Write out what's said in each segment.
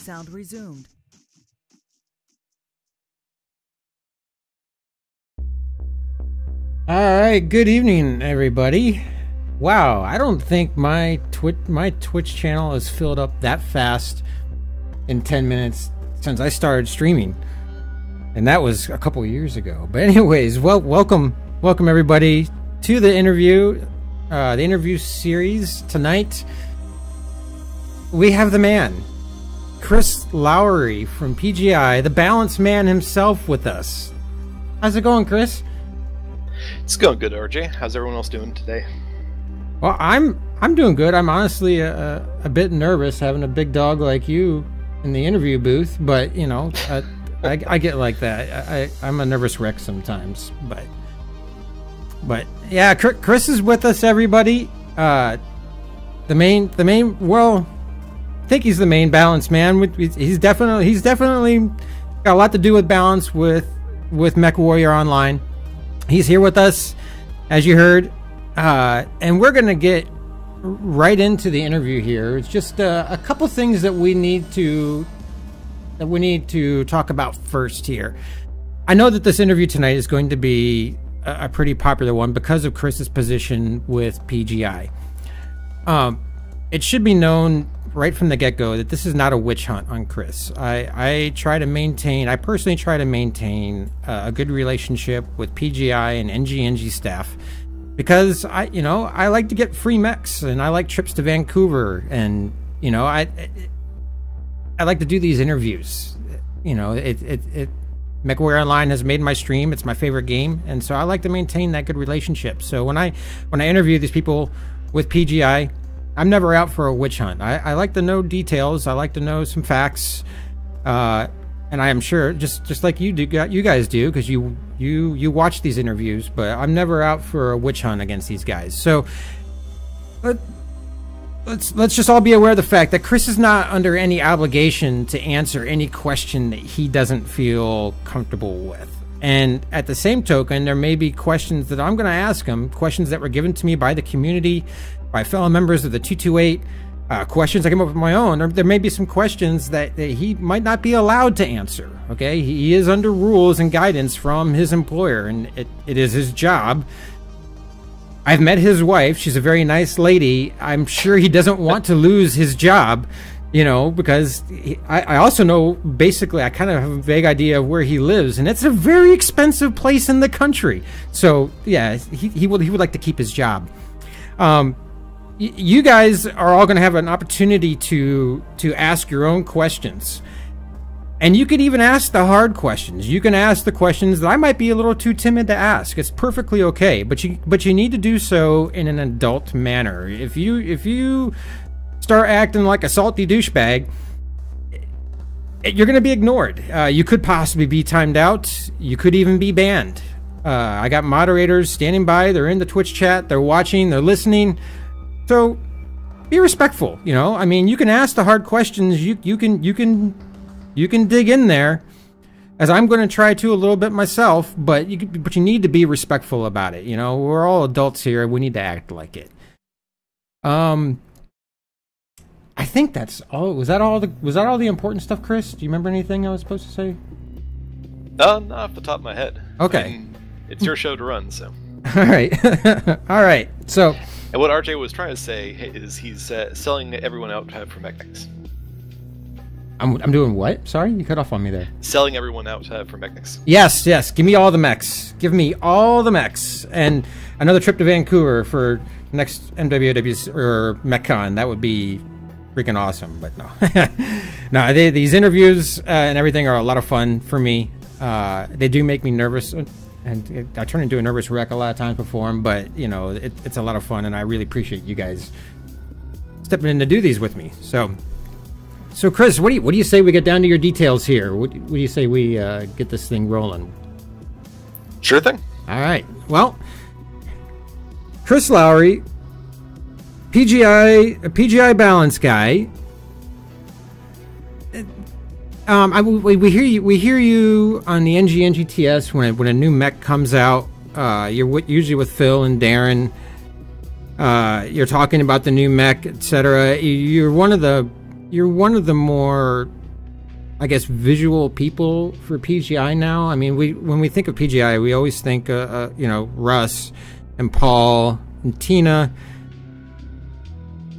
Sound resumed. All right, good evening, everybody. Wow, I don't think my Twitch channel has filled up that fast in 10 minutes since I started streaming, and that was a couple years ago. But anyways, welcome everybody to the interview series tonight. We have the man, Chris Lowrey from PGI, the balance man himself, with us. How's it going, Chris? It's going good, RJ. How's everyone else doing today? Well, I'm doing good. I'm honestly a bit nervous having a big dog like you in the interview booth, but you know, I get like that. I'm a nervous wreck sometimes, but yeah, Chris is with us, everybody. The main. Well, I think he's the main balance man. He's definitely got a lot to do with balance with Mech Warrior Online. He's here with us, as you heard, and we're gonna get right into the interview here. It's just a couple things that we need to talk about first here. I know that this interview tonight is going to be a pretty popular one because of Chris's position with PGI. It should be known right from the get-go that this is not a witch hunt on Chris. I personally try to maintain a good relationship with PGI and NG staff, because I like to get free mechs, and I like trips to Vancouver, and I like to do these interviews. Mech Warrior Online has made my stream. It's my favorite game, and so I like to maintain that good relationship. So when I interview these people with PGI, I'm never out for a witch hunt. I like to know details. I like to know some facts, and I am sure just like you guys do, because you watch these interviews. But I'm never out for a witch hunt against these guys. So let's just all be aware of the fact that Chris is not under any obligation to answer any question that he doesn't feel comfortable with. And at the same token, there may be questions that I'm going to ask him, questions that were given to me by the community, by fellow members of the 228, questions I came up with my own. Or there may be some questions that he might not be allowed to answer. Okay, he is under rules and guidance from his employer, and it is his job. I've met his wife. She's a very nice lady. I'm sure he doesn't want to lose his job, because I also know, basically, I kind of have a vague idea of where he lives, and it's a very expensive place in the country. So yeah, he would like to keep his job. You guys are all going to have an opportunity to ask your own questions, and you could even ask the hard questions. You can ask the questions that I might be a little too timid to ask. It's perfectly okay, but you need to do so in an adult manner. If you start acting like a salty douchebag, you're going to be ignored. You could possibly be timed out. You could even be banned. I got moderators standing by. They're in the Twitch chat. They're watching. They're listening. So be respectful. I mean, you can ask the hard questions. You can dig in there, as I'm going to try to a little bit myself. But you need to be respectful about it. We're all adults here. We need to act like it. I think that's all. Was that all the important stuff, Chris? Do you remember anything I was supposed to say? Not off the top of my head. Okay. I mean, it's your show to run, so. All right. All right. So. And what RJ was trying to say is he's selling everyone out for mechanics. I'm doing what? Sorry, you cut off on me there. Selling everyone out for mechanics. Yes. Give me all the mechs. Give me all the mechs, and another trip to Vancouver for next MWW or MechCon. That would be freaking awesome. But no, no. These interviews and everything are a lot of fun for me. They do make me nervous, and I turn into a nervous wreck a lot of times before them. But it's a lot of fun, and I really appreciate you guys stepping in to do these with me. So Chris, what do you say we get down to your details here? What do you say we get this thing rolling? Sure thing. All right. Well, Chris Lowrey, PGI balance guy. We hear you on the NGTS when a new mech comes out. You're usually with Phil and Darren. You're talking about the new mech, etc. You're one of the more I guess, visual people for PGI now. I mean, when we think of PGI, we always think, you know, Russ and Paul and Tina.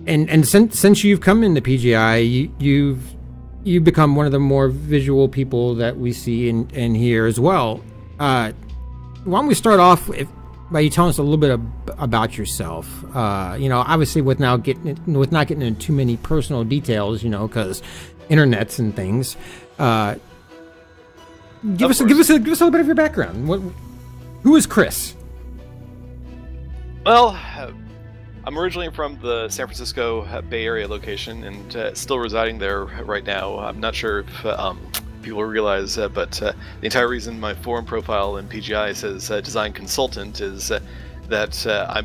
And since you've come into PGI, you've become one of the more visual people that we see and hear as well. Why don't we start off by you telling us a little bit about yourself? You know, obviously with not getting into too many personal details, you know, because internets and things. Give us a little bit of your background. Who is Chris? Well, I'm originally from the San Francisco Bay Area location and still residing there right now. I'm not sure if people realize, but the entire reason my forum profile in PGI says design consultant is that I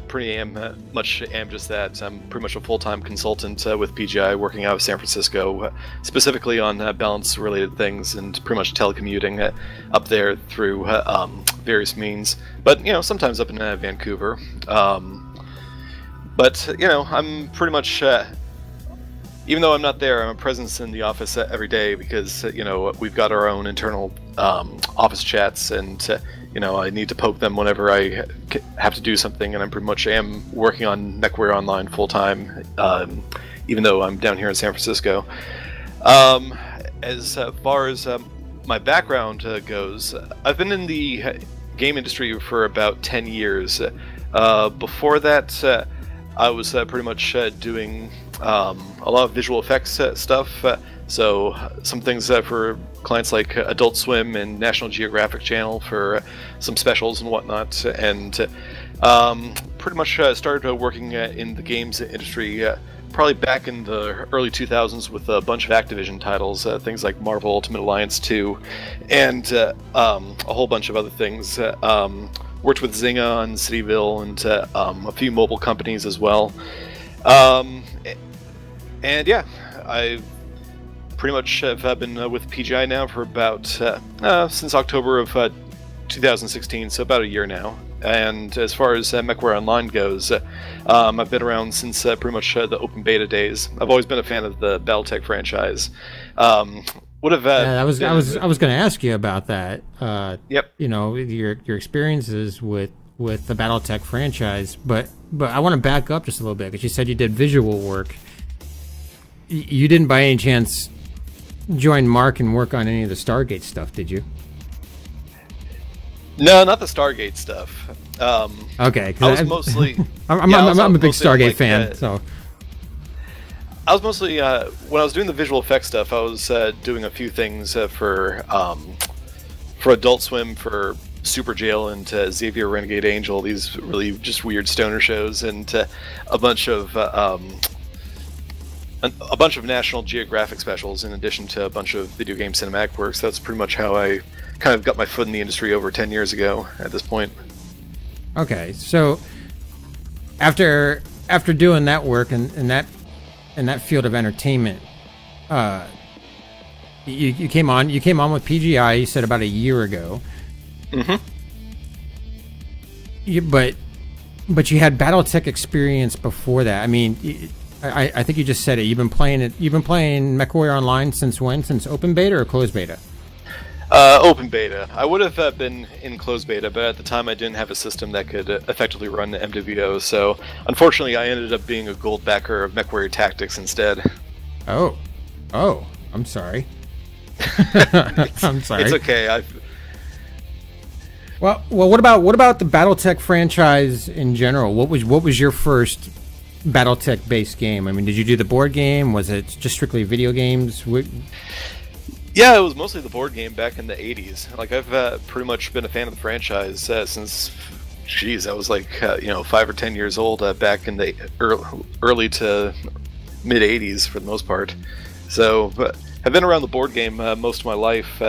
much am just that. I'm pretty much a full-time consultant with PGI, working out of San Francisco, specifically on balance-related things and pretty much telecommuting up there through various means. But you know, sometimes up in Vancouver. But you know, I'm pretty much, even though I'm not there, I'm a presence in the office every day because you know, we've got our own internal office chats, and you know, I need to poke them whenever I have to do something, and I pretty much am working on MechWarrior Online full time, even though I'm down here in San Francisco. As far as my background goes, I've been in the game industry for about 10 years. Before that, I was pretty much doing a lot of visual effects stuff, so some things for clients like Adult Swim and National Geographic Channel for some specials and whatnot, and pretty much started working in the games industry probably back in the early 2000s with a bunch of Activision titles, things like Marvel Ultimate Alliance 2, and a whole bunch of other things. Worked with Zynga on Cityville and a few mobile companies as well. And yeah, I pretty much have been with PGI now for about since October of 2016, so about a year now. And as far as MechWarrior Online goes, I've been around since pretty much the open beta days. I've always been a fan of the BattleTech franchise. I was going to ask you about that. Yep. You know, your experiences with the BattleTech franchise, but I want to back up just a little bit because you said you did visual work. You didn't by any chance join Mark and work on any of the Stargate stuff, did you? No, not the Stargate stuff. Okay, I was mostly. I'm a big Stargate fan, so. I was mostly when I was doing the visual effects stuff. I was doing a few things for Adult Swim, for Super Jail, and Xavier Renegade Angel. These really just weird stoner shows, and a bunch of National Geographic specials, in addition to a bunch of video game cinematic works. That's pretty much how I kind of got my foot in the industry over 10 years ago. At this point. Okay, so after doing that work and that. In that field of entertainment, you came on with PGI. You said about a year ago. Mm-hmm. But you had BattleTech experience before that. I mean, I think you just said it. You've been playing MechWarrior Online since when? Since open beta or closed beta? Open beta. I would have been in closed beta, but at the time I didn't have a system that could effectively run the MWO, so unfortunately I ended up being a gold backer of MechWarrior Tactics instead. Oh, I'm sorry. I'm sorry. It's okay. Well, what about the BattleTech franchise in general? What was your first BattleTech based game? I mean, did you do the board game? Was it just strictly video games? Yeah, it was mostly the board game back in the 80s. Like, I've pretty much been a fan of the franchise since, geez, I was like, 5 or 10 years old back in the early to mid 80s for the most part. So, but I've been around the board game most of my life.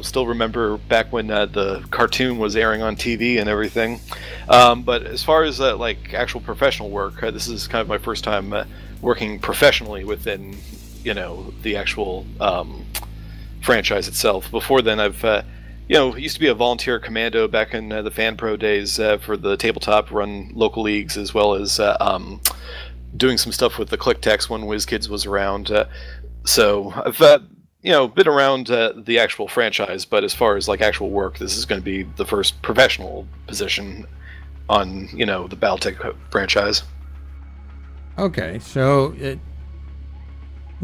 Still remember back when the cartoon was airing on TV and everything. But as far as like actual professional work, this is kind of my first time working professionally within, the actual franchise itself. Before then, I've used to be a volunteer commando back in the Fan Pro days for the tabletop, run local leagues, as well as doing some stuff with the Click Text when WizKids was around. So I've been around the actual franchise, but as far as like actual work, this is going to be the first professional position on the BattleTech franchise. Okay, so it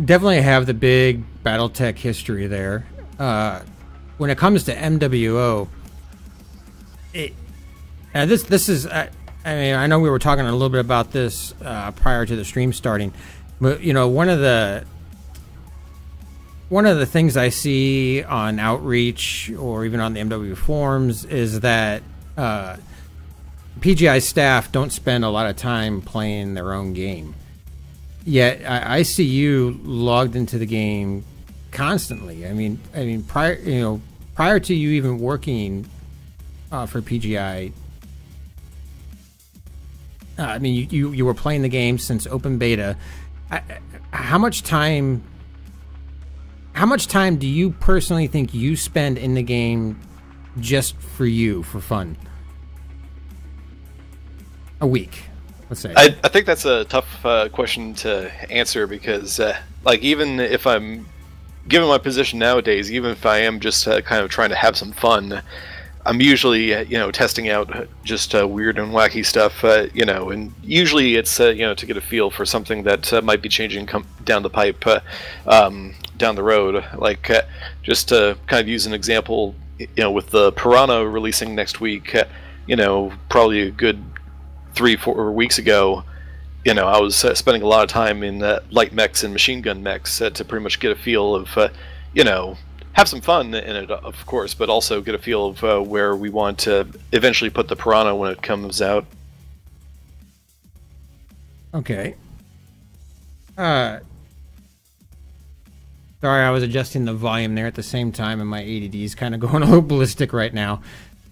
definitely have the big BattleTech history there. When it comes to MWO, this is I mean, I know we were talking a little bit about this prior to the stream starting, but one of the things I see on Outreach or even on the MW forums is that PGI staff don't spend a lot of time playing their own game. Yet I see you logged into the game constantly. I mean, prior to you even working for PGI, I mean, you were playing the game since open beta. How much time do you personally think you spend in the game just for you, for fun? A week, let's say. I think that's a tough question to answer because, like, even if I'm given my position nowadays, even if I am just kind of trying to have some fun, I'm usually testing out just weird and wacky stuff, and usually it's to get a feel for something that might be changing down the pipe, down the road. Like just to kind of use an example, with the Piranha releasing next week, probably a good 3-4 weeks ago, I was spending a lot of time in light mechs and machine gun mechs to pretty much get a feel of, have some fun in it, of course, but also get a feel of where we want to eventually put the Piranha when it comes out. Okay. Sorry, I was adjusting the volume there at the same time, and my ADD is kind of going a little ballistic right now.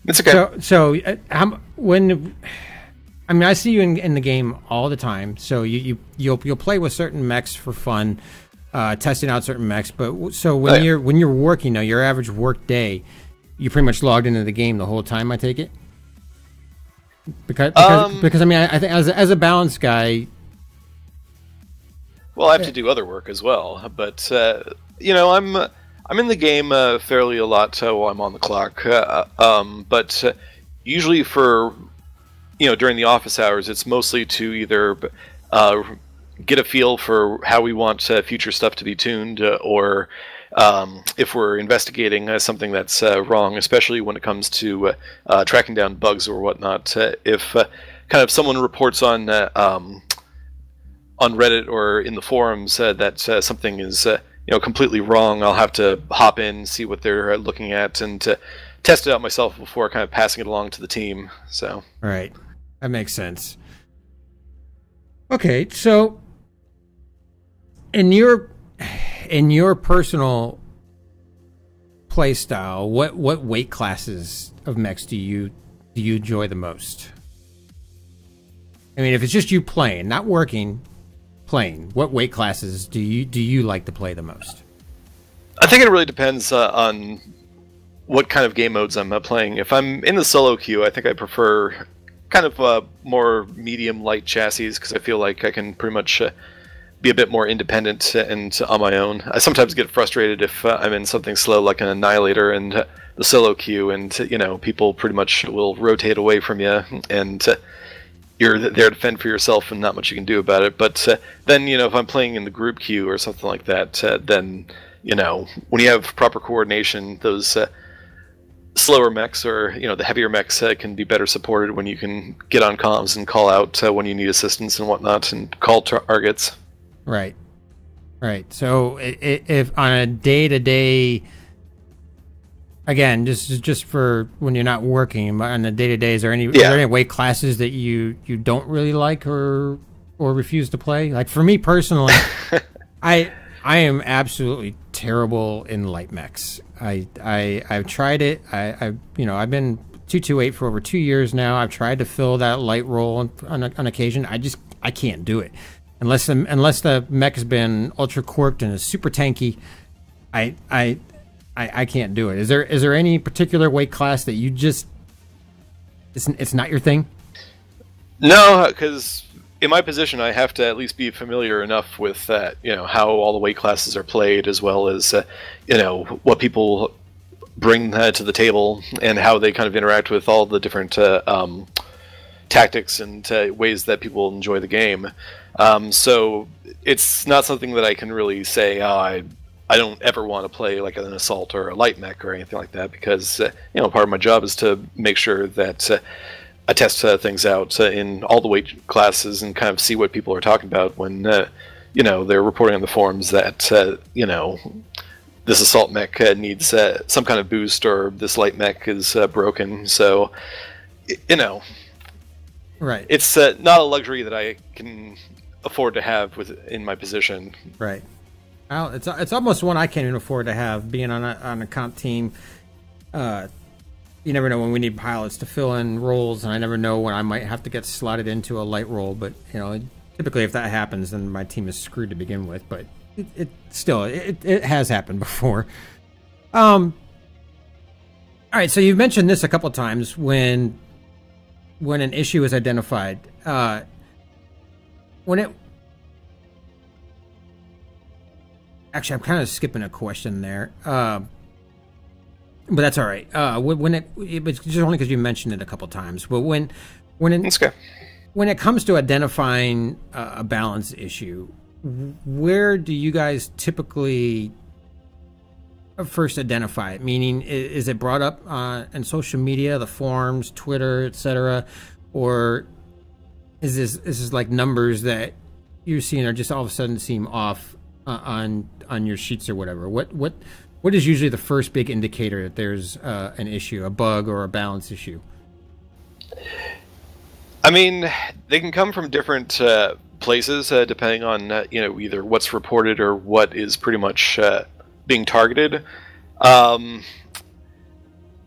It's okay. So I mean, I see you in the game all the time. So you'll play with certain mechs for fun, testing out certain mechs. But so when you're working, your average work day, you pretty much logged into the game the whole time. I take it because I mean, I think as a balance guy. Well, I have to do other work as well, but I'm in the game fairly a lot while I'm on the clock. But usually for during the office hours, it's mostly to either get a feel for how we want future stuff to be tuned, or if we're investigating something that's wrong, especially when it comes to tracking down bugs or whatnot. If kind of someone reports on Reddit or in the forums that something is completely wrong, I'll have to hop in, see what they're looking at, and test it out myself before kind of passing it along to the team. So right. That makes sense. Okay, so in your personal play style, what weight classes of mechs do you enjoy the most? I mean, if it's just you playing, not working, playing, what weight classes do you like to play the most? I think it really depends on what kind of game modes I'm playing. If I'm in the solo queue, I think I prefer kind of more medium light chassis because I feel like I can pretty much be a bit more independent and on my own. I sometimes get frustrated if I'm in something slow like an Annihilator and the solo queue, and people pretty much will rotate away from you, and you're there to fend for yourself and not much you can do about it. But then if I'm playing in the group queue or something like that, then when you have proper coordination, those slower mechs or the heavier mechs can be better supported when you can get on comms and call out when you need assistance and whatnot, and call targets. Right. So if on a day-to-day, again, just for when you're not working, but on a day-to-day, is there any weight classes that you don't really like or refuse to play? Like for me personally, I am absolutely terrible in light mechs. I've tried it. I've been 228 for over 2 years now. I've tried to fill that light role on occasion. I can't do it unless the mech has been ultra corked and is super tanky. I can't do it. Is there any particular weight class that you just it's not your thing? No, because in my position, I have to at least be familiar enough with how all the weight classes are played, as well as what people bring to the table and how they kind of interact with all the different tactics and ways that people enjoy the game. So it's not something that I can really say, I don't ever want to play like an assault or a light mech or anything like that, because part of my job is to make sure that I test things out in all the weight classes and kind of see what people are talking about when they're reporting on the forums that this assault mech needs some kind of boost, or this light mech is broken. So right, it's not a luxury that I can afford to have in my position. Right. Well, it's almost one I can't even afford to have, being on a comp team. You never know when we need pilots to fill in roles, and I never know when I might have to get slotted into a light role. But typically if that happens, then my team is screwed to begin with. But it still has happened before. All right, so you've mentioned this a couple of times when an issue is identified. Actually, I'm kind of skipping a question there, but that's all right. It's just only because you mentioned it a couple times. But when it comes to identifying a balance issue, where do you guys typically first identify it? Meaning, is it brought up in social media, the forums, Twitter, etc., or is this like numbers that you're seeing are just all of a sudden seem off on your sheets or whatever? What is usually the first big indicator that there's an issue, a bug or a balance issue? I mean, they can come from different places depending on either what's reported or what is pretty much being targeted.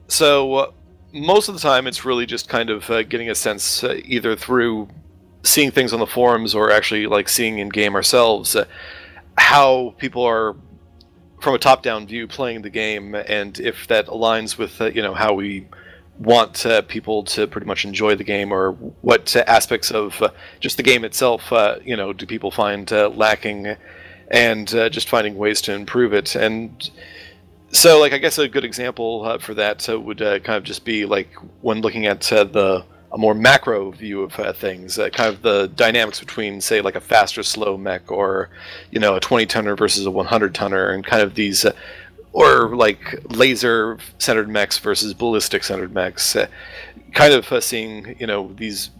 So most of the time, it's really just kind of getting a sense either through seeing things on the forums or actually like seeing in game ourselves how people are, from a top-down view, playing the game, and if that aligns with how we want people to pretty much enjoy the game, or what aspects of just the game itself do people find lacking, and just finding ways to improve it. And so, like, I guess a good example for that would kind of just be like when looking at a more macro view of things, kind of the dynamics between, say, like a fast or slow mech, or a 20-tonner versus a 100-tonner, and kind of these, or like laser-centered mechs versus ballistic-centered mechs, kind of seeing these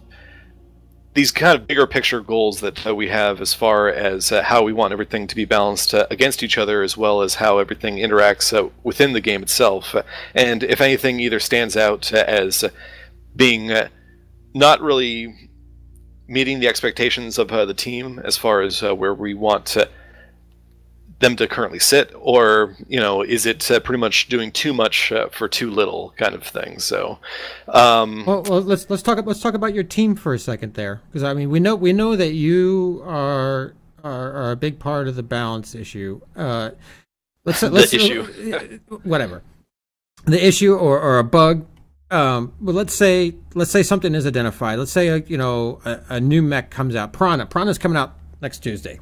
kind of bigger picture goals that we have as far as how we want everything to be balanced against each other, as well as how everything interacts within the game itself, and if anything either stands out as being not really meeting the expectations of the team as far as where we want them to currently sit, or is it pretty much doing too much for too little, kind of thing. So, well, let's talk about your team for a second there, because I mean we know that you are a big part of the balance issue. The issue, whatever, the issue or a bug. Well, let's say something is identified. Let's say a new mech comes out. Piranha's coming out next Tuesday.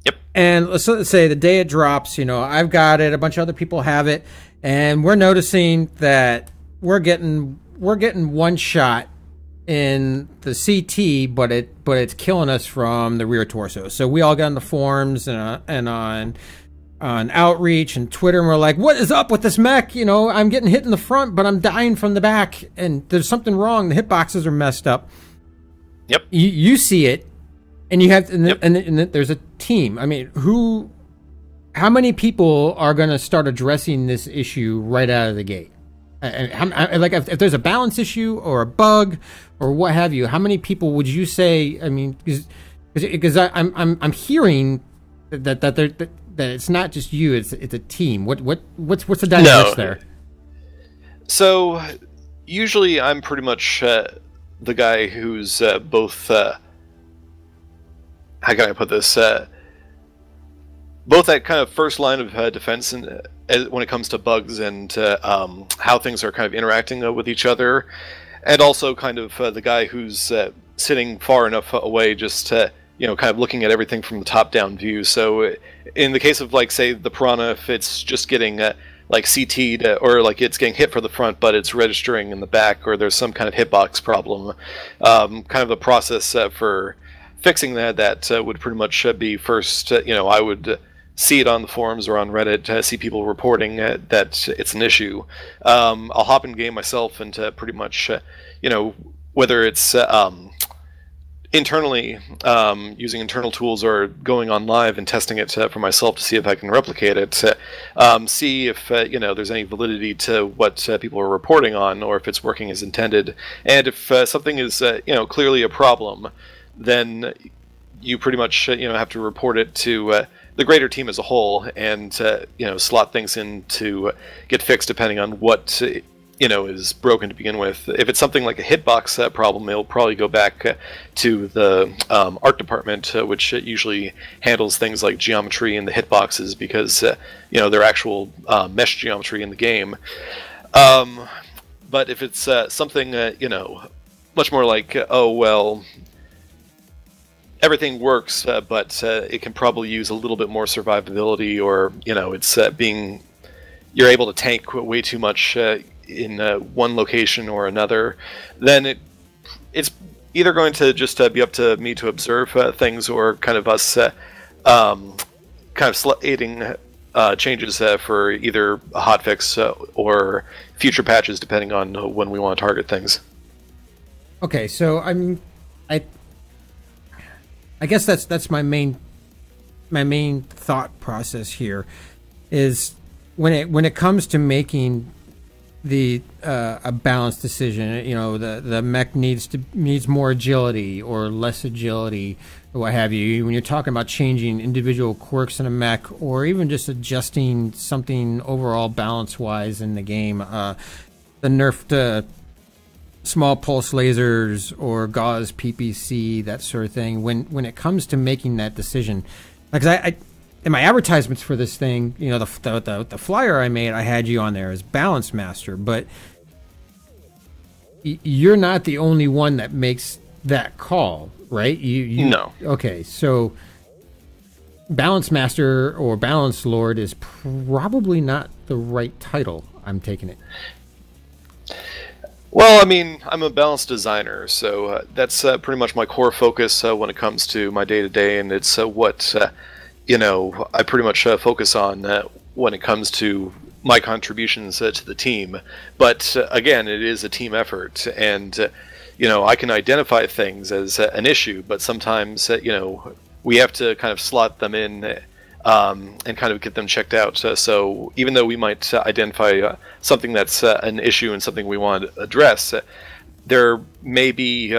Yep. And let's say the day it drops, I've got it. A bunch of other people have it, and we're noticing that we're getting one shot in the CT, but it's killing us from the rear torso. So we all got on the forums and on Outreach and Twitter, and we're like, what is up with this mech? I'm getting hit in the front, but I'm dying from the back, and there's something wrong. The hitboxes are messed up. Yep. You see it, and you have, yep. and there's a team. I mean, how many people are going to start addressing this issue right out of the gate? Like, if there's a balance issue or a bug or what have you, how many people would you say? I mean, because I'm hearing that it's not just you; it's a team. What's the dynamics there? So usually I'm pretty much the guy who's both. How can I put this? Both that kind of first line of defense, and when it comes to bugs and how things are kind of interacting with each other, and also kind of the guy who's sitting far enough away, just kind of looking at everything from the top-down view. So in the case of, like, say, the Piranha, if it's just getting like CT'd, or like it's getting hit for the front but it's registering in the back, or there's some kind of hitbox problem, kind of the process for fixing that would pretty much be first, I would see it on the forums or on Reddit, see people reporting that it's an issue. I'll hop in game myself and pretty much, whether it's internally, using internal tools, or going on live and testing it for myself to see if I can replicate it, see if there's any validity to what people are reporting on, or if it's working as intended. And if something is clearly a problem, then you pretty much have to report it to the greater team as a whole, and slot things in to get fixed depending on what is broken to begin with. If it's something like a hitbox problem, it'll probably go back to the art department, which usually handles things like geometry in the hitboxes, because they're actual mesh geometry in the game. But if it's something much more like, oh well, everything works, but it can probably use a little bit more survivability, or it's you're able to tank way too much in one location or another, then it's either going to just be up to me to observe things, or kind of us kind of slating changes for either a hotfix or future patches, depending on when we want to target things. Okay, so I mean, I guess that's my main thought process here is when it comes to making the a balanced decision. The mech needs more agility or less agility, or what have you. When you're talking about changing individual quirks in a mech, or even just adjusting something overall balance wise in the game, the nerf to small pulse lasers or gauze PPC, that sort of thing. When it comes to making that decision, because I in my advertisements for this thing, the flyer I made, I had you on there as Balance Master, but you're not the only one that makes that call, right? You No. Okay, so Balance Master or Balance Lord is probably not the right title. I'm taking it. Well, I mean, I'm a balance designer, so that's pretty much my core focus when it comes to my day-to-day, and it's what I pretty much focus on when it comes to my contributions to the team. But again, it is a team effort, and I can identify things as an issue, but sometimes we have to kind of slot them in and kind of get them checked out. So even though we might identify something that's an issue and something we want to address, there may be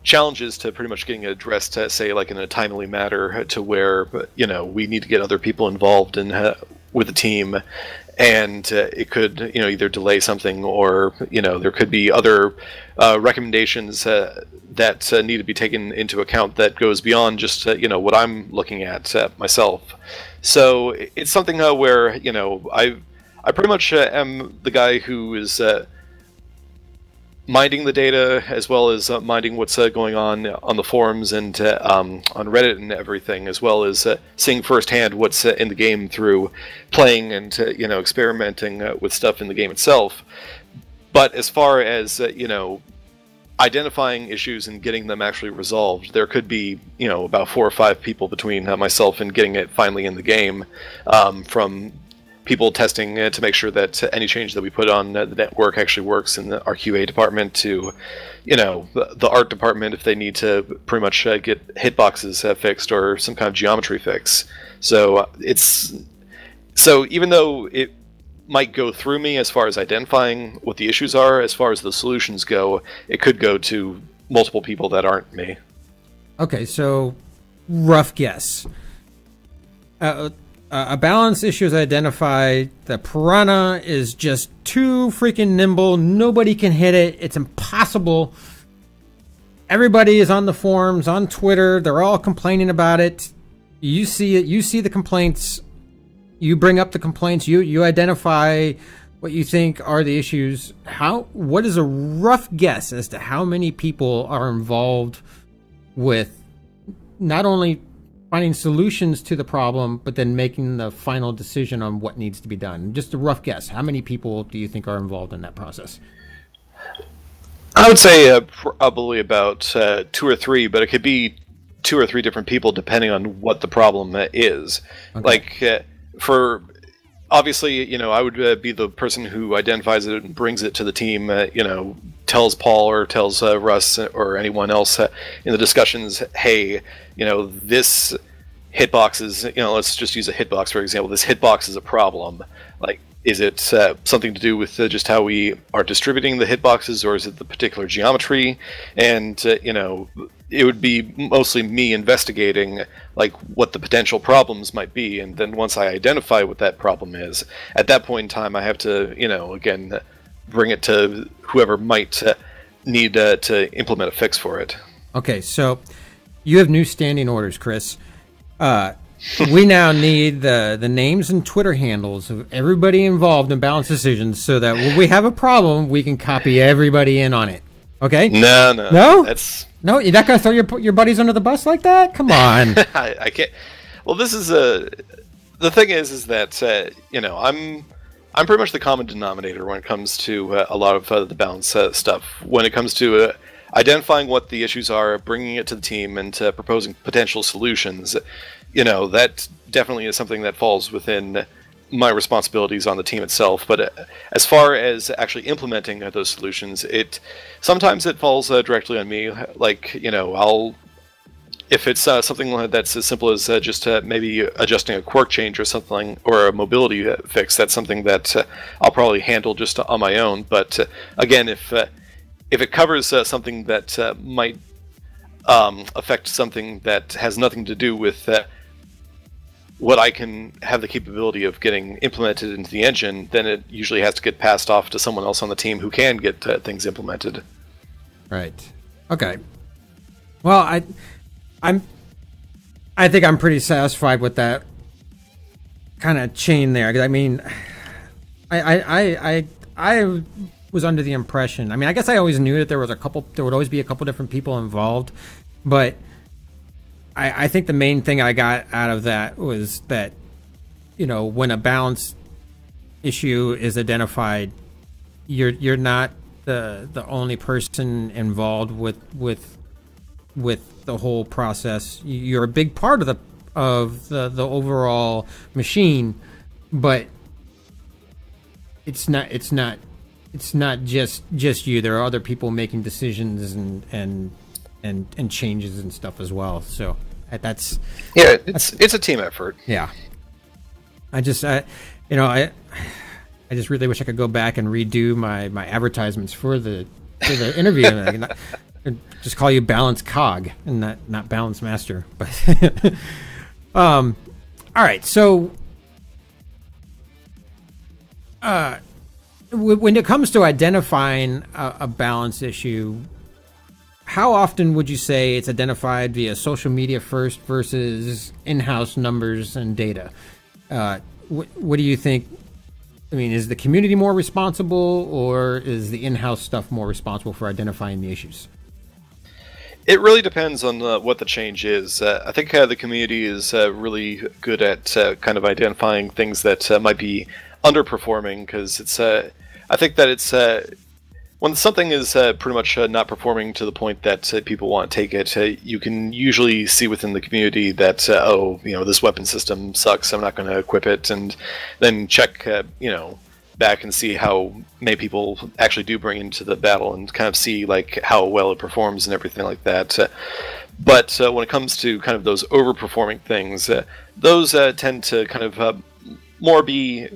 challenges to pretty much getting it addressed, say, like in a timely manner, to where we need to get other people involved in with the team, and it could either delay something, or there could be other recommendations that need to be taken into account that goes beyond just what I'm looking at myself. So it's something where I pretty much am the guy who is minding the data, as well as minding what's going on the forums and on Reddit and everything, as well as seeing firsthand what's in the game through playing and experimenting with stuff in the game itself. But as far as identifying issues and getting them actually resolved, there could be about 4 or 5 people between myself and getting it finally in the game, from people testing to make sure that any change that we put on the network actually works in our QA department, to the art department if they need to pretty much get hitboxes fixed or some kind of geometry fix. So even though it might go through me as far as identifying what the issues are, as far as the solutions go, it could go to multiple people that aren't me. Okay, so rough guess. A balance issue is identified. The Piranha is just too freaking nimble. Nobody can hit it. It's impossible. Everybody is on the forums, on Twitter. They're all complaining about it. You see it. You see the complaints. You bring up the complaints. You identify what you think are the issues. What is a rough guess as to how many people are involved with not only finding solutions to the problem, but then making the final decision on what needs to be done? Just a rough guess. How many people do you think are involved in that process? I would say probably about 2 or 3, but it could be 2 or 3 different people depending on what the problem is. Okay. Like, for obviously, you know, I would be the person who identifies it and brings it to the team, you know, tells Paul or tells Russ or anyone else in the discussions, hey, you know, this hitbox is, you know, let's just use a hitbox for example. This hitbox is a problem. Like, is it something to do with just how we are distributing the hitboxes, or is it the particular geometry? And, you know, it would be mostly me investigating, like, what the potential problems might be. And then once I identify what that problem is, at that point in time, I have to, you know, again, bring it to whoever might need to implement a fix for it. Okay, so you have new standing orders, Chris. We now need the names and Twitter handles of everybody involved in balance decisions, so that when we have a problem, we can copy everybody in on it. Okay? No. That's no. You're not gonna throw your buddies under the bus like that? Come on. I can't. Well, this is the thing is that you know, I'm pretty much the common denominator when it comes to a lot of the balance stuff. When it comes to identifying what the issues are, bringing it to the team, and proposing potential solutions. You know, that definitely is something that falls within my responsibilities on the team itself. But as far as actually implementing those solutions, sometimes it falls directly on me. Like, you know, if it's something that's as simple as just maybe adjusting a quirk change or something, or a mobility fix, that's something that I'll probably handle just on my own. But again, if it covers something that might affect something that has nothing to do with what I can have the capability of getting implemented into the engine, then it usually has to get passed off to someone else on the team who can get things implemented. Right. Okay. Well, I think I'm pretty satisfied with that kind of chain there. I mean, I was under the impression. I mean, I guess I always knew that there would always be a couple different people involved, but I think the main thing I got out of that was that, you know, when a balance issue is identified, you're not the only person involved with the whole process. You're a big part of the overall machine, but it's not just you. There are other people making decisions and changes and stuff as well. So it's a team effort. Yeah. I just really wish I could go back and redo my advertisements for the interview. And just call you Balance Cog and not Balance Master. But all right. So when it comes to identifying a balance issue, how often would you say it's identified via social media first versus in-house numbers and data? What do you think? I mean, is the community more responsible, or is the in-house stuff more responsible for identifying the issues? It really depends on what the change is. I think the community is really good at kind of identifying things that might be underperforming, because I think that it's when something is pretty much not performing to the point that people want to take it, you can usually see within the community that, oh, you know, this weapon system sucks, I'm not going to equip it, and then check, you know, back and see how many people actually do bring into the battle, and kind of see like how well it performs and everything like that. But when it comes to kind of those overperforming things, those tend to kind of more be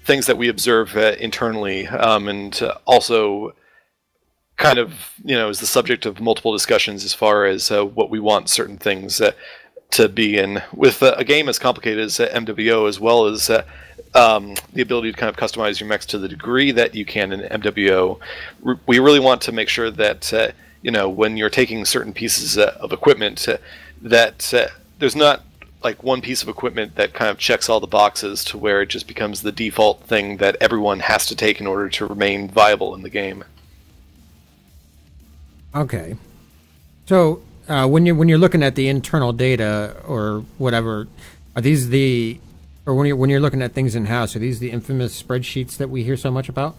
things that we observe internally, and also kind of, you know, is the subject of multiple discussions as far as what we want certain things to be in. With a game as complicated as MWO, as well as the ability to kind of customize your mechs to the degree that you can in MWO, we really want to make sure that, you know, when you're taking certain pieces of equipment, that there's not like one piece of equipment that kind of checks all the boxes to where it just becomes the default thing that everyone has to take in order to remain viable in the game. Okay. So when you're looking at the internal data or whatever, are these or when you're looking at things in house, are these the infamous spreadsheets that we hear so much about?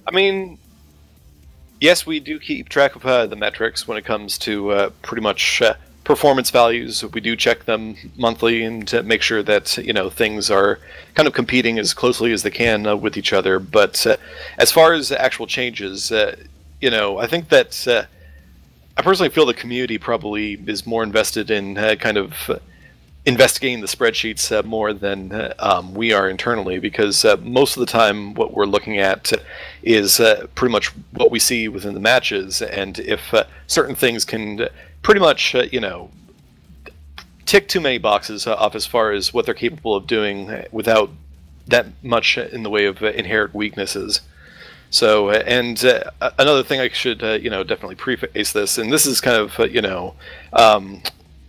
I mean, yes, we do keep track of the metrics when it comes to pretty much performance values. We do check them monthly and to make sure that things are kind of competing as closely as they can with each other. But as far as actual changes, I think that I personally feel the community probably is more invested in kind of investigating the spreadsheets more than we are internally, because most of the time what we're looking at is pretty much what we see within the matches, and if certain things can pretty much tick too many boxes off as far as what they're capable of doing without that much in the way of inherent weaknesses. So, and another thing I should, definitely preface this, and this is kind of,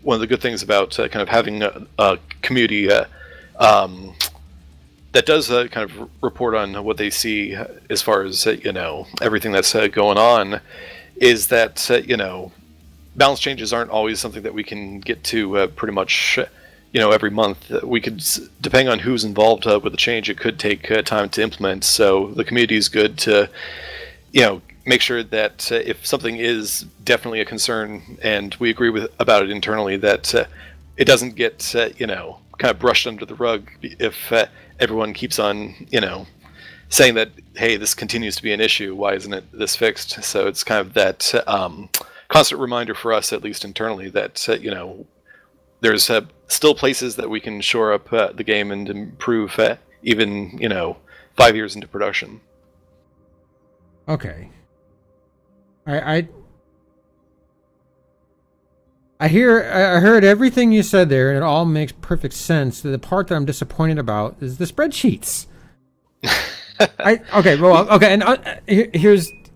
one of the good things about kind of having a community that does kind of report on what they see as far as, everything that's going on, is that, balance changes aren't always something that we can get to pretty much, every month. We could, depending on who's involved with the change, it could take time to implement. So the community is good to, make sure that if something is definitely a concern and we agree about it internally, that it doesn't get, kind of brushed under the rug if everyone keeps on, saying that, hey, this continues to be an issue. Why isn't it this fixed? So it's kind of that constant reminder for us, at least internally, that, there's still places that we can shore up the game and improve even, 5 years into production. Okay. I heard everything you said there, and it all makes perfect sense. The part that I'm disappointed about is the spreadsheets.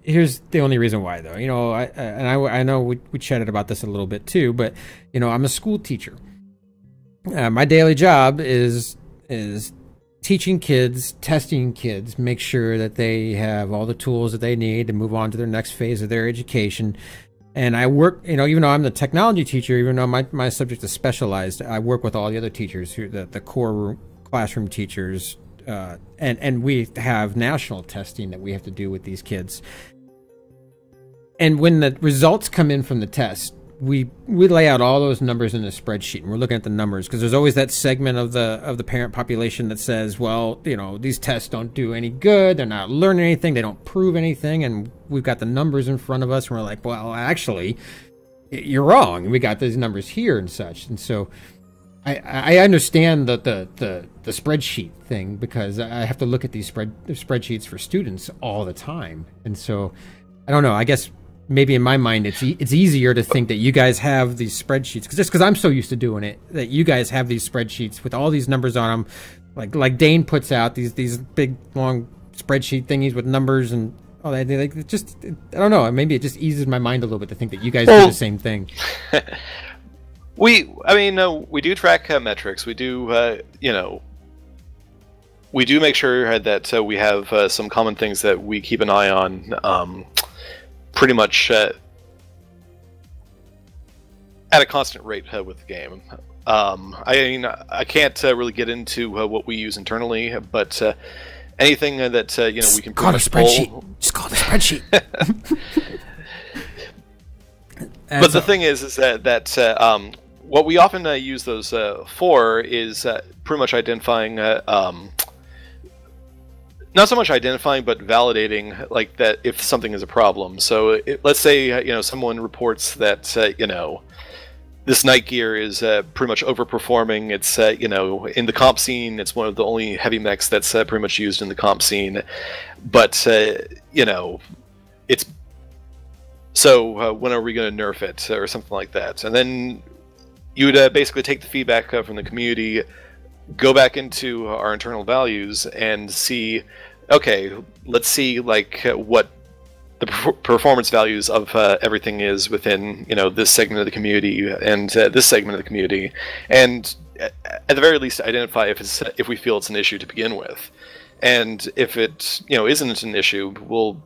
Here's the only reason why, though. I know we chatted about this a little bit too, but I'm a school teacher. My daily job is teaching kids, testing kids, make sure that they have all the tools that they need to move on to their next phase of their education. And I work, even though I'm the technology teacher, even though my subject is specialized, I work with all the other teachers, the core classroom teachers, and we have national testing that we have to do with these kids. And when the results come in from the test, we lay out all those numbers in a spreadsheet, and we're looking at the numbers, because there's always that segment of the parent population that says, well, these tests don't do any good, they're not learning anything, they don't prove anything, and we've got the numbers in front of us, and we're like, well, actually, you're wrong, we got these numbers here and such. And so I understand the spreadsheet thing, because I have to look at these spreadsheets for students all the time, and so I don't know, I guess maybe in my mind it's easier to think that you guys have these spreadsheets, because I'm so used to doing it, that you guys have these spreadsheets with all these numbers on them, like Dane puts out these big long spreadsheet thingies with numbers and all that. I don't know, maybe it just eases my mind a little bit to think that you guys do the same thing. We do track metrics. We do we do make sure that we have some common things that we keep an eye on. Pretty much at a constant rate with the game. I can't really get into what we use internally, but anything that we can call it a spreadsheet. Just call it a spreadsheet. But the thing is that what we often use those for is pretty much identifying. Not so much identifying, but validating, like, that if something is a problem. So let's say, someone reports that, this night gear is pretty much overperforming. It's, in the comp scene, it's one of the only heavy mechs that's pretty much used in the comp scene. But, it's... So when are we going to nerf it, or something like that? And then you would basically take the feedback from the community, go back into our internal values and see, okay, let's see, like, what the performance values of everything is within, you know, this segment of the community and this segment of the community, and at the very least identify if we feel it's an issue to begin with. And if it, you know, isn't an issue, we'll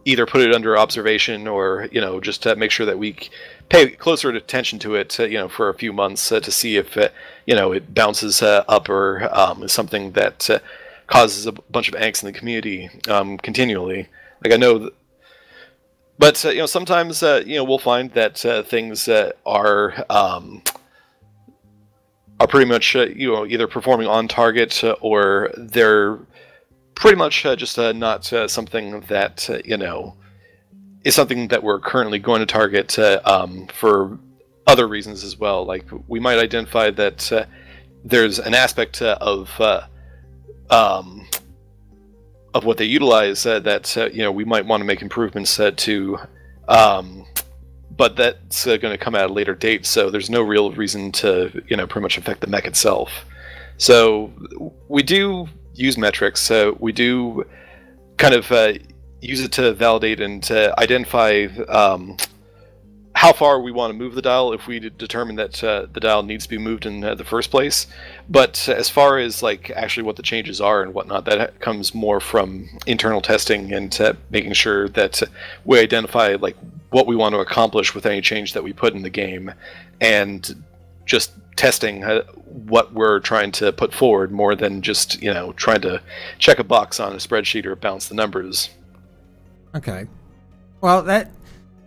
either put it under observation or, you know, just make sure that we pay closer attention to it, you know, for a few months to see if, you know, it bounces up or is something that causes a bunch of angst in the community continually. Like, I know that, but you know, sometimes you know, we'll find that things are pretty much you know, either performing on target or they're pretty much just not something that you know, is something that we're currently going to target for other reasons as well. Like, we might identify that there's an aspect of what they utilize that you know, we might want to make improvements to, but that's going to come at a later date. So there's no real reason to, you know, pretty much affect the mech itself. So we do use metrics. We do kind of use it to validate and to identify how far we want to move the dial if we determine that the dial needs to be moved in the first place. But as far as like actually what the changes are and whatnot, that comes more from internal testing and making sure that we identify like what we want to accomplish with any change that we put in the game, and just testing what we're trying to put forward more than just, you know, trying to check a box on a spreadsheet or bounce the numbers. Okay. Well, that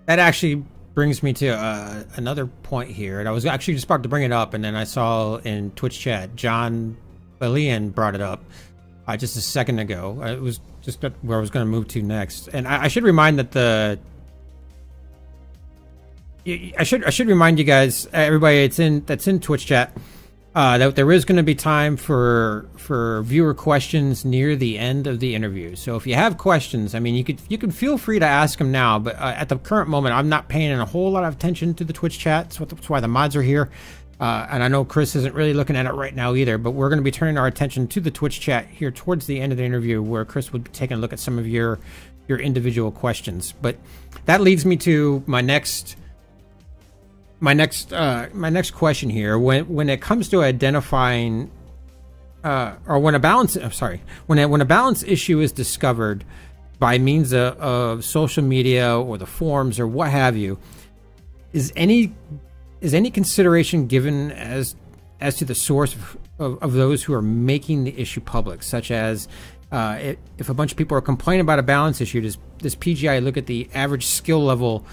actually brings me to another point here, and I was actually just about to bring it up, and then I saw in Twitch chat John Balian brought it up just a second ago. It was just where I was going to move to next, and I should remind that I should remind you guys, everybody that's in Twitch chat, that there is going to be time for viewer questions near the end of the interview. So if you have questions, I mean, you can feel free to ask them now. But at the current moment, I'm not paying a whole lot of attention to the Twitch chat. That's why the mods are here. And I know Chris isn't really looking at it right now either. But we're going to be turning our attention to the Twitch chat here towards the end of the interview, where Chris would be taking a look at some of your individual questions. But that leads me to my next question here. When it comes to identifying or when a balance issue is discovered by means of social media or the forums or what have you, is any consideration given as to the source of those who are making the issue public, such as if a bunch of people are complaining about a balance issue, does PGI look at the average skill level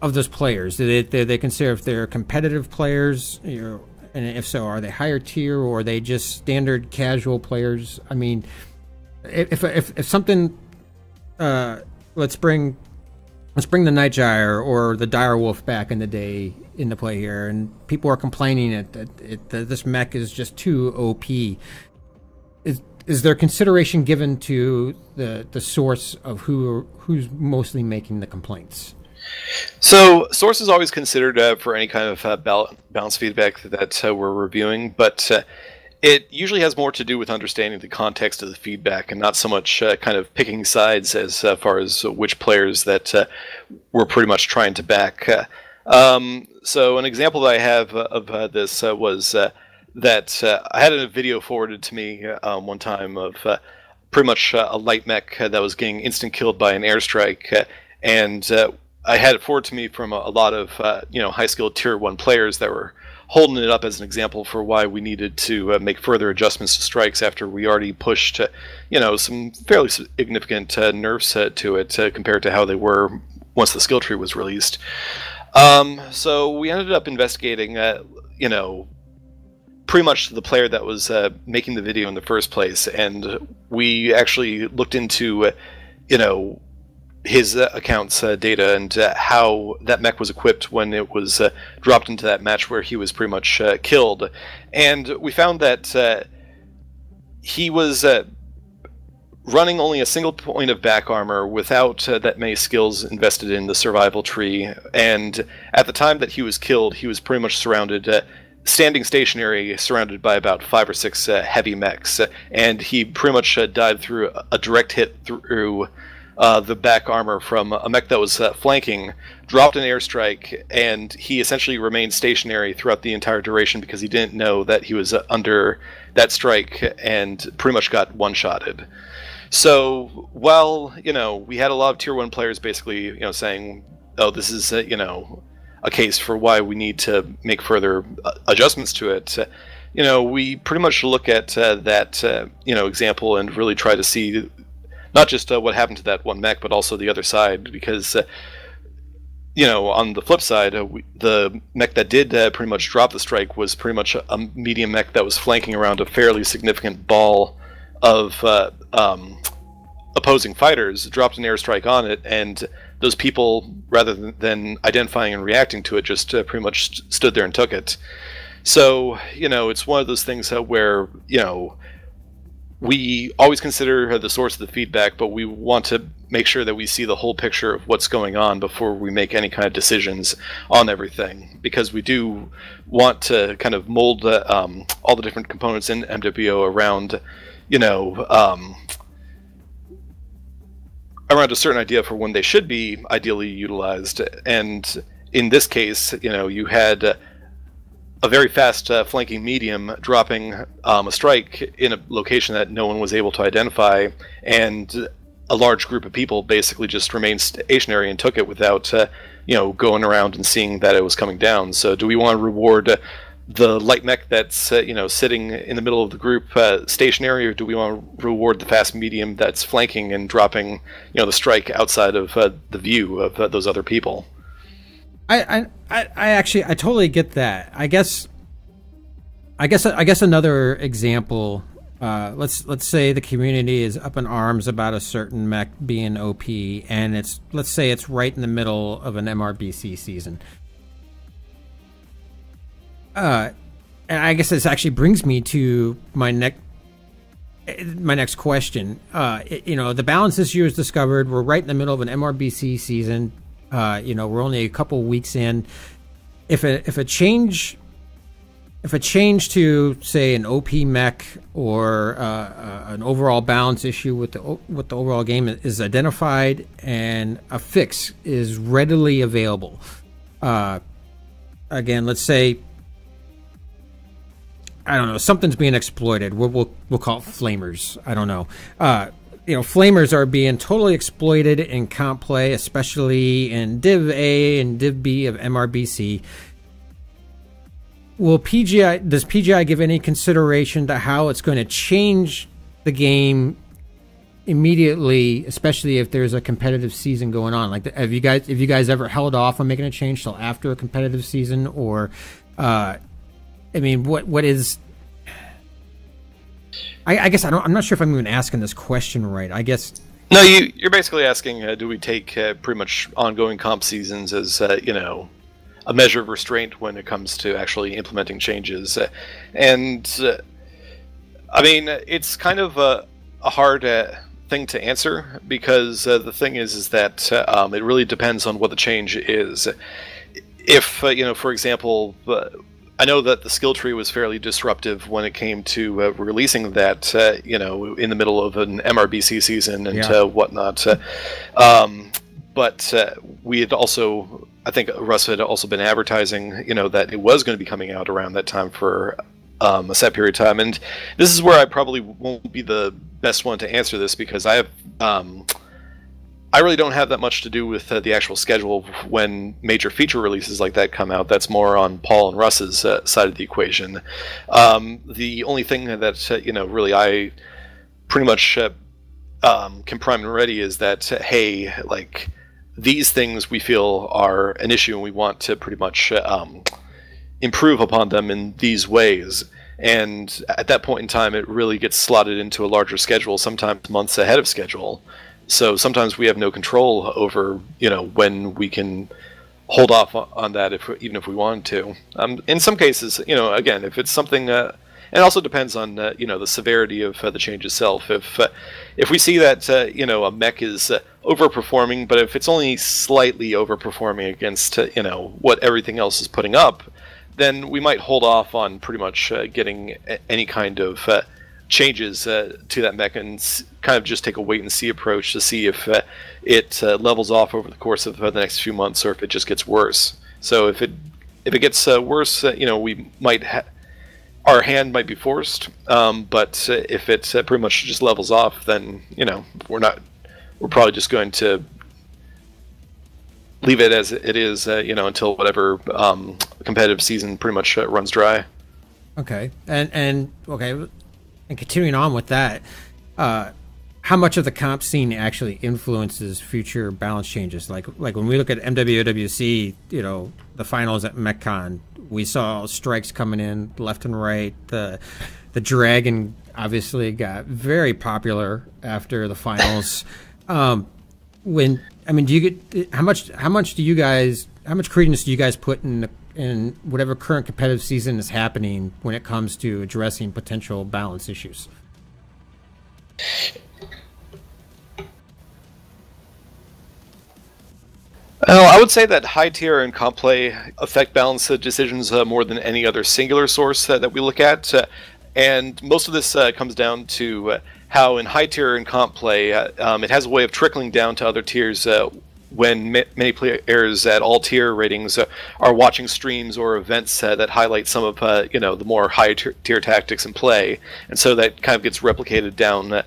of those players? Do they consider if they're competitive players, you know, and if so, are they higher tier or are they just standard casual players? I mean, if something, let's bring the Nightgyre or the Direwolf back in the day into play here, and people are complaining that this mech is just too OP. Is there consideration given to the source of who's mostly making the complaints? So source is always considered for any kind of balance feedback that we're reviewing, but it usually has more to do with understanding the context of the feedback and not so much kind of picking sides as far as which players that we're pretty much trying to back. So an example that I have of this was that I had a video forwarded to me one time of pretty much a light mech that was getting instant killed by an airstrike, and I had it forwarded to me from a lot of you know, high-skilled tier 1 players that were holding it up as an example for why we needed to make further adjustments to strikes after we already pushed you know, some fairly significant nerfs to it compared to how they were once the skill tree was released. So we ended up investigating you know, pretty much the player that was making the video in the first place, and we actually looked into you know, his account's data and how that mech was equipped when it was dropped into that match where he was pretty much killed. And we found that he was running only a single point of back armor without that many skills invested in the survival tree. And at the time that he was killed, he was pretty much surrounded, standing stationary, surrounded by about 5 or 6 heavy mechs. And he pretty much died through a direct hit through the back armor from a mech that was flanking, dropped an airstrike, and he essentially remained stationary throughout the entire duration because he didn't know that he was under that strike and pretty much got one-shotted. So while, we had a lot of tier 1 players basically, saying, oh, this is, a case for why we need to make further adjustments to it, we pretty much look at that, example and really try to see not just what happened to that one mech, but also the other side, because, on the flip side, the mech that did pretty much drop the strike was pretty much a medium mech that was flanking around a fairly significant ball of opposing fighters, dropped an airstrike on it, and those people, rather than identifying and reacting to it, just pretty much stood there and took it. So, it's one of those things where, we always consider the source of the feedback, but we want to make sure that we see the whole picture of what's going on before we make any kind of decisions on everything, because we do want to kind of mold all the different components in MWO around, around a certain idea for when they should be ideally utilized. And in this case, you had a very fast flanking medium dropping a strike in a location that no one was able to identify, and a large group of people basically just remained stationary and took it without going around and seeing that it was coming down. So do we want to reward the light mech that's sitting in the middle of the group stationary, or do we want to reward the fast medium that's flanking and dropping the strike outside of the view of those other people? I totally get that. I guess another example. Let's say the community is up in arms about a certain mech being OP, and let's say it's right in the middle of an MRBC season. And I guess this actually brings me to my next question. The balance this year is discovered. We're right in the middle of an MRBC season. We're only a couple weeks in. If a change to, say, an OP mech or an overall balance issue with the overall game is identified and a fix is readily available. Again, let's say, I don't know, something's being exploited. We'll call it flamers. I don't know. Flamers are being totally exploited in comp play, especially in Div A and Div B of MRBC. Does PGI give any consideration to how it's going to change the game immediately, especially if there's a competitive season going on? Like, have you guys ever held off on making a change till after a competitive season, or what is? I guess I'm not sure if I'm even asking this question right. I guess. No, you're basically asking, do we take pretty much ongoing comp seasons as a measure of restraint when it comes to actually implementing changes? It's kind of a hard thing to answer, because the thing is that it really depends on what the change is. If for example, I know that the skill tree was fairly disruptive when it came to releasing that, in the middle of an MRBC season and whatnot. But we had also, I think Russ had also been advertising, that it was going to be coming out around that time for a set period of time. And this is where I probably won't be the best one to answer this, because I really don't have that much to do with the actual schedule when major feature releases like that come out. That's more on Paul and Russ's side of the equation. The only thing that really I pretty much can prime and ready is that, hey, like, these things we feel are an issue and we want to pretty much improve upon them in these ways. And at that point in time, it really gets slotted into a larger schedule, sometimes months ahead of schedule. So sometimes we have no control over, when we can hold off on that, even if we wanted to. In some cases, again, if it's something, and it also depends on, the severity of the change itself. If we see that, a mech is overperforming, but if it's only slightly overperforming against, what everything else is putting up, then we might hold off on pretty much getting any kind of changes to that mech, and kind of just take a wait and see approach to see if it levels off over the course of the next few months, or if it just gets worse. So if it gets worse, we might our hand might be forced. But if it pretty much just levels off, then we're probably just going to leave it as it is, until whatever competitive season pretty much runs dry. Okay, and continuing on with that, how much of the comp scene actually influences future balance changes? Like when we look at MWOWC, the finals at MechCon, we saw strikes coming in left and right. The Dragon obviously got very popular after the finals. How much credence do you guys put in whatever current competitive season is happening when it comes to addressing potential balance issues? I would say that high tier and comp play affect balance decisions more than any other singular source that we look at. And most of this comes down to how in high tier and comp play, it has a way of trickling down to other tiers when many players at all tier ratings are watching streams or events that highlight some of the more high tier tactics in play, and so that kind of gets replicated down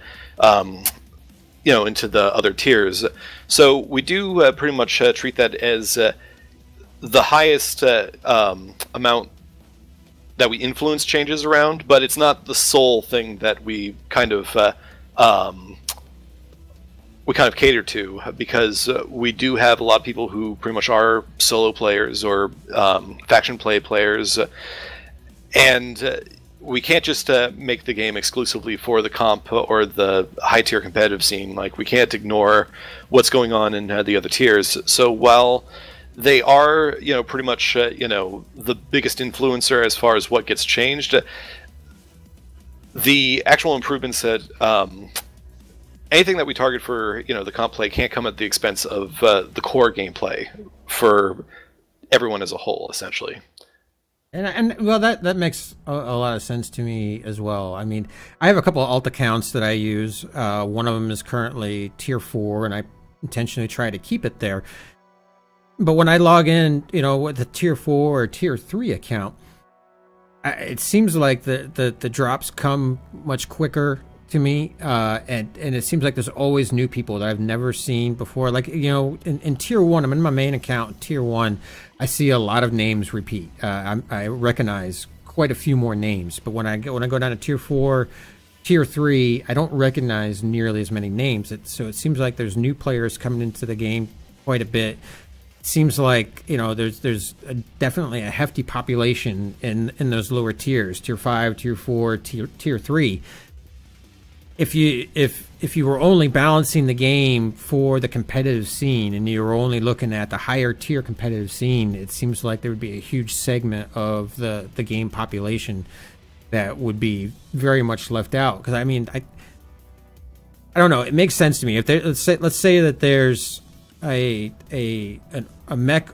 into the other tiers. So we do pretty much treat that as the highest amount that we influence changes around, but it's not the sole thing that we kind of cater to, because we do have a lot of people who pretty much are solo players or faction play players, and we can't just make the game exclusively for the comp or the high tier competitive scene. Like, we can't ignore what's going on in the other tiers. So while they are, pretty much, the biggest influencer as far as what gets changed, the actual improvements that anything that we target for, the comp play can't come at the expense of the core gameplay for everyone as a whole, essentially. And well, that makes a lot of sense to me as well. I mean, I have a couple of alt accounts that I use. One of them is currently tier 4, and I intentionally try to keep it there. But when I log in, with the tier 4 or tier 3 account, it seems like the drops come much quicker to me, and it seems like there's always new people that I've never seen before. Like, in tier 1, I'm in my main account, tier 1, I see a lot of names repeat. I recognize quite a few more names, but when I go down to tier 4, tier 3, I don't recognize nearly as many names. So it seems like there's new players coming into the game quite a bit. It seems like there's definitely a hefty population in those lower tiers, tier 5, tier 4, tier 3. If you were only balancing the game for the competitive scene and you were only looking at the higher tier competitive scene, it seems like there would be a huge segment of the game population that would be very much left out. Because I mean, I don't know. It makes sense to me. If there, let's say that there's a mech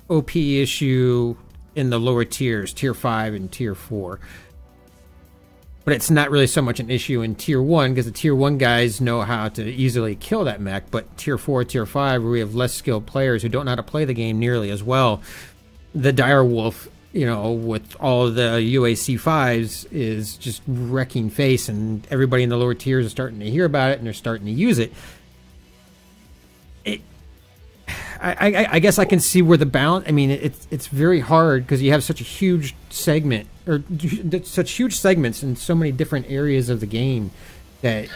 OP issue in the lower tiers, tier 5 and tier 4. But it's not really so much an issue in tier 1, because the tier 1 guys know how to easily kill that mech. But tier 4, tier 5, where we have less skilled players who don't know how to play the game nearly as well, the direwolf, with all the UAC 5s is just wrecking face, and everybody in the lower tiers is starting to hear about it and they're starting to use it. I guess I can see where the balance. I mean, it's very hard because you have such a huge segment, or such huge segments in so many different areas of the game that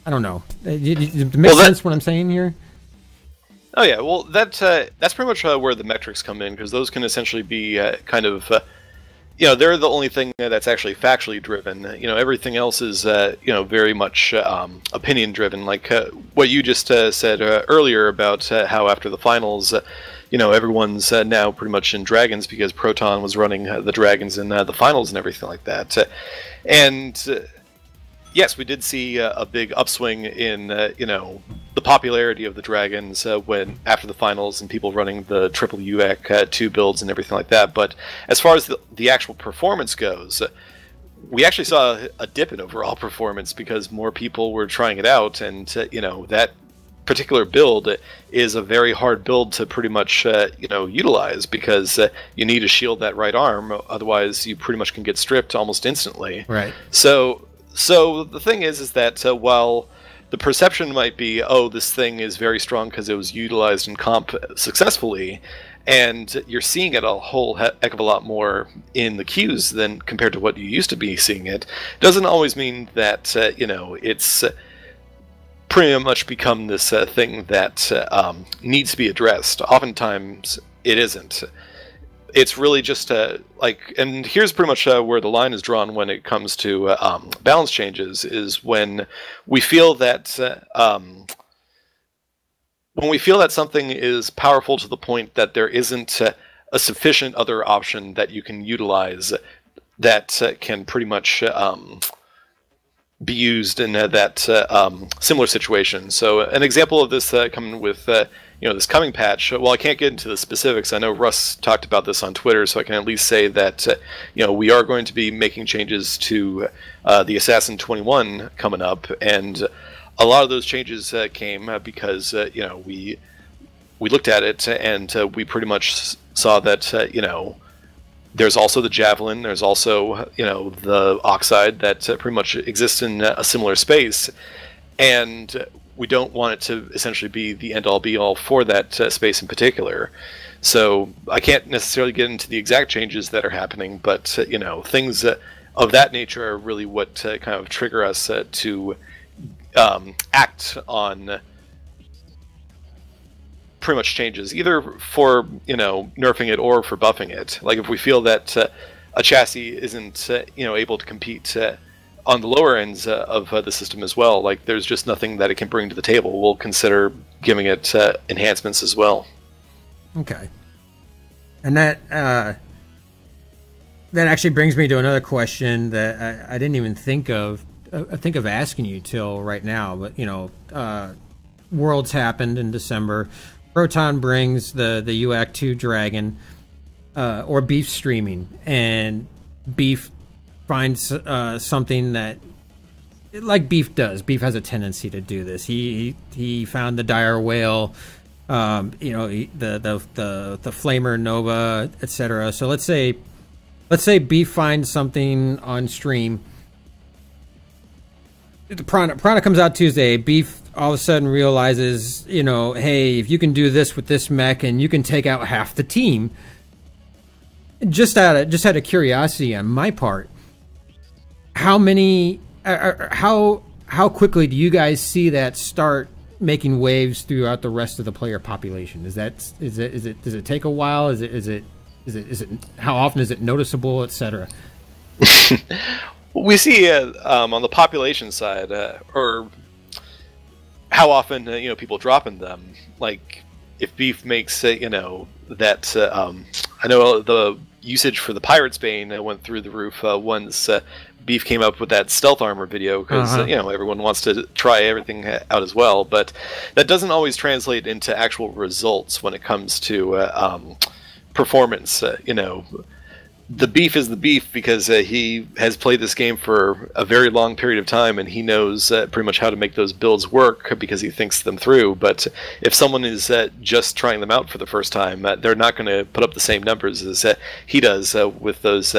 I don't know. It makes sense what I'm saying here. Oh yeah, well that's pretty much where the metrics come in, because those can essentially be kind of they're the only thing that's actually factually driven. Everything else is very much opinion driven. Like what you just said earlier about how after the finals, everyone's now pretty much in Dragons because Proton was running the Dragons in the finals and everything like that. Yes, we did see a big upswing in the popularity of the Dragons when after the finals and people running the triple UAC 2 builds and everything like that. But as far as the actual performance goes, we actually saw a dip in overall performance because more people were trying it out, and that particular build is a very hard build to pretty much utilize, because you need to shield that right arm, otherwise you pretty much can get stripped almost instantly. Right. So the thing is that while the perception might be, oh, this thing is very strong because it was utilized in comp successful,y and you're seeing it a whole heck of a lot more in the queues than compared to what you used to be seeing it, doesn't always mean that it's pretty much become this thing that needs to be addressed. Oftentimes it isn't. It's really just and here's pretty much where the line is drawn when it comes to balance changes, is when we feel that something is powerful to the point that there isn't a sufficient other option that you can utilize that can pretty much be used in that similar situation. So an example of this coming with this coming patch. Well, I can't get into the specifics. I know Russ talked about this on Twitter, so I can at least say that we are going to be making changes to the Assassin 21 coming up, and a lot of those changes came because we looked at it and we pretty much saw that there's also the Javelin, there's also the Oxide that pretty much exists in a similar space, and we don't want it to essentially be the end-all be-all for that space in particular. So I can't necessarily get into the exact changes that are happening, but things of that nature are really what kind of trigger us to act on pretty much changes, either for nerfing it or for buffing it. Like if we feel that a chassis isn't able to compete on the lower ends of the system as well, like there's just nothing that it can bring to the table, we'll consider giving it enhancements as well. Okay. And that actually brings me to another question that I didn't even think of asking you till right now. But Worlds happened in December. Proton brings the UAC 2 Dragon, or Beef streaming, and Beef finds something that, like Beef does. Beef has a tendency to do this. He found the Dire Whale, the Flamer Nova, etc. So let's say Beef finds something on stream. The Prana comes out Tuesday. Beef all of a sudden realizes, hey, if you can do this with this mech and you can take out half the team. Just out of curiosity on my part, how quickly do you guys see that start making waves throughout the rest of the player population? Does it take a while? Is it how often is it noticeable, etc.? We see on the population side, or how often people dropping them. Like if Beef makes that I know the usage for the Pirate's Bane went through the roof once Beef came up with that stealth armor video, because everyone wants to try everything out as well, but that doesn't always translate into actual results when it comes to performance. The Beef is the Beef because he has played this game for a very long period of time, and he knows pretty much how to make those builds work because he thinks them through. But if someone is just trying them out for the first time, they're not going to put up the same numbers as he does with those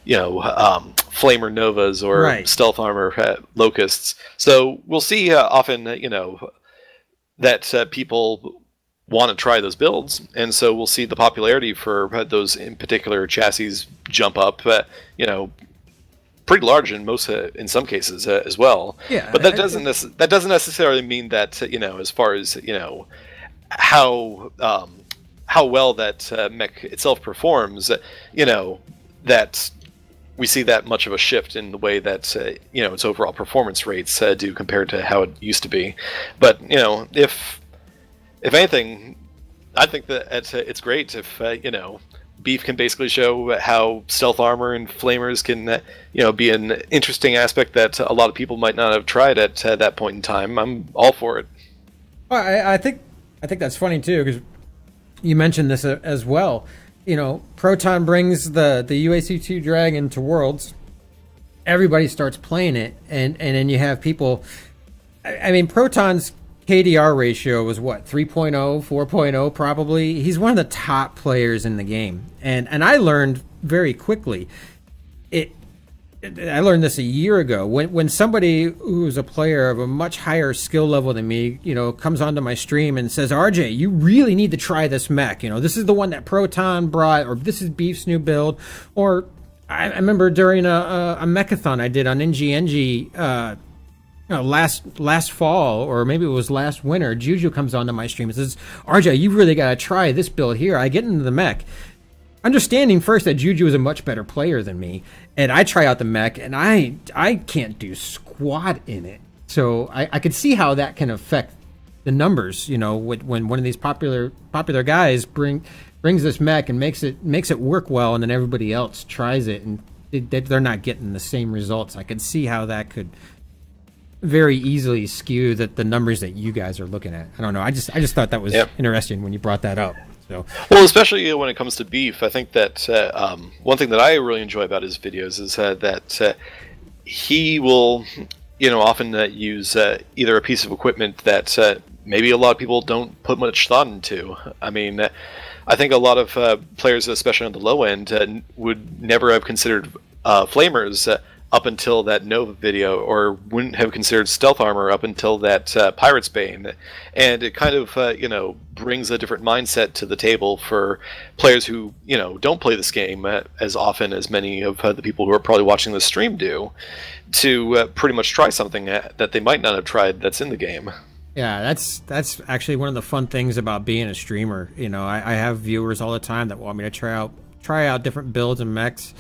Flamer Novas or Stealth Armor Locusts. So we'll see often that people want to try those builds, and so we'll see the popularity for those in particular chassis jump up, pretty large in some cases as well. Yeah, but that doesn't necessarily mean that as far as how well that mech itself performs, that we see that much of a shift in the way that its overall performance rates do compared to how it used to be. But if anything, I think that it's great if Beef can basically show how stealth armor and flamers can be an interesting aspect that a lot of people might not have tried at that point in time. I'm all for it. Well, I think that's funny too, because you mentioned this as well. Proton brings the UAC 2 Dragon to Worlds, everybody starts playing it, and then you have people. I mean, Proton's KDR ratio was what, 3.0, 4.0 probably. He's one of the top players in the game, and I learned very quickly. I learned this a year ago. When somebody who's a player of a much higher skill level than me, you know, comes onto my stream and says, "RJ, you really need to try this mech. You know, this is the one that Proton brought, or this is Beef's new build." Or I remember during a mechathon I did on NGNG last fall, or maybe it was last winter. Juju comes onto my stream and says, "RJ, you really got to try this build here." I get into the mech, understanding first that Juju is a much better player than me, and I try out the mech, and I can't do squat in it. So I could see how that can affect the numbers. You know, when one of these popular guys brings this mech and makes it work well, and then everybody else tries it and they're not getting the same results. I could see how that could very easily skew the numbers that you guys are looking at. I don't know. I just thought that was interesting when you brought that up. So. Well, especially when it comes to Beef, I think that one thing that I really enjoy about his videos is that he will, you know, often use either a piece of equipment that maybe a lot of people don't put much thought into. I mean, I think a lot of players, especially on the low end, would never have considered flamers up until that Nova video, or wouldn't have considered stealth armor up until that Pirate's Bane. And it kind of, you know, brings a different mindset to the table for players who, you know, don't play this game as often as many of the people who are probably watching the stream do, to pretty much try something that they might not have tried that's in the game. Yeah, that's actually one of the fun things about being a streamer. You know, I have viewers all the time that want me to try out different builds and mechs.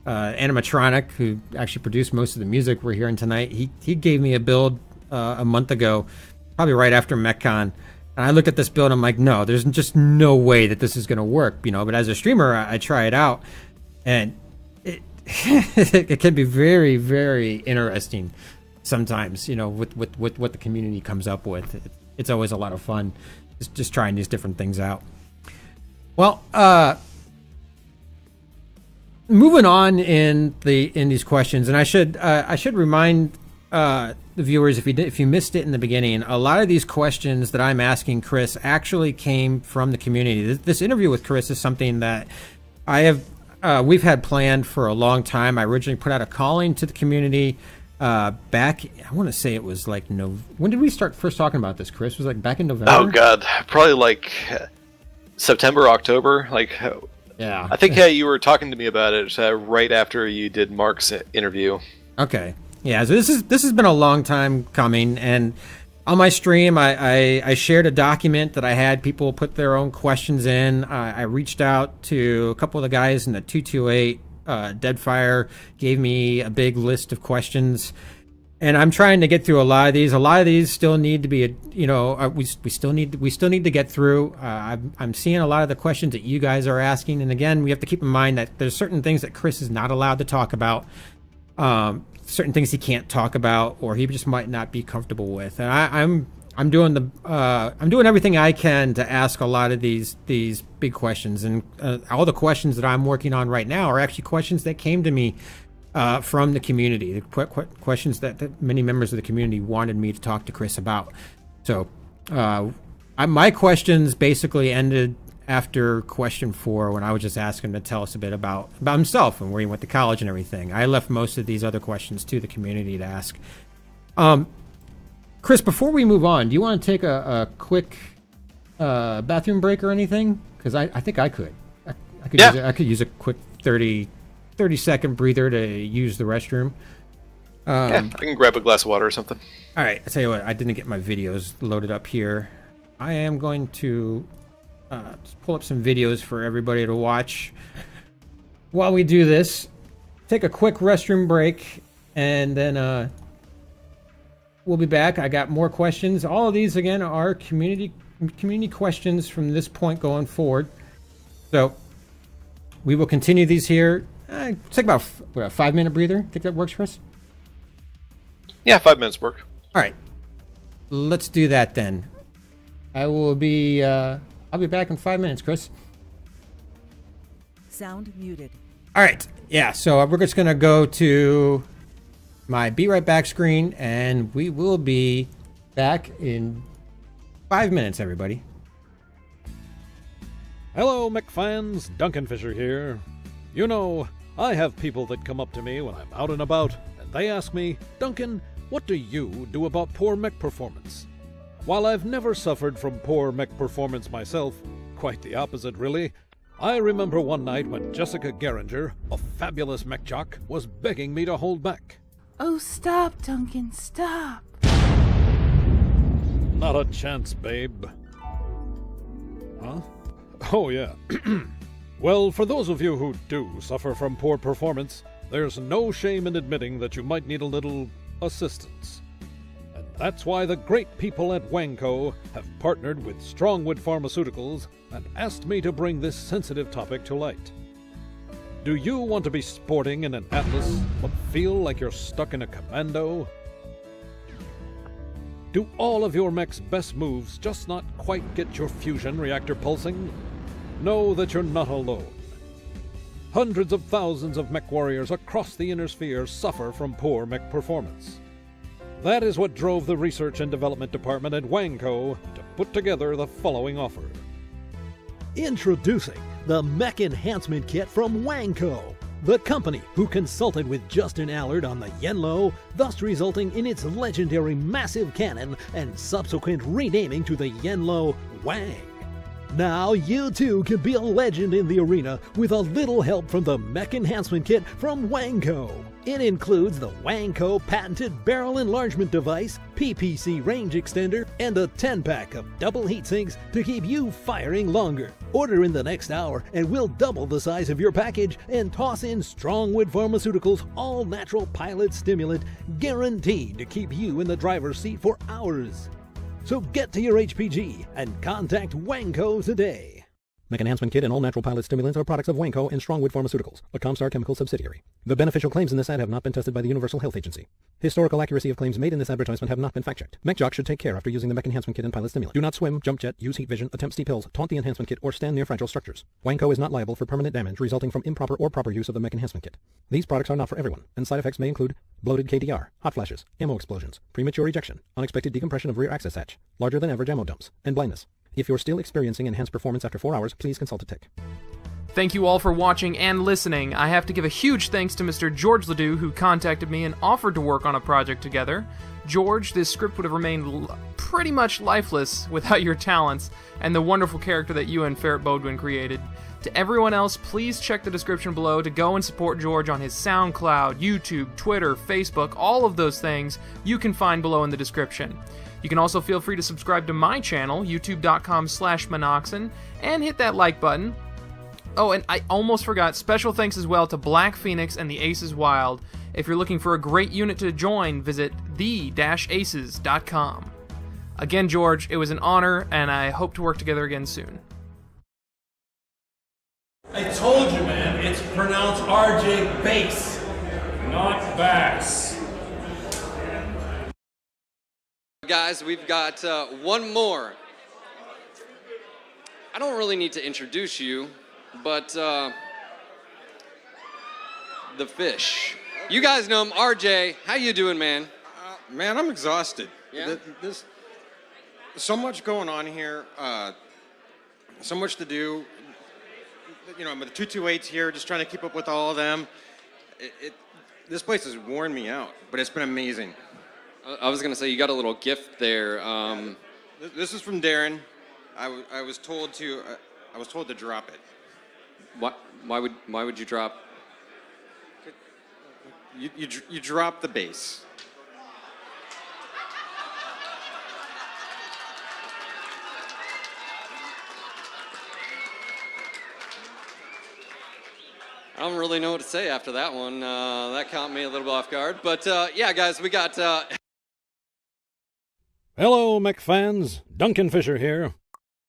Animatronic, who actually produced most of the music we're hearing tonight, he gave me a build a month ago, probably right after MechCon, and I looked at this build and I'm like, no, there's just no way that this is going to work, you know. But as a streamer, I try it out, and it it can be very, very interesting sometimes, you know, with what the community comes up with. It's always a lot of fun just trying these different things out. Well, moving on in these questions, and I should remind the viewers, if you missed it in the beginning, a lot of these questions that I'm asking Chris actually came from the community. This interview with Chris is something that we've had planned for a long time. I originally put out a calling to the community back, I want to say it was like when did we start first talking about this, Chris? Was it like back in November? Oh God, probably like September, October, like. Yeah, I think you were talking to me about it right after you did Mark's interview. Okay, yeah. So this has been a long time coming, and on my stream, I shared a document that I had people put their own questions in. I reached out to a couple of the guys in the 228. Deadfire gave me a big list of questions, and I'm trying to get through a lot of these. A lot of these still need to be, you know, we still need to get through. I'm seeing a lot of the questions that you guys are asking, and again, we have to keep in mind that there's certain things that Chris is not allowed to talk about, certain things he can't talk about, or he just might not be comfortable with. And I'm doing everything I can to ask a lot of these big questions, and all the questions that I'm working on right now are actually questions that came to me from the community, the questions that many members of the community wanted me to talk to Chris about. So my questions basically ended after question 4, when I was just asking him to tell us a bit about himself and where he went to college and everything. I left most of these other questions to the community to ask. Chris, before we move on, do you want to take a quick bathroom break or anything? Because I think I could. I could use a quick 30-second breather to use the restroom. Yeah, I can grab a glass of water or something. All right, I tell you what, I didn't get my videos loaded up here. I am going to just pull up some videos for everybody to watch while we do this. Take a quick restroom break, and then we'll be back. I got more questions. All of these, again, are community questions from this point going forward. So we will continue these here. Take about a 5-minute breather. Think that works, Chris? Yeah, 5 minutes work. All right, let's do that then. I'll be back in 5 minutes, Chris. Sound muted. All right, yeah. So we're just gonna go to my Be Right Back screen, and we will be back in 5 minutes, everybody. Hello, McFans. Duncan Fisher here. You know, I have people that come up to me when I'm out and about, and they ask me, Duncan, what do you do about poor mech performance? While I've never suffered from poor mech performance myself, quite the opposite really, I remember one night when Jessica Geringer, a fabulous mech jock, was begging me to hold back. Oh, stop, Duncan, stop. Not a chance, babe. Huh? Oh, yeah. Well, for those of you who do suffer from poor performance, there's no shame in admitting that you might need a little assistance. And that's why the great people at Wanko have partnered with Strongwood Pharmaceuticals and asked me to bring this sensitive topic to light. Do you want to be sporting in an Atlas but feel like you're stuck in a Commando? Do all of your mech's best moves just not quite get your fusion reactor pulsing? Know that you're not alone. Hundreds of thousands of mech warriors across the inner sphere suffer from poor mech performance. That is what drove the Research and Development Department at Wanko to put together the following offer. Introducing the Mech Enhancement Kit from Wanko, the company who consulted with Justin Allard on the Yenlo, thus resulting in its legendary massive cannon and subsequent renaming to the Yenlo Wang. Now you too can be a legend in the arena with a little help from the Mech Enhancement Kit from Wanko. It includes the Wanko patented barrel enlargement device, PPC range extender, and a 10-pack of double heatsinks to keep you firing longer. Order in the next hour and we'll double the size of your package and toss in Strongwood Pharmaceuticals all-natural pilot stimulant guaranteed to keep you in the driver's seat for hours. So get to your HPG and contact Wanko today. Mech Enhancement Kit and all natural pilot stimulants are products of Wanko and Strongwood Pharmaceuticals, a Comstar Chemical subsidiary. The beneficial claims in this ad have not been tested by the Universal Health Agency. Historical accuracy of claims made in this advertisement have not been fact-checked. Mech Jock should take care after using the Mech Enhancement Kit and pilot stimulant. Do not swim, jump jet, use heat vision, attempt steep hills, taunt the Enhancement Kit, or stand near fragile structures. Wanko is not liable for permanent damage resulting from improper or proper use of the Mech Enhancement Kit. These products are not for everyone, and side effects may include bloated KDR, hot flashes, ammo explosions, premature ejection, unexpected decompression of rear access hatch, larger than average ammo dumps, and blindness. If you're still experiencing enhanced performance after 4 hours, please consult a tech. Thank you all for watching and listening. I have to give a huge thanks to Mr. George Ledoux, who contacted me and offered to work on a project together. George, this script would have remained pretty much lifeless without your talents and the wonderful character that you and Ferret Bodwin created. To everyone else, please check the description below to go and support George on his SoundCloud, YouTube, Twitter, Facebook, all of those things you can find below in the description. You can also feel free to subscribe to my channel, youtube.com/Monoxen, and hit that like button. Oh, and I almost forgot, special thanks as well to Black Phoenix and the Aces Wild. If you're looking for a great unit to join, visit the-aces.com. Again, George, it was an honor, and I hope to work together again soon. I told you, man, it's pronounced RJ bass, not bass. Guys, we've got one more. I don't really need to introduce you, but the fish. You guys know him, RJ. How you doing, man? Man, I'm exhausted. Yeah? There's so much going on here, so much to do. You know, I'm with the 228s here, just trying to keep up with all of them. This place has worn me out, but it's been amazing. I was gonna say you got a little gift there. This is from Darren. I was told to drop it. Why would you drop? You drop the bass. I don't really know what to say after that one. That caught me a little bit off guard. But yeah, guys, we got... Hello, mech fans. Duncan Fisher here.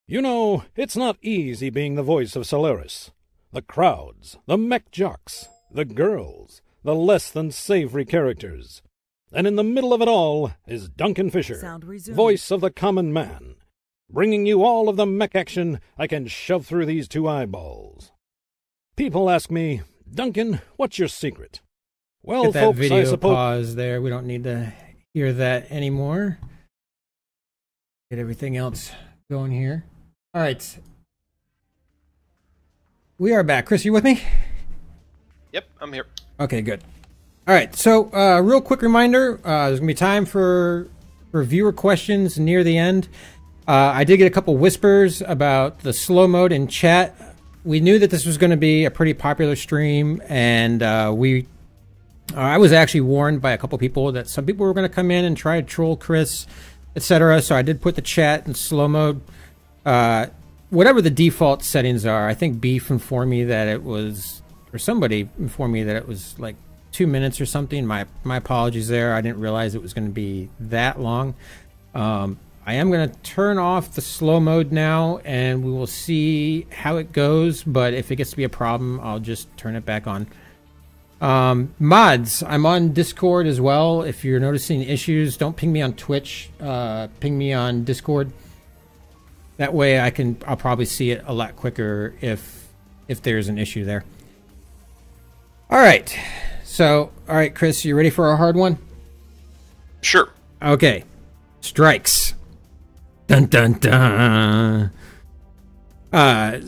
You know, it's not easy being the voice of Solaris. The crowds, the mech jocks, the girls, the less-than-savory characters. And in the middle of it all is Duncan Fisher, voice of the common man, bringing you all of the mech action I can shove through these two eyeballs. People ask me, Duncan, what's your secret? Well, Get that folks, I video suppose. pause there. We don't need to hear that anymore. Get everything else going here. All right. We are back. Chris, you with me? Yep, I'm here. Okay, good. All right. So, real quick reminder: there's gonna be time for viewer questions near the end. I did get a couple whispers about the slow mode in chat. We knew that this was going to be a pretty popular stream, and I was actually warned by a couple people that some people were going to come in and try to troll Chris, etc. So I did put the chat in slow mode. Whatever the default settings are, I think Beef informed me that it was, or somebody informed me that it was like 2 minutes or something. My apologies there. I didn't realize it was going to be that long. I am going to turn off the slow mode now, and we will see how it goes. But if it gets to be a problem, I'll just turn it back on. Mods, I'm on Discord as well. If you're noticing issues, don't ping me on Twitch. Ping me on Discord. That way I'll probably see it a lot quicker if there's an issue there. All right. So, all right, Chris, you ready for a hard one? Sure. Okay. Strikes. Dun dun dun.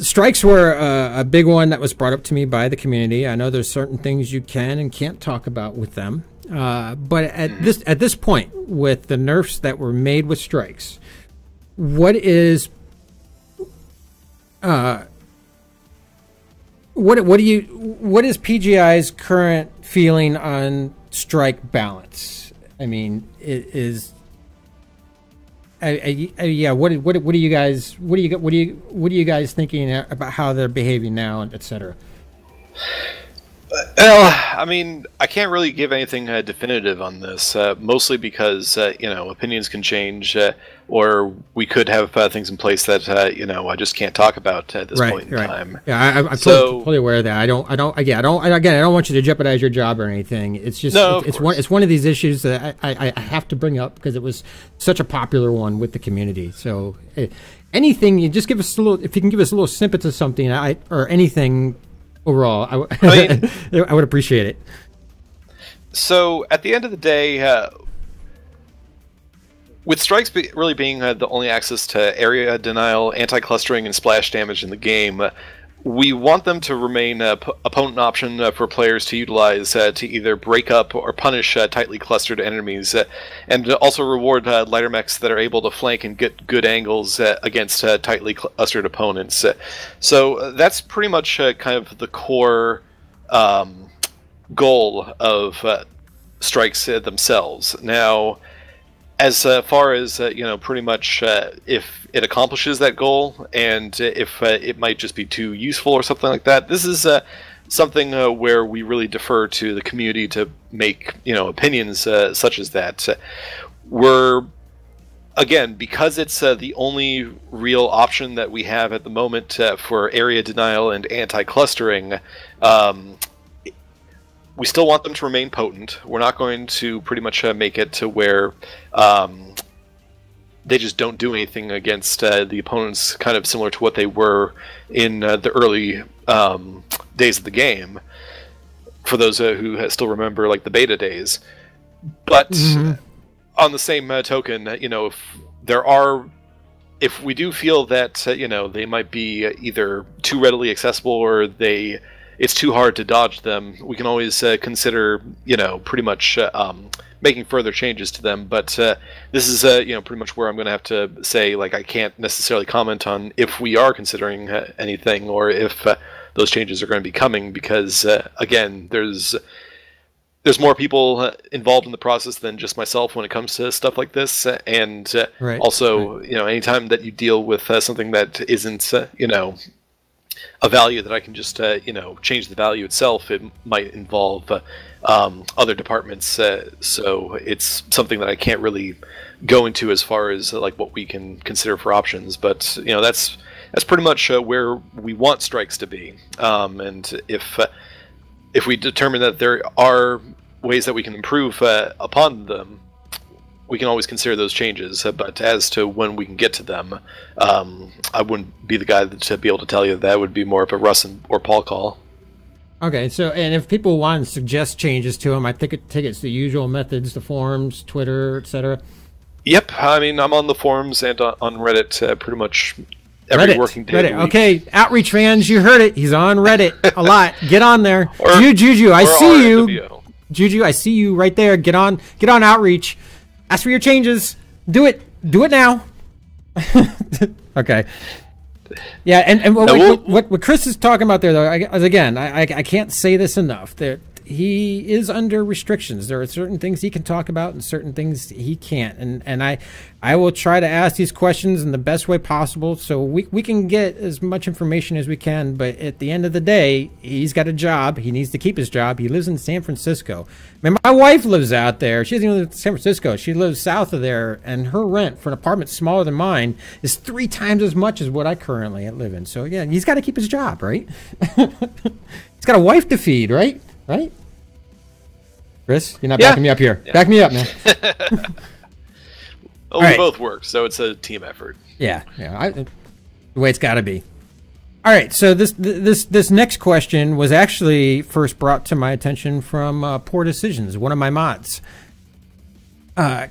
Strikes were a big one that was brought up to me by the community. I know there's certain things you can and can't talk about with them. But at this point, with the nerfs that were made with strikes, what is PGI's current feeling on strike balance? I mean, what are you guys thinking about how they're behaving now, and etc.? Well, I mean, I can't really give anything definitive on this, mostly because, opinions can change, or we could have things in place that, I just can't talk about at this point in time. Yeah, I'm totally aware of that. I don't want you to jeopardize your job or anything. It's just, it's one of these issues that I have to bring up because it was such a popular one with the community. So anything, you just give us a little, if you can give us a little snippet of something, or anything overall, I would appreciate it. So at the end of the day, with strikes really being the only access to area denial, anti-clustering, and splash damage in the game, we want them to remain a opponent option for players to utilize to either break up or punish tightly clustered enemies, and also reward lighter mechs that are able to flank and get good angles against tightly clustered opponents. So that's pretty much kind of the core goal of strikes themselves. Now, as far as pretty much if it accomplishes that goal, and if it might just be too useful or something like that, this is something where we really defer to the community to make opinions such as that. We're, again, because it's the only real option that we have at the moment for area denial and anti-clustering. We still want them to remain potent. We're not going to pretty much make it to where they just don't do anything against the opponents, kind of similar to what they were in the early days of the game, for those who still remember like the beta days. But on the same token, if we do feel that they might be either too readily accessible or it's too hard to dodge them, we can always consider, pretty much making further changes to them. But this is, pretty much where I'm going to have to say, like, I can't necessarily comment on if we are considering anything or if those changes are going to be coming, because, again, there's more people involved in the process than just myself when it comes to stuff like this. And also, anytime that you deal with something that isn't, a value that I can just, change the value itself, it might involve other departments. So it's something that I can't really go into as far as like what we can consider for options. But that's pretty much where we want strikes to be. And if we determine that there are ways that we can improve upon them, we can always consider those changes. But as to when we can get to them, I wouldn't be the guy to be able to tell you. That would be more of a Russ or Paul call. Okay, so and if people want to suggest changes to him, I think it's the usual methods: the forums, Twitter, etc. Yep, I mean, I'm on the forums and on Reddit pretty much every working day. Reddit. Okay, Outreach fans, you heard it. He's on Reddit a lot. Get on there. Or, Juju, I see you. RNWO. Juju, I see you right there. Get on Outreach. Ask for your changes. Do it now. Okay. Yeah, and what Chris is talking about there, though, I can't say this enough. That he is under restrictions. There are certain things he can talk about and certain things he can't. And I will try to ask these questions in the best way possible so we can get as much information as we can. But at the end of the day, he's got a job. He needs to keep his job. He lives in San Francisco. I mean, my wife lives out there. She doesn't even live in San Francisco. She lives south of there, and her rent for an apartment smaller than mine is 3 times as much as what I currently live in. So, yeah, he's got to keep his job, right? He's got a wife to feed, right? Right? Chris, you're not backing me up here. Yeah. Back me up, man. Well, we both work, so it's a team effort. Yeah, the way it's got to be. All right, so this next question was actually first brought to my attention from Poor Decisions, one of my mods.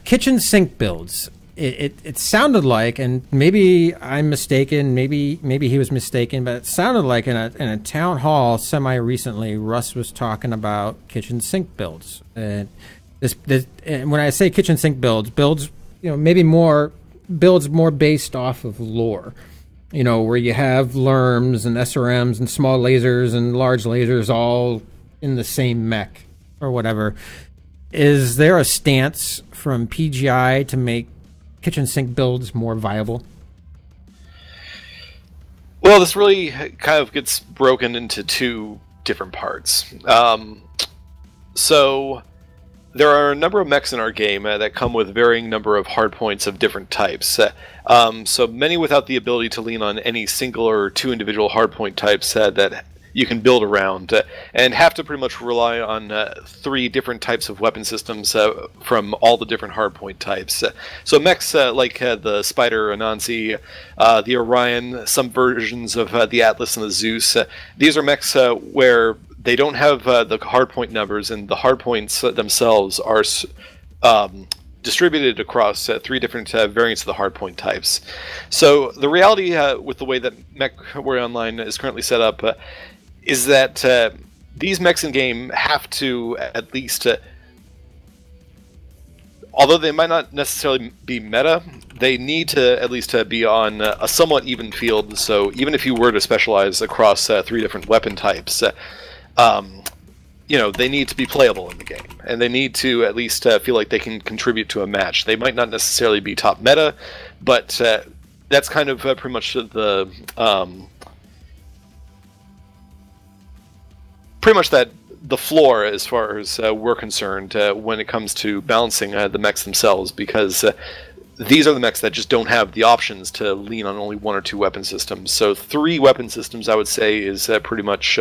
Kitchen sink builds. It sounded like, and maybe I'm mistaken, maybe he was mistaken, but it sounded like in a town hall semi-recently, Russ was talking about kitchen sink builds. And and when I say kitchen sink builds, maybe more builds more based off of lore. Where you have LERMs and SRMs and small lasers and large lasers all in the same mech or whatever. Is there a stance from PGI to make kitchen sink builds more viable? Well, this really kind of gets broken into 2 different parts. So there are a number of mechs in our game that come with varying number of hardpoints of different types. So many without the ability to lean on any single or 2 individual hardpoint types that you can build around, and have to pretty much rely on 3 different types of weapon systems from all the different hardpoint types. So mechs like the Spider, Anansi, the Orion, some versions of the Atlas and the Zeus, these are mechs where they don't have the hardpoint numbers, and the hardpoints themselves are distributed across 3 different variants of the hardpoint types. So the reality with the way that Mech Warrior Online is currently set up is that these mechs in game have to at least, although they might not necessarily be meta, they need to at least be on a somewhat even field. So even if you were to specialize across 3 different weapon types, they need to be playable in the game, and they need to at least feel like they can contribute to a match. They might not necessarily be top meta, but that's kind of pretty much the floor as far as we're concerned when it comes to balancing the mechs themselves, because these are the mechs that just don't have the options to lean on only 1 or 2 weapon systems. So 3 weapon systems, I would say, is pretty much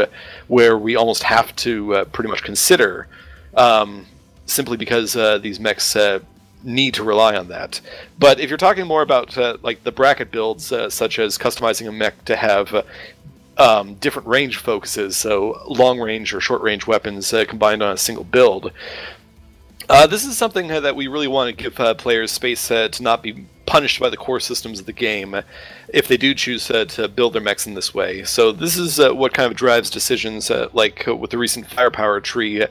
where we almost have to pretty much consider, simply because these mechs need to rely on that. But if you're talking more about like the bracket builds, such as customizing a mech to have different range focuses, so long range or short range weapons combined on a single build, this is something that we really want to give players space to not be punished by the core systems of the game if they do choose to build their mechs in this way. So this is what kind of drives decisions like with the recent firepower tree,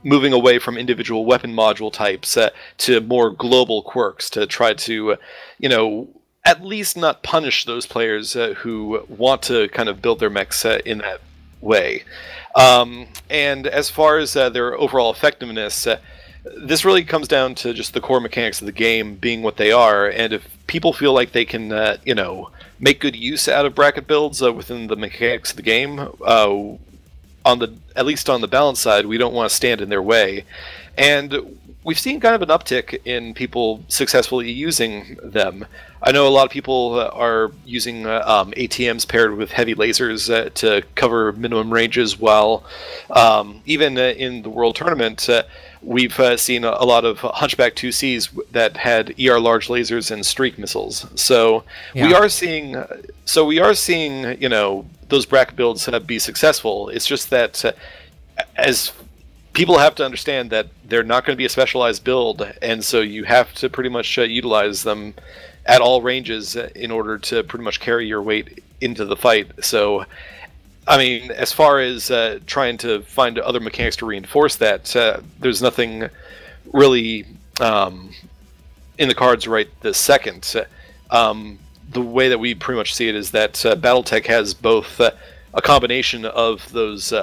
moving away from individual weapon module types to more global quirks to try to, at least not punish those players who want to kind of build their mechs in that way. And as far as their overall effectiveness, this really comes down to just the core mechanics of the game being what they are, and if people feel like they can, make good use out of bracket builds within the mechanics of the game, at least on the balance side, we don't want to stand in their way. And we've seen kind of an uptick in people successfully using them. I know a lot of people are using ATMs paired with heavy lasers to cover minimum ranges, while even in the World Tournament, we've seen a lot of Hunchback 2Cs that had ER large lasers and streak missiles. So we are seeing, the those bracket builds be successful. It's just that as people have to understand that they're not going to be a specialized build, and so you have to pretty much utilize them at all ranges in order to pretty much carry your weight into the fight. So, I mean, as far as trying to find other mechanics to reinforce that, there's nothing really in the cards right this second. The way that we pretty much see it is that BattleTech has both a combination of those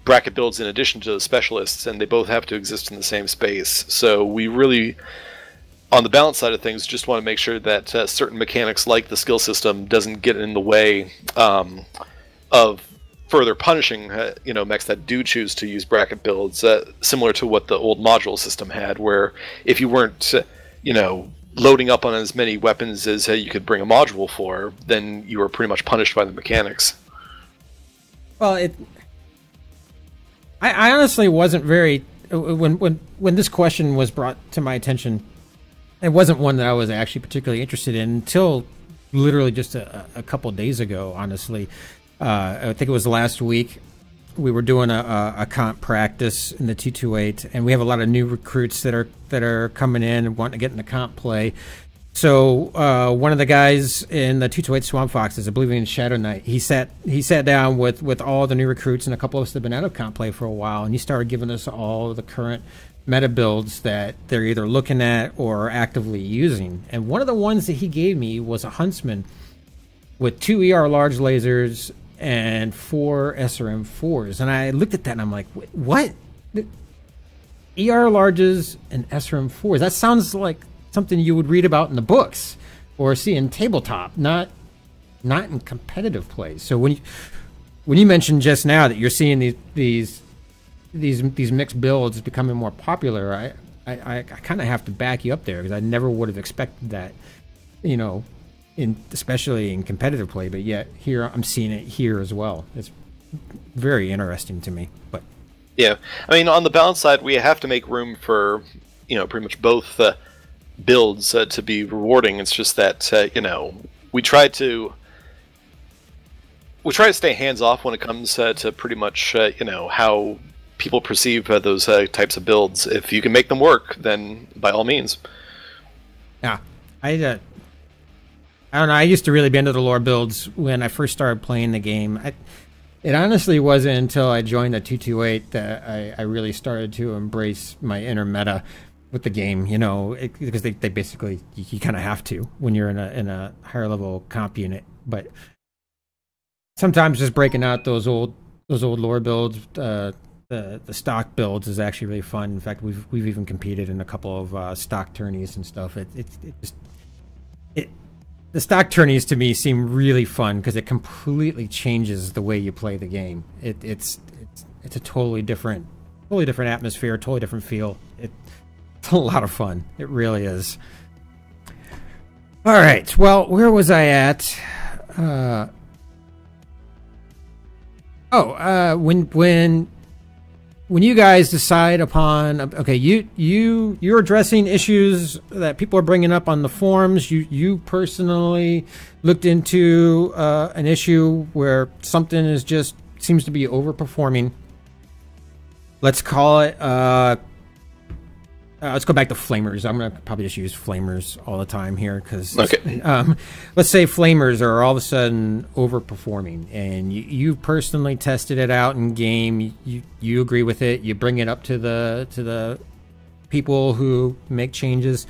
bracket builds in addition to the specialists, and they both have to exist in the same space. So we really, on the balance side of things, just want to make sure that certain mechanics like the skill system doesn't get in the way of further punishing mechs that do choose to use bracket builds, similar to what the old module system had, where if you weren't loading up on as many weapons as you could bring a module for, then you were pretty much punished by the mechanics. Well, I honestly wasn't very when this question was brought to my attention. It wasn't one that I was actually particularly interested in until literally just a couple of days ago. Honestly, I think it was last week. We were doing a comp practice in the 228, and we have a lot of new recruits that are coming in and wanting to get into comp play. So one of the guys in the 228 Swamp Foxes, I believe in Shadow Knight, he sat down with all the new recruits, and a couple of us that have been out of comp play for a while, and he started giving us all the current meta builds that they're either looking at or actively using. And one of the ones that he gave me was a Huntsman with 2 ER large lasers and 4 SRM4s. And I looked at that and I'm like, what? ER larges and SRM4s? That sounds like something you would read about in the books or see in tabletop, not in competitive play. So when you mentioned just now that you're seeing these mixed builds becoming more popular, I kind of have to back you up there, because I never would have expected that, especially in competitive play. But yet here I'm seeing it here as well. It's very interesting to me. But yeah, I mean, on the balance side, we have to make room for pretty much both builds to be rewarding. It's just that we try to stay hands off when it comes to pretty much how people perceive those types of builds. If you can make them work, then by all means. Yeah, I don't know. I used to really be into the lore builds when I first started playing the game. It honestly wasn't until I joined the 228 that I really started to embrace my inner meta with the game, because they basically, you kind of have to when you're in a higher level comp unit. But sometimes just breaking out those old lore builds, the stock builds, is actually really fun. In fact, we've even competed in a couple of stock tourneys and stuff. The stock tourneys to me seem really fun because it completely changes the way you play the game. It's a totally different atmosphere, totally different feel. It's a lot of fun. It really is. All right. Well, where was I at? When you guys decide upon, okay, you're addressing issues that people are bringing up on the forums. You personally looked into an issue where something is just seems to be overperforming. Let's call it. Let's go back to flamers. I'm gonna probably just use flamers all the time here because, okay. Let's say flamers are all of a sudden overperforming, and you personally tested it out in game. You agree with it. You bring it up to the people who make changes,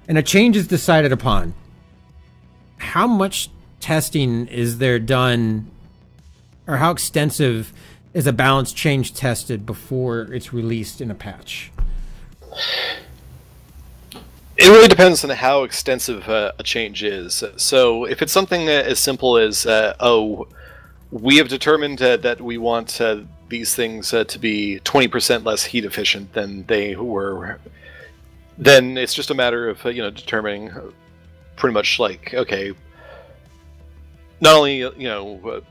and a change is decided upon. How much testing is there done, or how extensive is a balance change tested before it's released in a patch? It really depends on how extensive a change is. So if it's something as simple as, we have determined that we want these things to be 20% less heat efficient than they were, then it's just a matter of determining pretty much like, okay, not only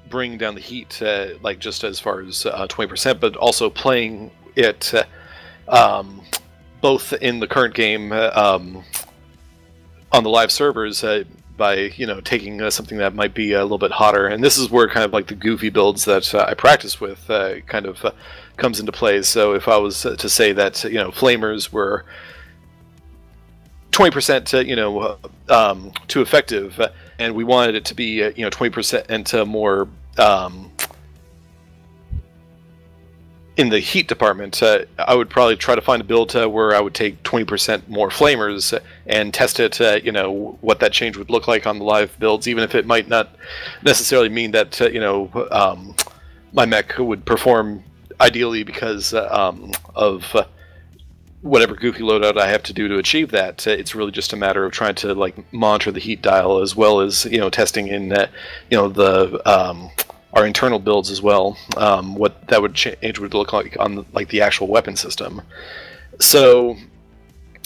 bring down the heat like just as far as 20%, but also playing it both in the current game on the live servers, by, you know, taking something that might be a little bit hotter. And this is where kind of like the goofy builds that I practice with kind of comes into play. So if I was to say that, you know, flamers were 20% you know, too effective, and we wanted it to be, you know, 20% more in the heat department, I would probably try to find a build where I would take 20% more flamers and test it, you know, what that change would look like on the live builds, even if it might not necessarily mean that, you know, my mech would perform ideally because of whatever goofy loadout I have to do to achieve that. It's really just a matter of trying to, like, monitor the heat dial, as well as, you know, testing in, you know, the our internal builds as well, what that would change would look like on the actual weapon system. So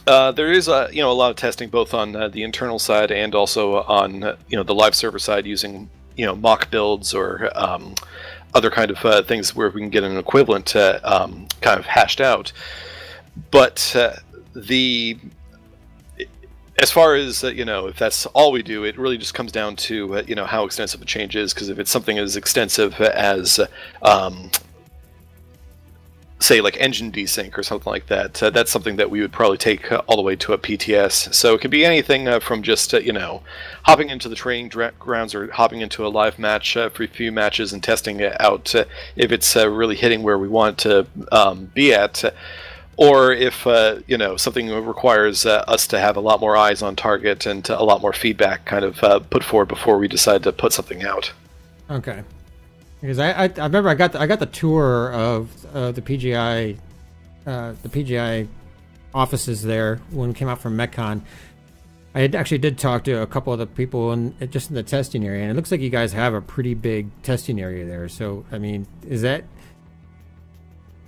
there is you know, a lot of testing both on the internal side and also on you know, the live server side, using, you know, mock builds or other kind of things where we can get an equivalent kind of hashed out. But as far as, you know, if that's all we do, it really just comes down to, you know, how extensive a change is. Because if it's something as extensive as, say, like engine desync or something like that, that's something that we would probably take all the way to a PTS. So it could be anything from just, you know, hopping into the training grounds or hopping into a live match for a few matches and testing it out if it's really hitting where we want it to be at. Or if, you know, something requires us to have a lot more eyes on target and a lot more feedback kind of put forward before we decide to put something out. Okay. Because I remember I got the tour of the PGI offices there when we came out from MechCon. I actually did talk to a couple of the people just in the testing area, and it looks like you guys have a pretty big testing area there. So, I mean, is that...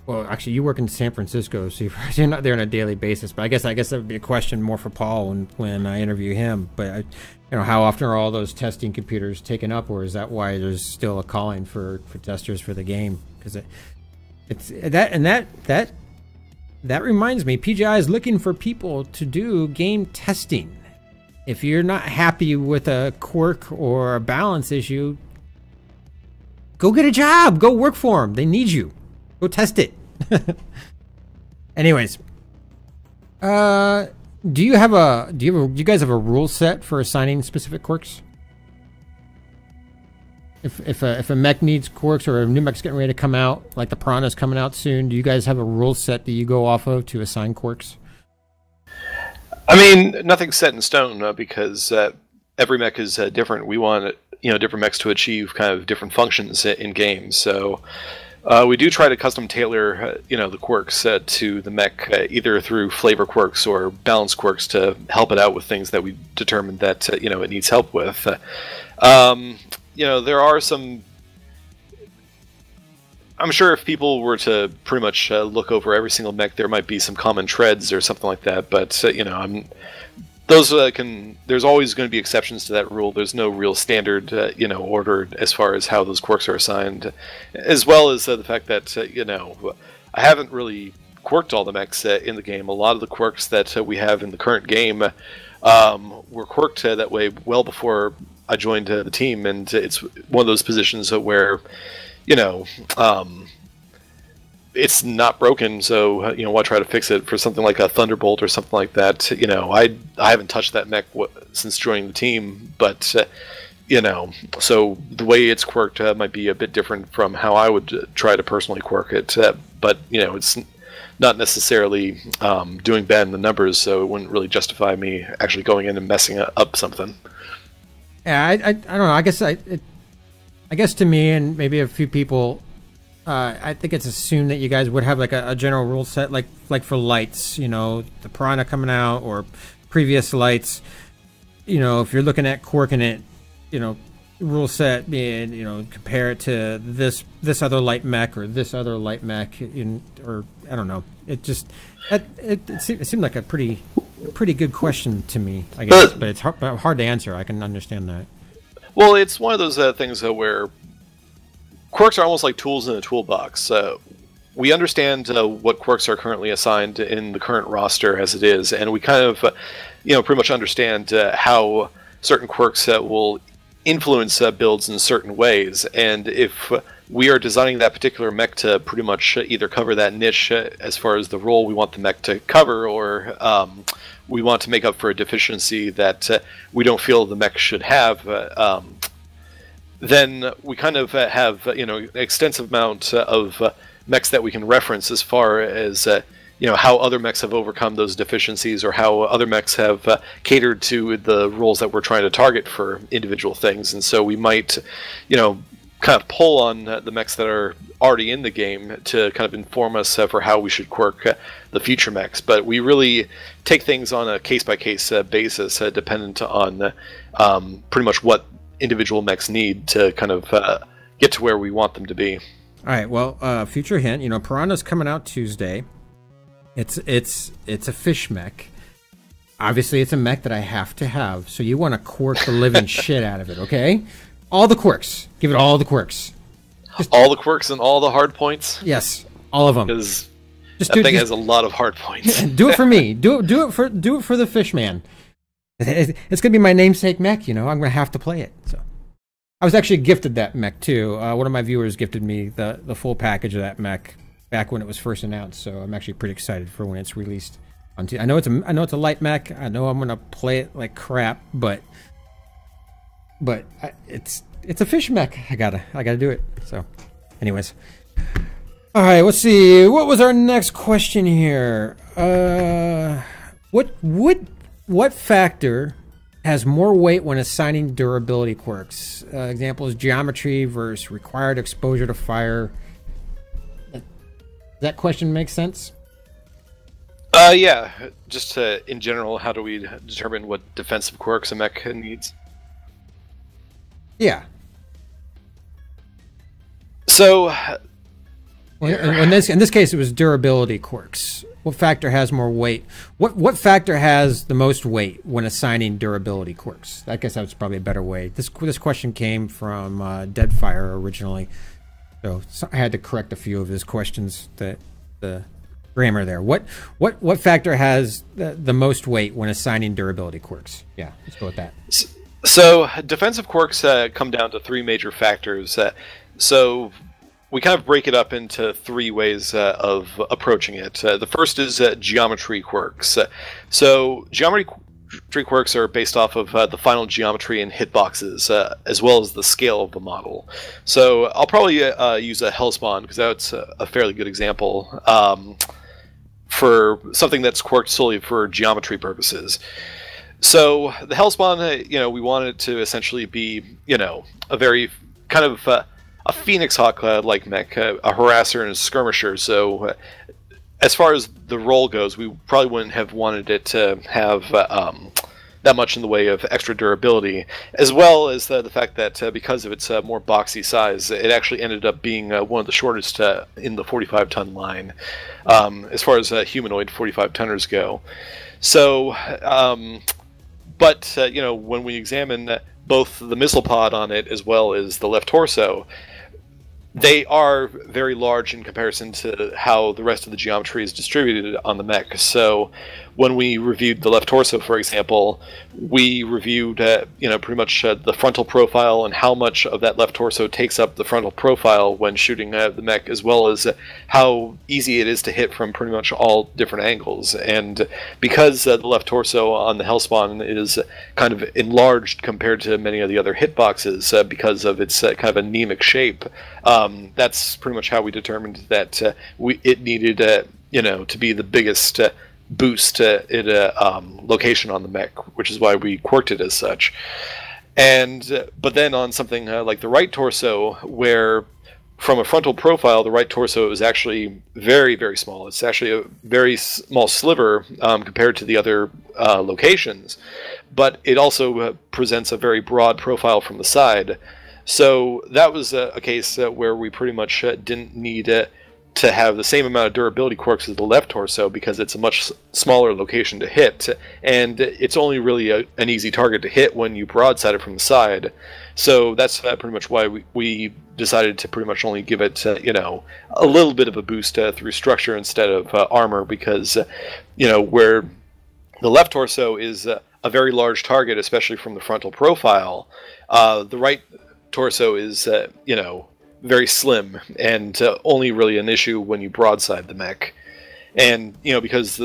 Well, actually, you work in San Francisco, so you're not there on a daily basis. But I guess that would be a question more for Paul when I interview him. But you know, how often are all those testing computers taken up, or is that why there's still a calling for testers for the game? Because that reminds me, PGI is looking for people to do game testing. If you're not happy with a quirk or a balance issue, go get a job. Go work for them. They need you. Go test it. Anyways, do you guys have a rule set for assigning specific quirks? If a mech needs quirks, or a new mech's getting ready to come out, like the Piranha's coming out soon, do you guys have a rule set that you go off of to assign quirks? I mean, nothing's set in stone because every mech is different. We want, you know, different mechs to achieve kind of different functions in games. So we do try to custom tailor, you know, the quirks to the mech, either through flavor quirks or balance quirks to help it out with things that we determined that you know, it needs help with. You know, there are some. I'm sure if people were to pretty much look over every single mech, there might be some common treads or something like that. But you know, there's always going to be exceptions to that rule. There's no real standard, you know, order as far as how those quirks are assigned, as well as the fact that you know, I haven't really quirked all the mechs in the game. A lot of the quirks that we have in the current game were quirked that way well before I joined the team, and it's one of those positions where, you know, it's not broken, so you know, why try to fix it? For something like a Thunderbolt or something like that, you know, I haven't touched that mech since joining the team, but you know, so the way it's quirked might be a bit different from how I would try to personally quirk it, but you know, it's not necessarily doing bad in the numbers, so it wouldn't really justify me actually going in and messing up something. Yeah, I don't know. I guess to me and maybe a few people, I think it's assumed that you guys would have like a general rule set, like for lights, you know, the Piranha coming out or previous lights. You know, if you're looking at quirking it, you know, rule set being, you know, compare it to this other light mech or this other light mech, or I don't know. It just it seemed like a pretty good question to me, I guess, but it's hard to answer. I can understand that. Well, it's one of those things where quirks are almost like tools in a toolbox. We understand what quirks are currently assigned in the current roster as it is, and we kind of, you know, pretty much understand how certain quirks that will influence builds in certain ways, and if we are designing that particular mech to pretty much either cover that niche as far as the role we want the mech to cover, or we want to make up for a deficiency that we don't feel the mech should have, then we kind of have an extensive amount of mechs that we can reference as far as how other mechs have overcome those deficiencies, or how other mechs have catered to the roles that we're trying to target for individual things. And so we might, kind of pull on the mechs that are already in the game to kind of inform us for how we should quirk the future mechs. But we really take things on a case-by-case basis, dependent on pretty much what individual mechs need to kind of get to where we want them to be. All right. Well, future hint. Piranha's coming out Tuesday. It's a fish mech. Obviously, it's a mech that I have to have. So you want to quirk the living shit out of it, okay? All the quirks. Give it all the quirks. All the quirks and all the hard points? Yes, all of them. Because that thing has a lot of hard points. Do it for me. Do it for the fish man. It's gonna be my namesake mech. I'm gonna have to play it. So I was actually gifted that mech too. One of my viewers gifted me the full package of that mech back when it was first announced. So I'm actually pretty excited for when it's released. I know it's a light mech. I know I'm gonna play it like crap, but it's a fish mech. I gotta do it. So, anyways, all right. Let's see. What was our next question here? What factor has more weight when assigning durability quirks? Examples: geometry versus required exposure to fire. Does that question make sense? Yeah. Just in general, how do we determine what defensive quirks a mech needs? Yeah. So, in this case, it was durability quirks. What factor has more weight? What factor has the most weight when assigning durability quirks? I guess that's probably a better way. This question came from Deadfire originally, so I had to correct a few of his questions. The grammar there. What factor has the most weight when assigning durability quirks? Yeah, let's go with that. So defensive quirks come down to three major factors. So we kind of break it up into three ways of approaching it. The first is geometry quirks. So geometry quirks are based off of the final geometry and hitboxes, as well as the scale of the model. So I'll probably use a Hellspawn, because that's a fairly good example for something that's quirked solely for geometry purposes. So the Hellspawn, we want it to essentially be, a very kind of a Phoenix Hawk like mech, a harasser and a skirmisher. So as far as the role goes, we probably wouldn't have wanted it to have that much in the way of extra durability, as well as the fact that because of its more boxy size, it actually ended up being one of the shortest in the 45-ton line, as far as humanoid 45-tonners go. So, but when we examine both the missile pod on it as well as the left torso, they are very large in comparison to how the rest of the geometry is distributed on the mech. So when we reviewed the left torso, for example, we reviewed pretty much the frontal profile and how much of that left torso takes up the frontal profile when shooting the mech, as well as how easy it is to hit from pretty much all different angles. And because the left torso on the Hellspawn is kind of enlarged compared to many of the other hitboxes because of its kind of anemic shape, that's pretty much how we determined that it needed to be the biggest boost in a location on the mech, which is why we quirked it as such. But then on something like the right torso, where from a frontal profile, the right torso is actually very, very small. It's actually a very small sliver compared to the other locations, but it also presents a very broad profile from the side. So that was a case where we pretty much didn't need to have the same amount of durability quirks as the left torso, because it's a much smaller location to hit, and it's only really an easy target to hit when you broadside it from the side. So that's pretty much why we decided to pretty much only give it a little bit of a boost through structure instead of armor, because where the left torso is a a very large target, especially from the frontal profile, the right torso is, very slim and only really an issue when you broadside the mech. And, because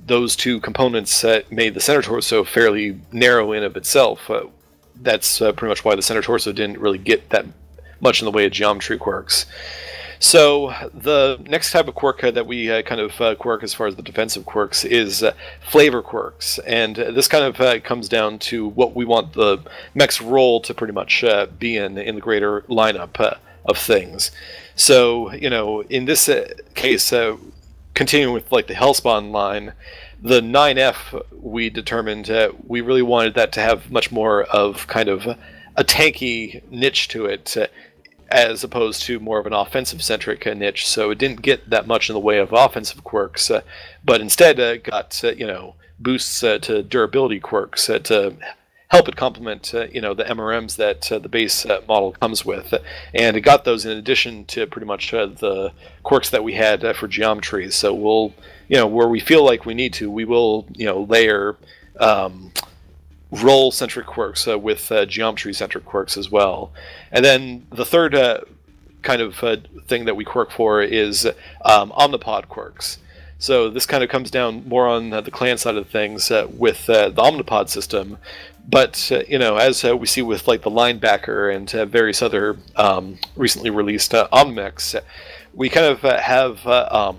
those two components made the center torso fairly narrow in of itself, that's pretty much why the center torso didn't really get that much in the way of geometry quirks. So the next type of quirk that we quirk as far as the defensive quirks is flavor quirks, and this kind of comes down to what we want the mech's role to pretty much be in the greater lineup of things. So, in this case, continuing with like the Hellspawn line, the 9F, we determined we really wanted that to have much more of kind of a tanky niche to it, as opposed to more of an offensive-centric niche. So it didn't get that much in the way of offensive quirks, but instead got boosts to durability quirks to help it complement the MRMs that the base model comes with, and it got those in addition to pretty much the quirks that we had for geometry. So we'll where we feel like we need to, we will layer role-centric quirks with geometry-centric quirks as well. And then the third kind of thing that we quirk for is omnipod quirks. So this kind of comes down more on the clan side of things with the omnipod system. But, as we see with like the linebacker and various other recently released Omnimex, we kind of have a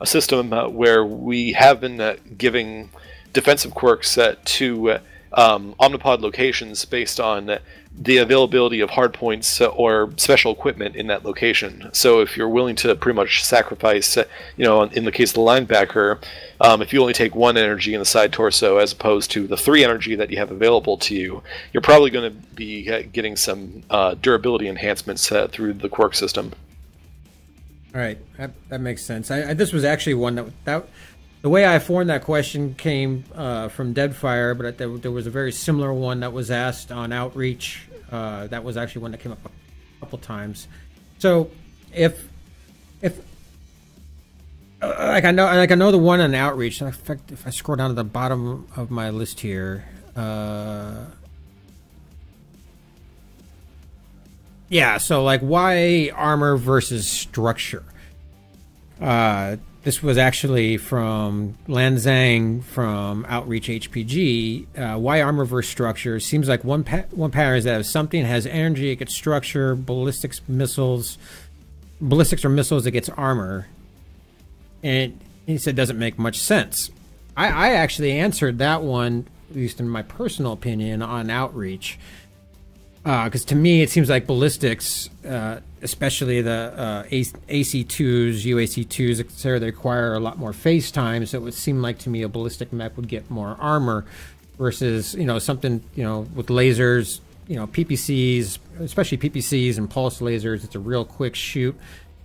system where we have been giving defensive quirks to omnipod locations based on the availability of hardpoints or special equipment in that location. So if you're willing to pretty much sacrifice, in the case of the linebacker, if you only take 1 energy in the side torso as opposed to the 3 energy that you have available to you, you're probably going to be getting some durability enhancements through the quirk system. All right, that makes sense. This was actually one that the way I formed that question came from Deadfire, but there was a very similar one that was asked on Outreach. That was actually one that came up a couple times. So if I know the one on Outreach. In fact, if I scroll down to the bottom of my list here, yeah. So like, why armor versus structure? This was actually from Lan Zhang from Outreach HPG. Why armor versus structure? Seems like one pattern is that if something has energy, it gets structure. Ballistics or missiles, it gets armor. And he said doesn't make much sense. I actually answered that one, at least in my personal opinion, on Outreach. Because to me, it seems like ballistics, especially the AC2s, UAC2s, etc., they require a lot more phase time. So it would seem like to me a ballistic mech would get more armor versus, something, with lasers, PPCs, especially PPCs and pulse lasers. It's a real quick shoot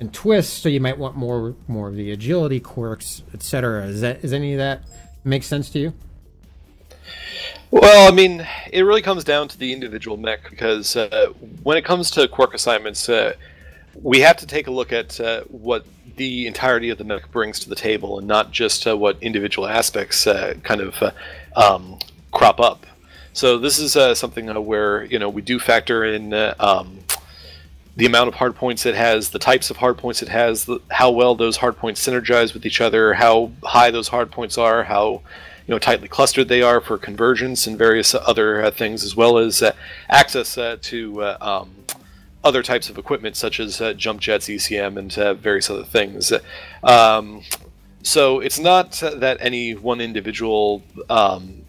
and twist. So you might want more of the agility quirks, etc. Is any of that make sense to you? Well, I mean, it really comes down to the individual mech, because when it comes to quirk assignments, we have to take a look at what the entirety of the mech brings to the table, and not just what individual aspects crop up. So this is something where we do factor in the amount of hardpoints it has, the types of hardpoints it has, how well those hardpoints synergize with each other, how high those hardpoints are, how tightly clustered they are for convergence and various other things, as well as access to other types of equipment such as jump jets, ECM, and various other things. So it's not that any one individual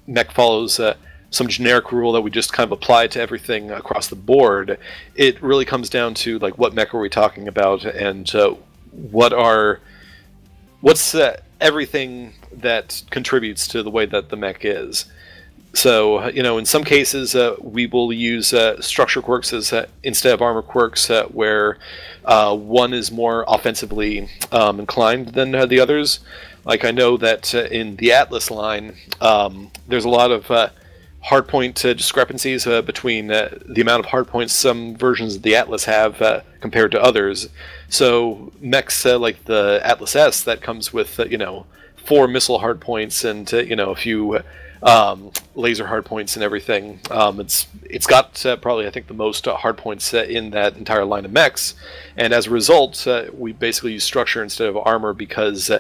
mech follows some generic rule that we just kind of apply to everything across the board. It really comes down to like, what mech are we talking about, and what's everything that contributes to the way that the mech is. So, in some cases, we will use structure quirks as instead of armor quirks, where one is more offensively inclined than the others. Like, I know that in the Atlas line, there's a lot of hardpoint discrepancies between the amount of hardpoints some versions of the Atlas have compared to others. So mechs like the Atlas S that comes with 4 missile hardpoints and a few laser hardpoints and everything. It's got probably, I think, the most hardpoints in that entire line of mechs, and as a result, we basically use structure instead of armor because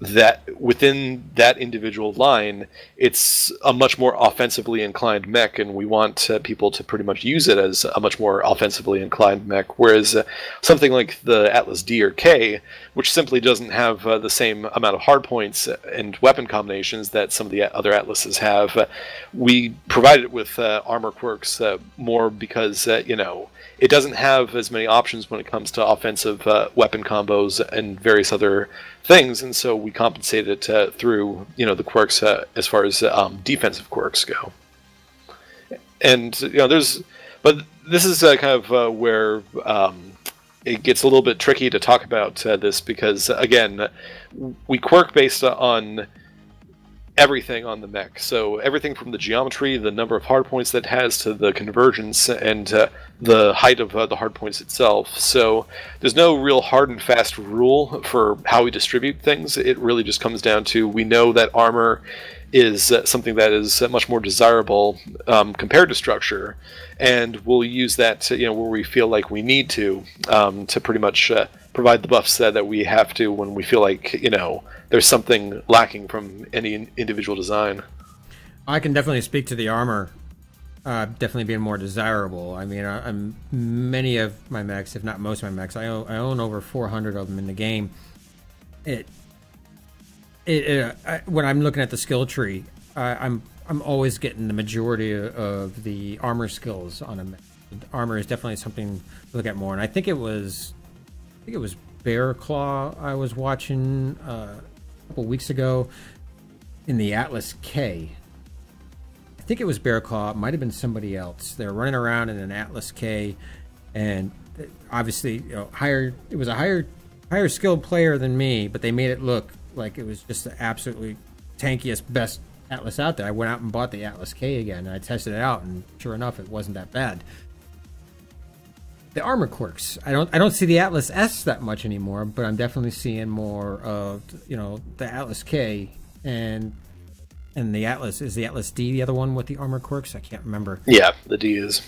that within that individual line, it's a much more offensively inclined mech, and we want people to pretty much use it as a much more offensively inclined mech. Whereas something like the Atlas D or K, which simply doesn't have the same amount of hardpoints and weapon combinations that some of the other Atlases have, we provide it with armor quirks more because it doesn't have as many options when it comes to offensive weapon combos and various other things, and so we compensate it through the quirks as far as defensive quirks go. And but this is kind of where it gets a little bit tricky to talk about this because again, we quirk based on everything on the mech. So everything from the geometry, the number of hardpoints that it has, to the convergence and the height of the hardpoints itself. So there's no real hard and fast rule for how we distribute things. It really just comes down to, we know that armor is something that is much more desirable compared to structure, and we'll use that where we feel like we need to pretty much provide the buffs that we have to when we feel like there's something lacking from any individual design. I can definitely speak to the armor definitely being more desirable. I mean, I'm many of my mechs, if not most of my mechs, I own over 400 of them in the game. When I'm looking at the skill tree, I'm always getting the majority of the armor skills on a mech. Armor is definitely something to look at more, and I think it was Bear Claw I was watching a couple weeks ago in the Atlas K. I think it was Bear Claw. It might have been somebody else. They're running around in an Atlas K, and obviously, it was a higher skilled player than me, but they made it look like it was just the absolutely tankiest, best Atlas out there. I went out and bought the Atlas K again, and I tested it out, and sure enough, it wasn't that bad. The armor quirks, I don't see the Atlas S that much anymore, but I'm definitely seeing more of the Atlas K and the Atlas. Is the Atlas D the other one with the armor quirks? I can't remember. Yeah, the D is.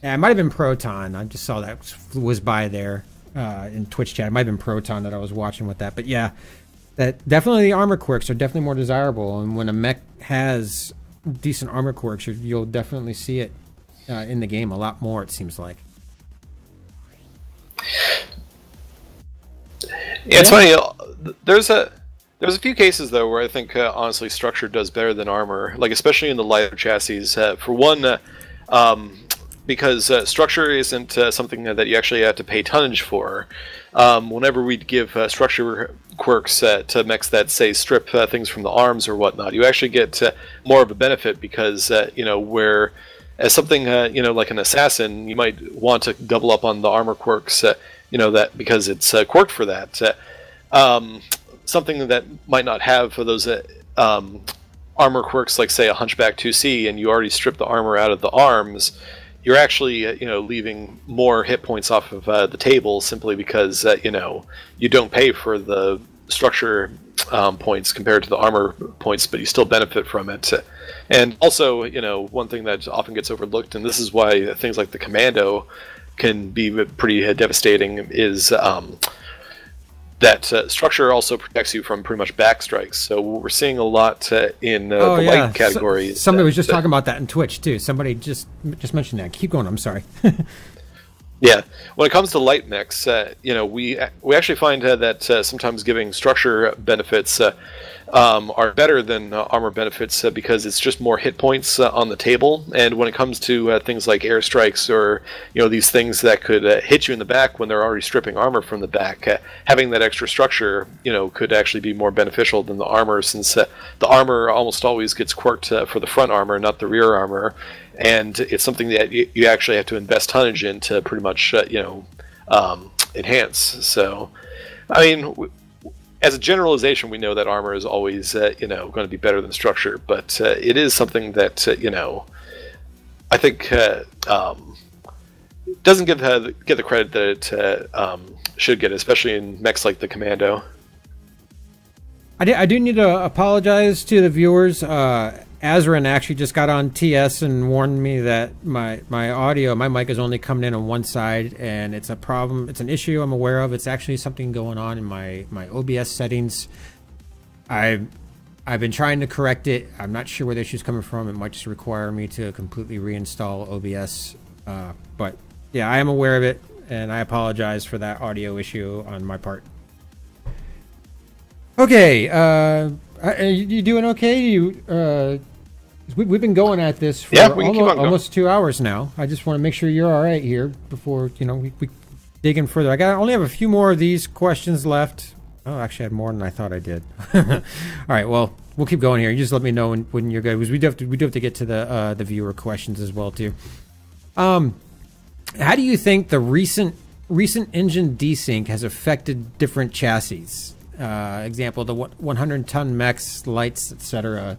Yeah, it might have been Proton. I just saw that was by there in Twitch chat. It might have been Proton that I was watching with that, but yeah, that definitely the armor quirks are definitely more desirable. And when a mech has decent armor quirks, you'll definitely see it in the game a lot more. It seems like. Yeah, it's funny. There's a few cases though where I think honestly structure does better than armor, like especially in the lighter chassis. For one, because structure isn't something that you actually have to pay tonnage for. Whenever we'd give structure quirks to mechs that say strip things from the arms or whatnot, you actually get more of a benefit because where as something like an assassin, you might want to double up on the armor quirks. That because it's quirked for that. Something that might not have those armor quirks, like say a Hunchback 2C, and you already stripped the armor out of the arms, you're actually leaving more hit points off of the table simply because you don't pay for the structure points compared to the armor points, but you still benefit from it. And also, one thing that often gets overlooked, and this is why things like the Commando can be pretty devastating, is that structure also protects you from pretty much back strikes. So we're seeing a lot in the light category. Somebody was just talking about that in Twitch too. Somebody just mentioned that. Keep going. I'm sorry. Yeah, when it comes to light mechs, we actually find that sometimes giving structure benefits are better than armor benefits because it's just more hit points on the table. And when it comes to things like airstrikes or these things that could hit you in the back when they're already stripping armor from the back, having that extra structure could actually be more beneficial than the armor, since the armor almost always gets quirked for the front armor, not the rear armor. And it's something that you actually have to invest tonnage in to pretty much, enhance. So, I mean, as a generalization, we know that armor is always, going to be better than structure. But it is something that, I think doesn't get the credit that it should get, especially in mechs like the Commando. I do need to apologize to the viewers. Azrin actually just got on TS and warned me that my audio, my mic is only coming in on one side, and it's a problem. It's an issue I'm aware of. It's actually something going on in my OBS settings. I've been trying to correct it. I'm not sure where the issue's coming from. It might just require me to completely reinstall OBS. But yeah, I am aware of it, and I apologize for that audio issue on my part. Okay, you doing okay? We've been going at this for almost 2 hours now. I just want to make sure you're all right here before we dig in further. I only have a few more of these questions left. Oh, actually, I had more than I thought I did. All right, well, we'll keep going here. You just let me know when you're good, because we do have to get to the viewer questions as well too. How do you think the recent engine desync has affected different chassis? Example, the 100-ton mechs, lights, etc.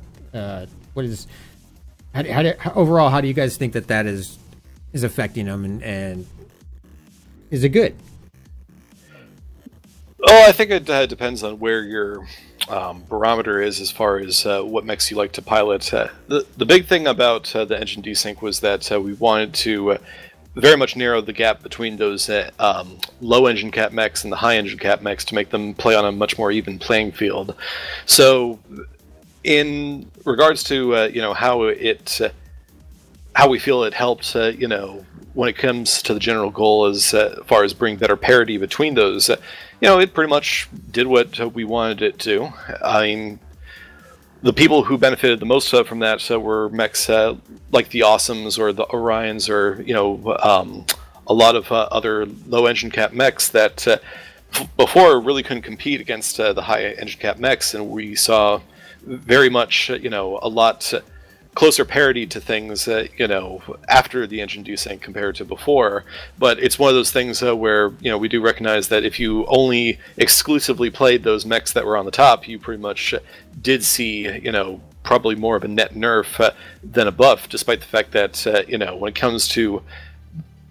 Overall, how do you guys think that is affecting them, and is it good? Oh, I think it depends on where your barometer is as far as what mechs you like to pilot. The big thing about the engine desync was that we wanted to very much narrow the gap between those low engine cap mechs and the high engine cap mechs to make them play on a much more even playing field. So, in regards to how we feel it helps, when it comes to the general goal as far as bringing better parity between those, it pretty much did what we wanted it to. I mean, the people who benefited the most from that were mechs like the Awesomes or the Orions, or a lot of other low engine cap mechs that before really couldn't compete against the high engine cap mechs, and we saw very much a lot closer parity to things after the engine desync compared to before. But it's one of those things where we do recognize that if you only exclusively played those mechs that were on the top, you pretty much did see probably more of a net nerf than a buff, despite the fact that when it comes to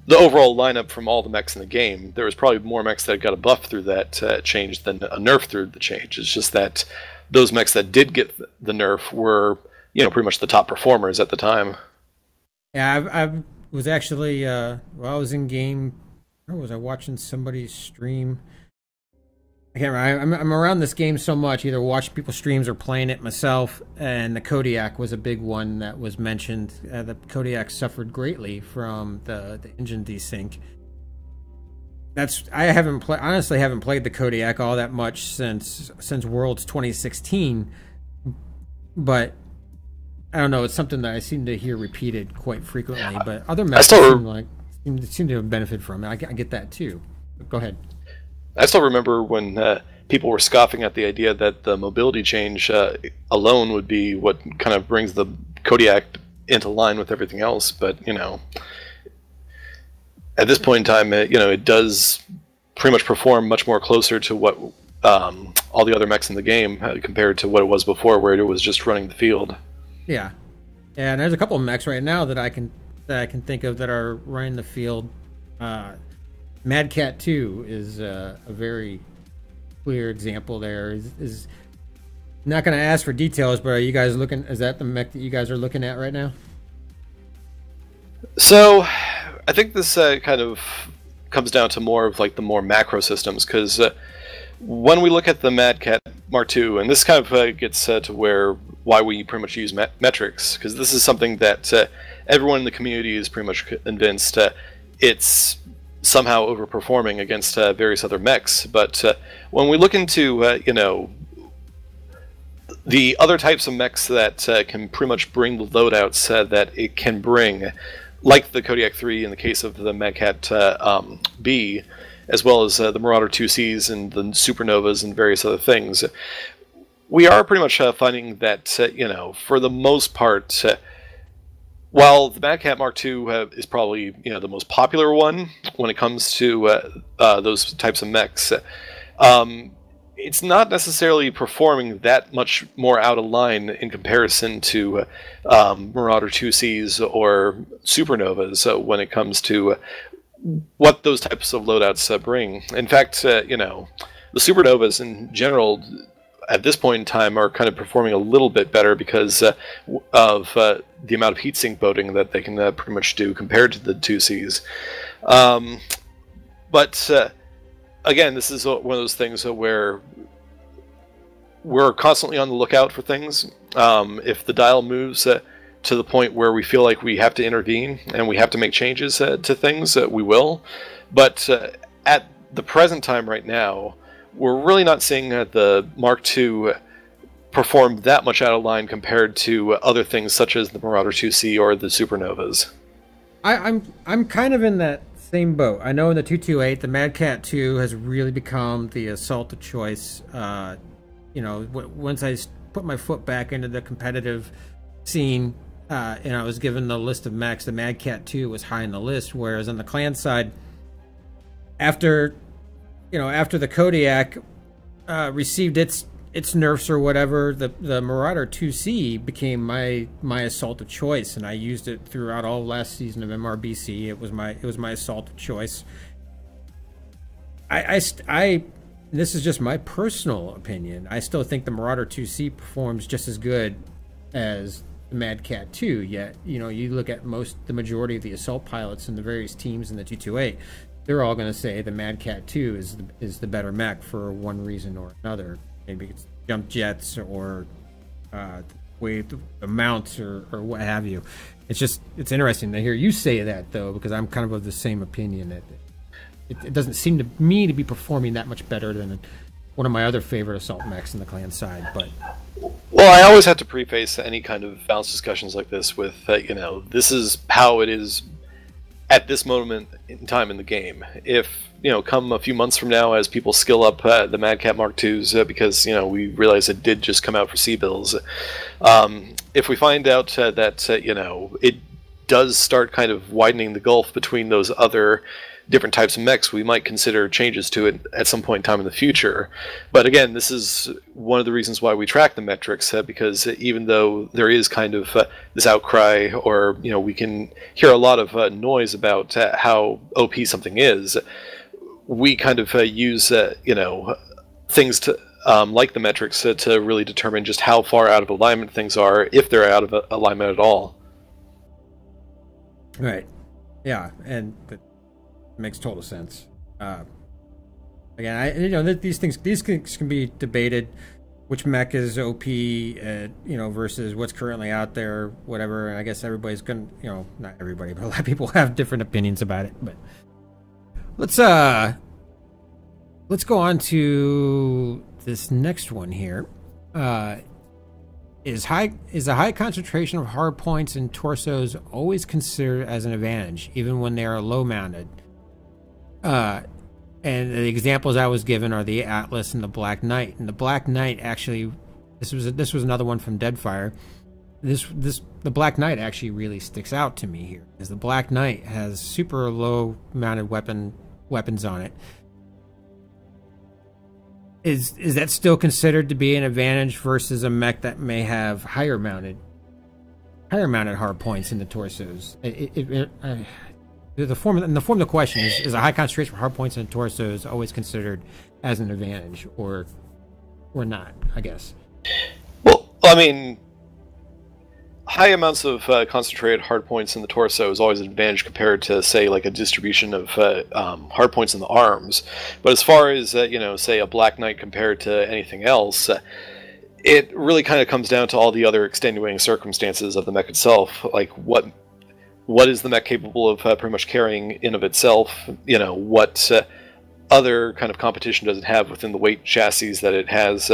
the overall lineup from all the mechs in the game, there was probably more mechs that got a buff through that change than a nerf through the change. It's just that those mechs that did get the nerf were pretty much the top performers at the time. Yeah, I was actually, while I was in game, was I watching somebody's stream? I can't remember. I'm around this game so much, either watching people's streams or playing it myself, and the Kodiak was a big one that was mentioned. The Kodiak suffered greatly from the engine desync. I honestly haven't played the Kodiak all that much since Worlds 2016, but I don't know. It's something that I seem to hear repeated quite frequently. But other mechs seem to have benefited from it. I get that too. But go ahead. I still remember when people were scoffing at the idea that the mobility change alone would be what kind of brings the Kodiak into line with everything else. But at this point in time, it does pretty much perform much more closer to what all the other mechs in the game compared to what it was before, where it was just running the field. Yeah, and there's a couple of mechs right now that I can think of that are running the field. Mad Cat 2 is a very clear example. There is not going to ask for details, but are you guys looking? Is that the mech that you guys are looking at right now? So, I think this kind of comes down to more of like the more macro systems, because when we look at the Mad Cat Mark II, and this kind of gets to why we pretty much use metrics, because this is something that everyone in the community is pretty much convinced it's somehow overperforming against various other mechs. But when we look into the other types of mechs that can pretty much bring the loadouts that it can bring, like the Kodiak 3 in the case of the Mad Cat B, as well as the Marauder 2Cs and the Supernovas and various other things, we are pretty much finding that, for the most part, while the Mad Cat Mark II is probably the most popular one when it comes to those types of mechs, it's not necessarily performing that much more out of line in comparison to Marauder 2Cs or Supernovas when it comes to what those types of loadouts bring. In fact, the Supernovas in general at this point in time are kind of performing a little bit better because of the amount of heat sink boating that they can pretty much do compared to the 2Cs. But again, this is one of those things where we're constantly on the lookout for things. If the dial moves to the point where we feel like we have to intervene and we have to make changes to things, we will. But at the present time right now, we're really not seeing the Mark II perform that much out of line compared to other things such as the Marauder 2C or the Supernovas. I'm kind of in that same boat. I know in the 228, the Mad Cat 2 has really become the assault of choice. Once I put my foot back into the competitive scene, and I was given the list of mechs, the Mad Cat 2 was high in the list. Whereas on the clan side, after the Kodiak received its nerfs or whatever, the Marauder 2C became my assault of choice, and I used it throughout all last season of MRBC. It was my assault of choice. This is just my personal opinion. I still think the Marauder 2C performs just as good as the Mad Cat 2. Yet, you look at the majority of the assault pilots in the various teams in the 228, they're all going to say the Mad Cat 2 is the better mech for one reason or another. Maybe it's jump jets or the mounts or what have you. It's interesting to hear you say that, though, because I'm kind of the same opinion that it doesn't seem to me to be performing that much better than one of my other favorite assault mechs in the clan side. But well, I always have to preface any kind of balanced discussions like this with this is how it is at this moment in time in the game. If come a few months from now, as people skill up the Mad Cat Mark IIs, because we realize it did just come out for C-bills, if we find out that it does start kind of widening the gulf between those other different types of mechs, we might consider changes to it at some point in time in the future. But again, this is one of the reasons why we track the metrics, because even though there is kind of this outcry, or we can hear a lot of noise about how OP something is, we kind of use things to like the metrics to really determine just how far out of alignment things are, if they're out of alignment at all. Right. Yeah, and that makes total sense. Again, these things can be debated. Which mech is OP, versus what's currently out there, whatever. And I guess everybody's gonna, not everybody, but a lot of people have different opinions about it. But let's go on to this next one here. Is a high concentration of hard points in torsos always considered as an advantage, even when they are low mounted? And the examples I was given are the Atlas and the Black Knight. And the Black Knight actually, this was another one from Deadfire. The Black Knight actually really sticks out to me here, because the Black Knight has super low mounted weapons on it. Is that still considered to be an advantage versus a mech that may have higher mounted hard points in the torsos? The form of the question is a high concentration of hard points in the torsos always considered as an advantage, or not, I guess. Well, I mean, high amounts of concentrated hard points in the torso is always an advantage compared to, say, like a distribution of hard points in the arms. But as far as say a Black Knight compared to anything else, it really kind of comes down to all the other extenuating circumstances of the mech itself, like what is the mech capable of pretty much carrying in of itself? What other kind of competition does it have within the weight chassis that it has?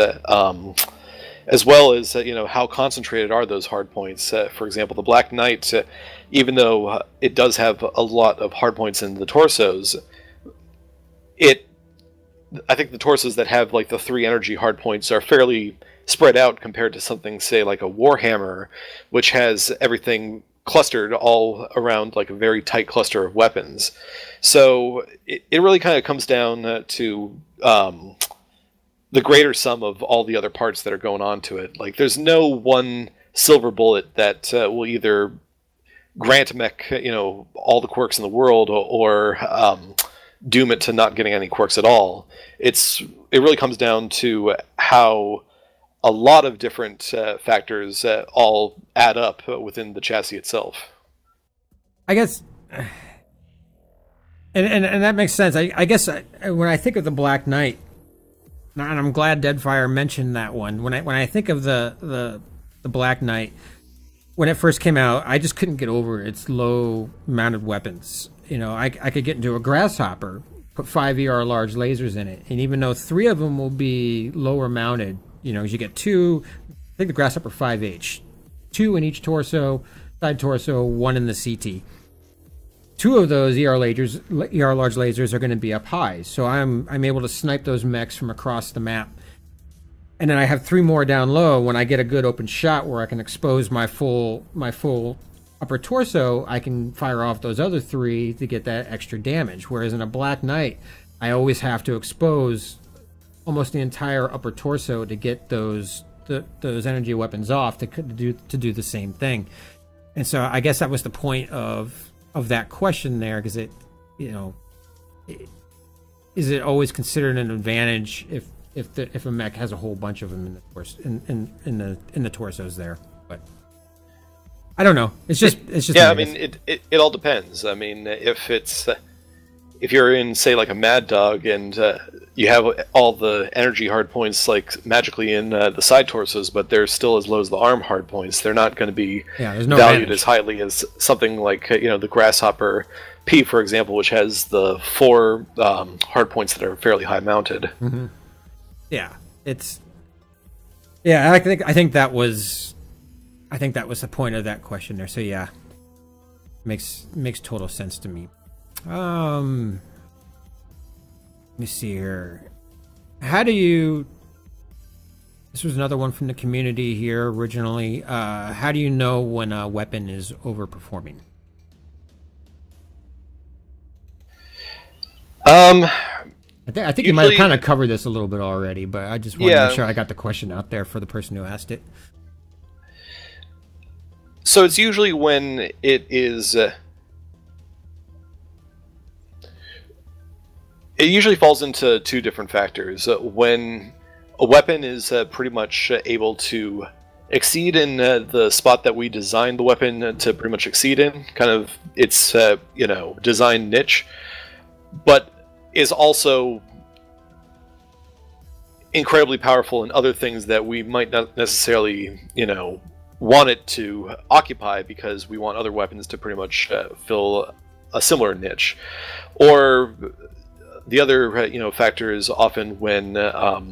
As well as how concentrated are those hard points? For example, the Black Knight, even though it does have a lot of hard points in the torsos, I think the torsos that have like the 3 energy hard points are fairly spread out compared to something, say, like a Warhammer, which has everything clustered all around like a very tight cluster of weapons. So it really kind of comes down to the greater sum of all the other parts that are going on to it. Like, there's no one silver bullet that will either grant a mech all the quirks in the world, or doom it to not getting any quirks at all. It really comes down to how a lot of different factors all add up within the chassis itself. I guess, and that makes sense. I guess when I think of the Black Knight, and I'm glad Deadfire mentioned that one. When I think of the Black Knight, when it first came out, I just couldn't get over its low mounted weapons. You know, I could get into a Grasshopper, put 5 ER large lasers in it, and even though 3 of them will be lower mounted, you know, you get 2. I think the Grasshopper 5H, 2 in each torso, side torso, 1 in the CT. 2 of those ER large lasers are going to be up high, so I'm able to snipe those mechs from across the map. And then I have 3 more down low. When I get a good open shot where I can expose my full upper torso, I can fire off those other 3 to get that extra damage. Whereas in a Black Knight, I always have to expose almost the entire upper torso to get those energy weapons off to do the same thing. And so I guess that was the point of that question there, because it, you know, is it always considered an advantage if a mech has a whole bunch of them in the torsos there? But I don't know. It's just yeah. I mean, it all depends. I mean, if you're in, say, like a Mad Dog and you have all the energy hard points like magically in the side torsos, but they're still as low as the arm hard points, they're not going to be there's no valued advantage as highly as something like the Grasshopper P, for example, which has the 4 hard points that are fairly high mounted. Mm-hmm. Yeah, I think that was the point of that question there. So yeah, makes total sense to me. Let me see here. How do you... This was another one from the community here originally. How do you know when a weapon is overperforming? I think you might have kind of covered this a little bit already, but I just want to make sure I got the question out there for the person who asked it. So it's usually when it is... It usually falls into 2 different factors. When a weapon is pretty much able to exceed in the spot that we designed the weapon to pretty much exceed in, kind of its design niche, but is also incredibly powerful in other things that we might not necessarily want it to occupy, because we want other weapons to pretty much fill a similar niche. Or the other factor is often when a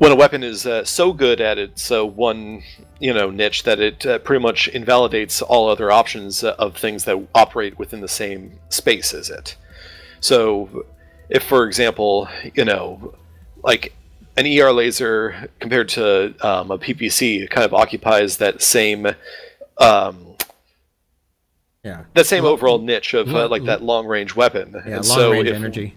weapon is so good at its one niche that it pretty much invalidates all other options of things that operate within the same space as it. So if, for example, like an ER laser compared to a PPC kind of occupies that same that same overall niche of like that long-range weapon. Yeah, long-range energy.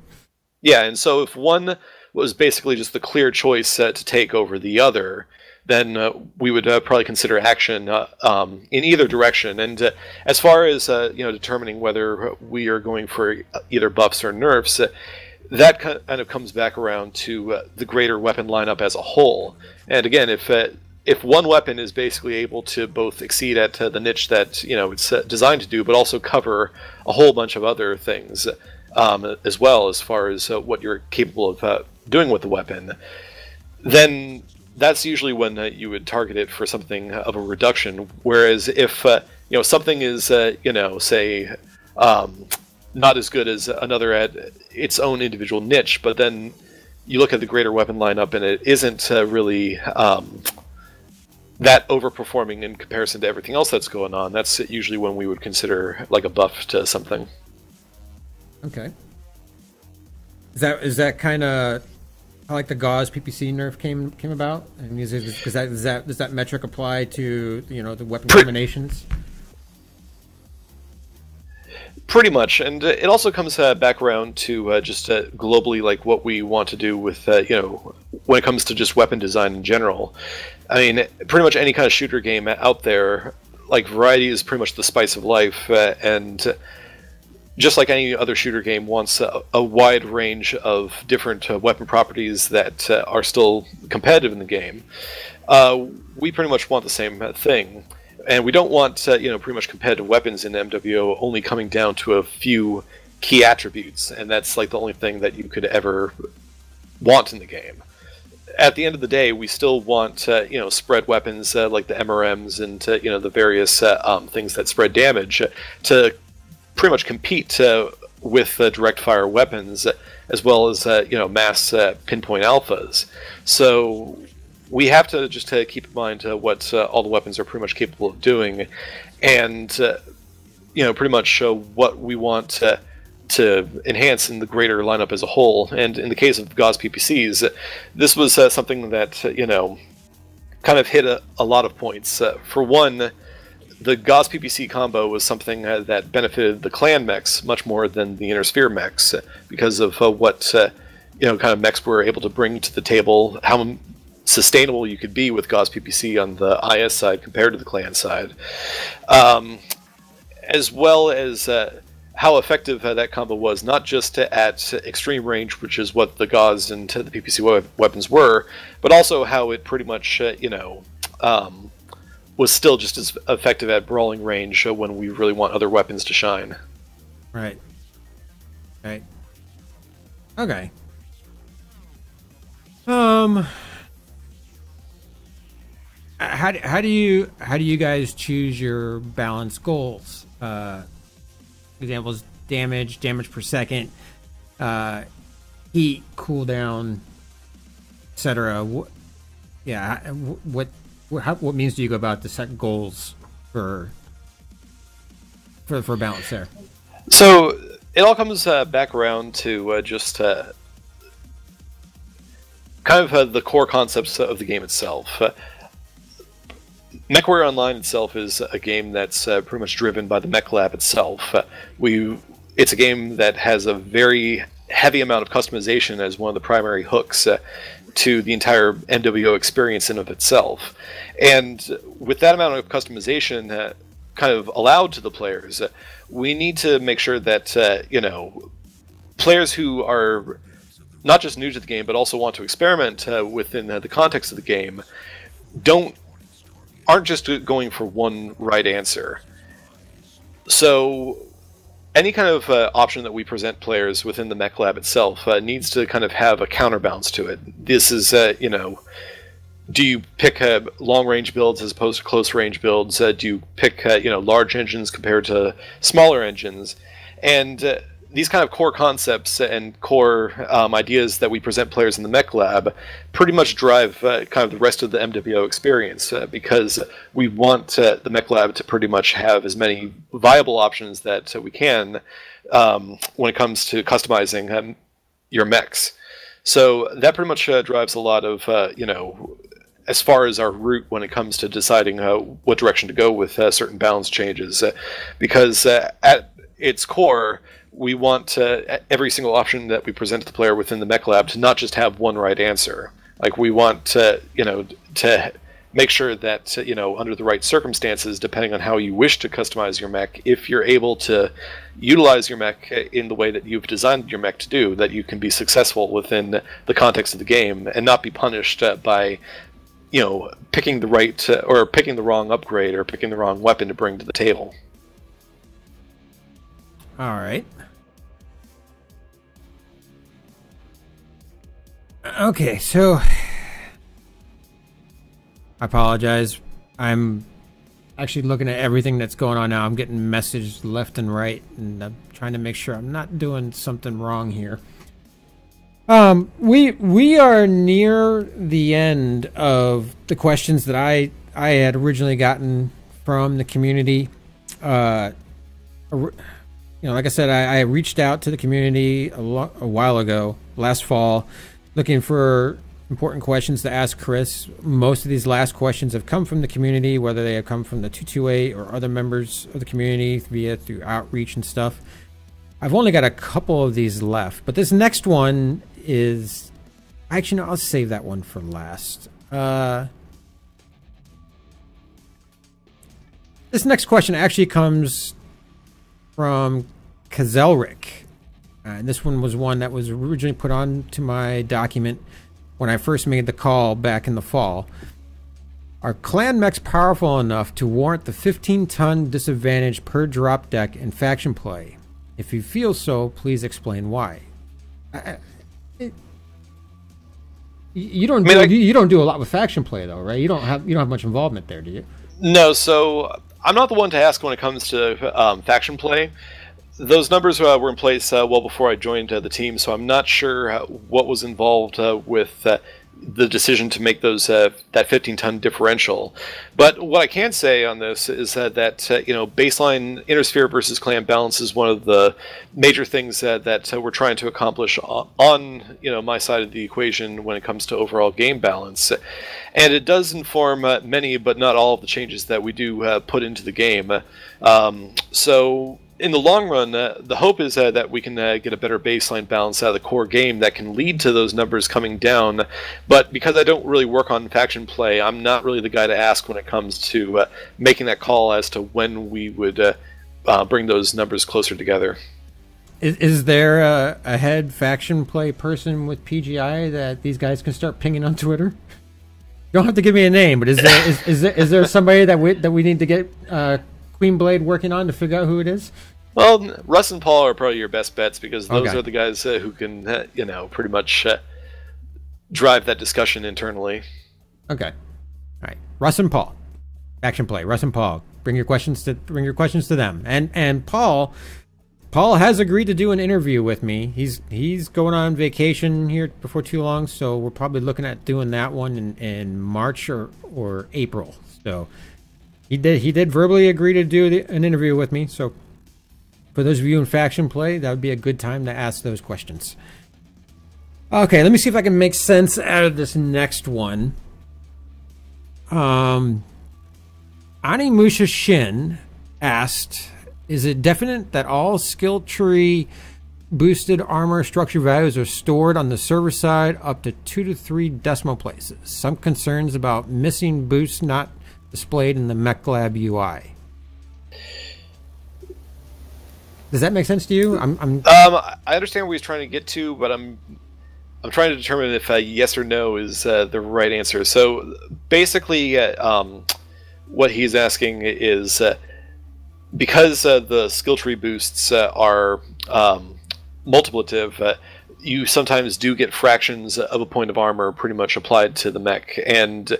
Yeah, and so if one was basically just the clear choice to take over the other, then we would probably consider action in either direction. And as far as determining whether we are going for either buffs or nerfs, that kind of comes back around to the greater weapon lineup as a whole. And again, if one weapon is basically able to both exceed at the niche that it's designed to do, but also cover a whole bunch of other things as well, as far as what you're capable of doing with the weapon, then that's usually when you would target it for something of a reduction. Whereas if something is say not as good as another at its own individual niche, but then you look at the greater weapon lineup and it isn't really that overperforming in comparison to everything else that's going on, that's usually when we would consider like a buff to something. Okay. Is that kind of how like the Gauze PPC nerf came about? And does that metric apply to the weapon combinations? Pretty much, and it also comes back around to just globally, like what we want to do with when it comes to just weapon design in general. I mean, pretty much any kind of shooter game out there, like variety is pretty much the spice of life, and just like any other shooter game, wants a wide range of different weapon properties that are still competitive in the game. We pretty much want the same thing, and we don't want pretty much competitive weapons in MWO only coming down to a few key attributes, and that's like the only thing that you could ever want in the game. At the end of the day, we still want spread weapons like the MRMs and the various things that spread damage to pretty much compete with direct fire weapons, as well as mass pinpoint alphas. So we have to just keep in mind what all the weapons are pretty much capable of doing, and pretty much show what we want to enhance in the greater lineup as a whole. And in the case of Gauss PPCs, this was something that kind of hit a lot of points. For one, the Gauss PPC combo was something that benefited the clan mechs much more than the Inner Sphere mechs because of what kind of mechs were able to bring to the table, how sustainable you could be with Gauss PPC on the IS side compared to the clan side, as well as how effective that combo was, not just at extreme range, which is what the Gauss and the PPC weapons were, but also how it pretty much, was still just as effective at brawling range when we really want other weapons to shine. Right. Right. Okay. How do you guys choose your balance goals? Examples: damage per second, heat, cooldown, etc. What means do you go about to set goals for balance there? So it all comes back around to just kind of the core concepts of the game itself. MechWarrior Online itself is a game that's pretty much driven by the Mech Lab itself. It's a game that has a very heavy amount of customization as one of the primary hooks to the entire MWO experience in of itself. And with that amount of customization kind of allowed to the players, we need to make sure that players who are not just new to the game but also want to experiment within the context of the game aren't just going for one right answer. So any kind of option that we present players within the Mech Lab itself needs to kind of have a counterbalance to it. This is, do you pick long-range builds as opposed to close-range builds? Do you pick, large engines compared to smaller engines? And these kind of core concepts and core ideas that we present players in the Mech Lab pretty much drive kind of the rest of the MWO experience because we want the Mech Lab to pretty much have as many viable options that we can when it comes to customizing your mechs. So that pretty much drives a lot of, as far as our route when it comes to deciding what direction to go with certain balance changes. Because at its core, we want every single option that we present to the player within the Mech Lab to not just have one right answer. Like we want to make sure that under the right circumstances, depending on how you wish to customize your mech, if you're able to utilize your mech in the way that you've designed your mech to do, that you can be successful within the context of the game and not be punished by picking the right or picking the wrong upgrade or picking the wrong weapon to bring to the table. All right. Okay, so I apologize. I'm actually looking at everything that's going on now. I'm getting messages left and right, and I'm trying to make sure I'm not doing something wrong here. We are near the end of the questions that I had originally gotten from the community. Like I said, I reached out to the community a while ago, last fall, looking for important questions to ask Chris. Most of these last questions have come from the community, whether they have come from the 228 or other members of the community through outreach and stuff. I've only got a couple of these left, but this next one is... Actually, no, I'll save that one for last. This next question actually comes from Kazelric. This one was one that was originally put onto my document when I first made the call back in the fall. Are clan mechs powerful enough to warrant the 15-ton disadvantage per drop deck in faction play? If you feel so, please explain why. You don't do a lot with faction play though, right? You don't have much involvement there, do you? No, so I'm not the one to ask when it comes to faction play. Those numbers were in place well before I joined the team, so I'm not sure what was involved with the decision to make those that 15-ton differential. But what I can say on this is that baseline intersphere versus clan balance is one of the major things that we're trying to accomplish on my side of the equation when it comes to overall game balance. And it does inform many, but not all, of the changes that we do put into the game. So in the long run, the hope is that we can get a better baseline balance out of the core game that can lead to those numbers coming down. But because I don't really work on faction play, I'm not really the guy to ask when it comes to making that call as to when we would bring those numbers closer together. Is there a head faction play person with PGI that these guys can start pinging on Twitter? You don't have to give me a name, but is there somebody that we need to get Queen Blade working on to figure out who it is? Well, Russ and Paul are probably your best bets because those are the guys who can, pretty much drive that discussion internally. Okay, all right. Russ and Paul, action play. Russ and Paul, bring your questions to them. And Paul has agreed to do an interview with me. He's going on vacation here before too long, so we're probably looking at doing that one in March or April. So he did verbally agree to do an interview with me. So for those of you in faction play, that would be a good time to ask those questions. Okay, let me see if I can make sense out of this next one. Animusha Shin asked, is it definite that all skill tree boosted armor structure values are stored on the server side up to 2 to 3 decimal places? Some concerns about missing boosts not displayed in the MechLab UI. Does that make sense to you? I understand what he's trying to get to, but I'm trying to determine if yes or no is the right answer. So basically, what he's asking is because the skill tree boosts are multiplicative, you sometimes do get fractions of a point of armor pretty much applied to the mech, and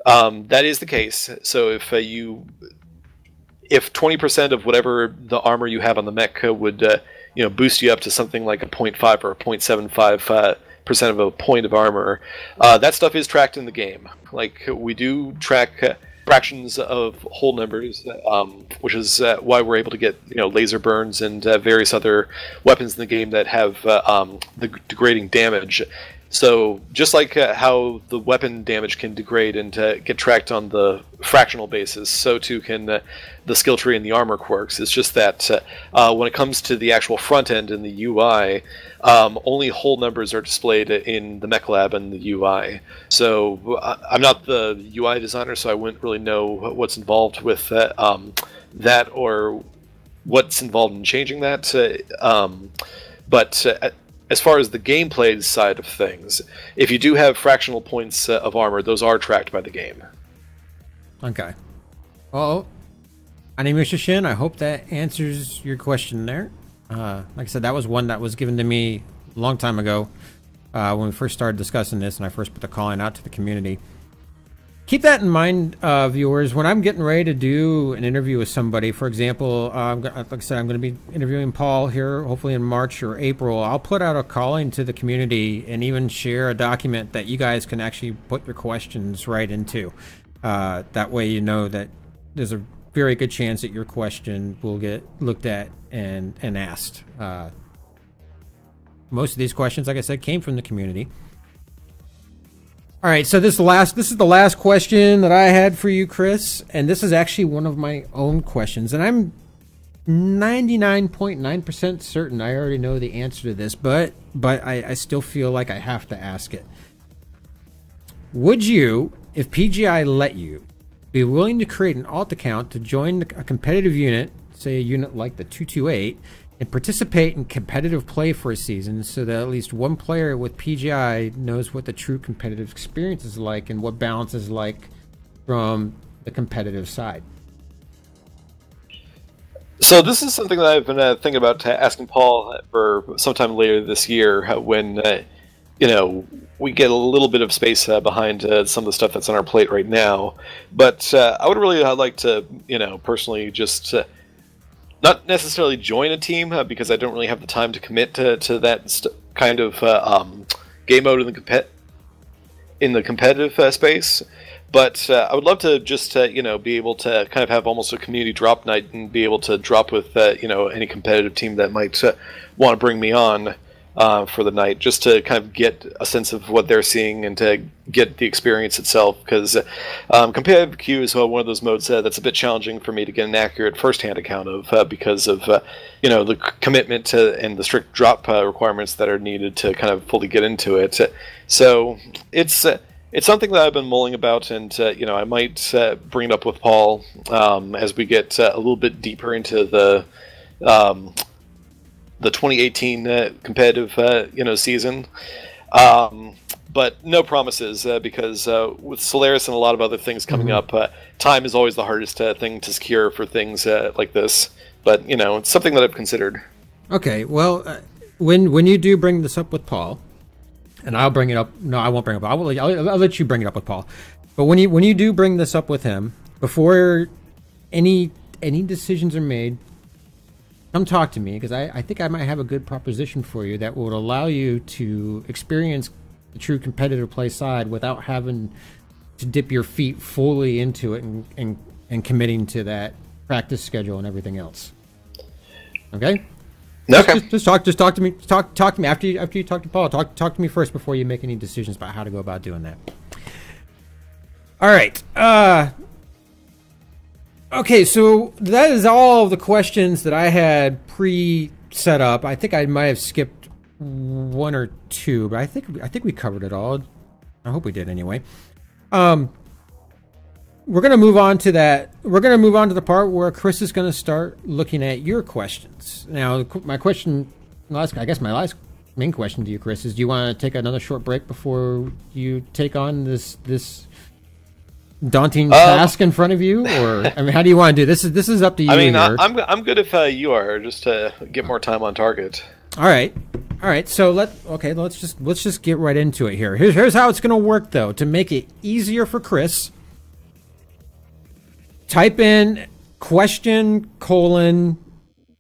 that is the case. So if 20% of whatever the armor you have on the mech would boost you up to something like a 0.5 or a 0.75% of a point of armor, that stuff is tracked in the game. Like, we do track fractions of whole numbers, which is why we're able to get laser burns and various other weapons in the game that have the degrading damage. So just like how the weapon damage can degrade and get tracked on the fractional basis, so too can the skill tree and the armor quirks. It's just that when it comes to the actual front end in the UI, only whole numbers are displayed in the MechLab and the UI. So I'm not the UI designer, so I wouldn't really know what's involved with that or what's involved in changing that. But as far as the gameplay side of things, if you do have fractional points of armor, those are tracked by the game. Okay. Well, Animusha Shin, I hope that answers your question there. Like I said, that was one that was given to me a long time ago when we first started discussing this and I first put the calling out to the community. Keep that in mind, viewers. When I'm getting ready to do an interview with somebody, for example, like I said, I'm going to be interviewing Paul here, hopefully in March or April. I'll put out a calling to the community and even share a document that you guys can actually put your questions right into. That way you know that there's a very good chance that your question will get looked at and asked. Most of these questions, like I said, came from the community. All right, so this is the last question that I had for you, Chris, and this is actually one of my own questions, and I'm 99.9% certain I already know the answer to this, but I still feel like I have to ask it. Would you, if PGI let you, be willing to create an alt account to join a competitive unit, say a unit like the 228, and participate in competitive play for a season so that at least one player with PGI knows what the true competitive experience is like and what balance is like from the competitive side. So this is something that I've been thinking about asking Paul for sometime later this year when, we get a little bit of space behind some of the stuff that's on our plate right now. But I would really like to, personally just not necessarily join a team because I don't really have the time to commit to that kind of game mode in the competitive space. But I would love to just, be able to kind of have almost a community drop night and be able to drop with, any competitive team that might want to bring me on for the night, just to kind of get a sense of what they're seeing and to get the experience itself. Because competitive queue is one of those modes that's a bit challenging for me to get an accurate first-hand account of because of, the commitment to and the strict drop requirements that are needed to kind of fully get into it. So it's something that I've been mulling about, and I might bring it up with Paul as we get a little bit deeper into the 2018 competitive season. But no promises because with Solaris and a lot of other things coming up, time is always the hardest thing to secure for things like this. But it's something that I've considered. Okay, well, when you do bring this up with Paul. And I'll bring it up. No, I won't bring it up. I'll let you bring it up with Paul. But when you do bring this up with him, before any decisions are made, come talk to me because I think I might have a good proposition for you that will allow you to experience the true competitive play side without having to dip your feet fully into it and committing to that practice schedule and everything else. Okay. Okay. Just talk to me. Talk to me after you talk to Paul. Talk to me first before you make any decisions about how to go about doing that. All right. Okay, so that is all the questions that I had pre-set up. I think I might have skipped one or two, but I think we covered it all. I hope we did anyway. We're going to move on to that. We're going to move on to the part where Chris is going to start looking at your questions. Now, my last main question to you, Chris, is: do you want to take another short break before you take on this daunting task in front of you, or how do you want to do this? This is up to you. I'm good if you are, just to get more time on target. All right. So let's just get right into it here. Here's how it's going to work, though, to make it easier for Chris. Type in question :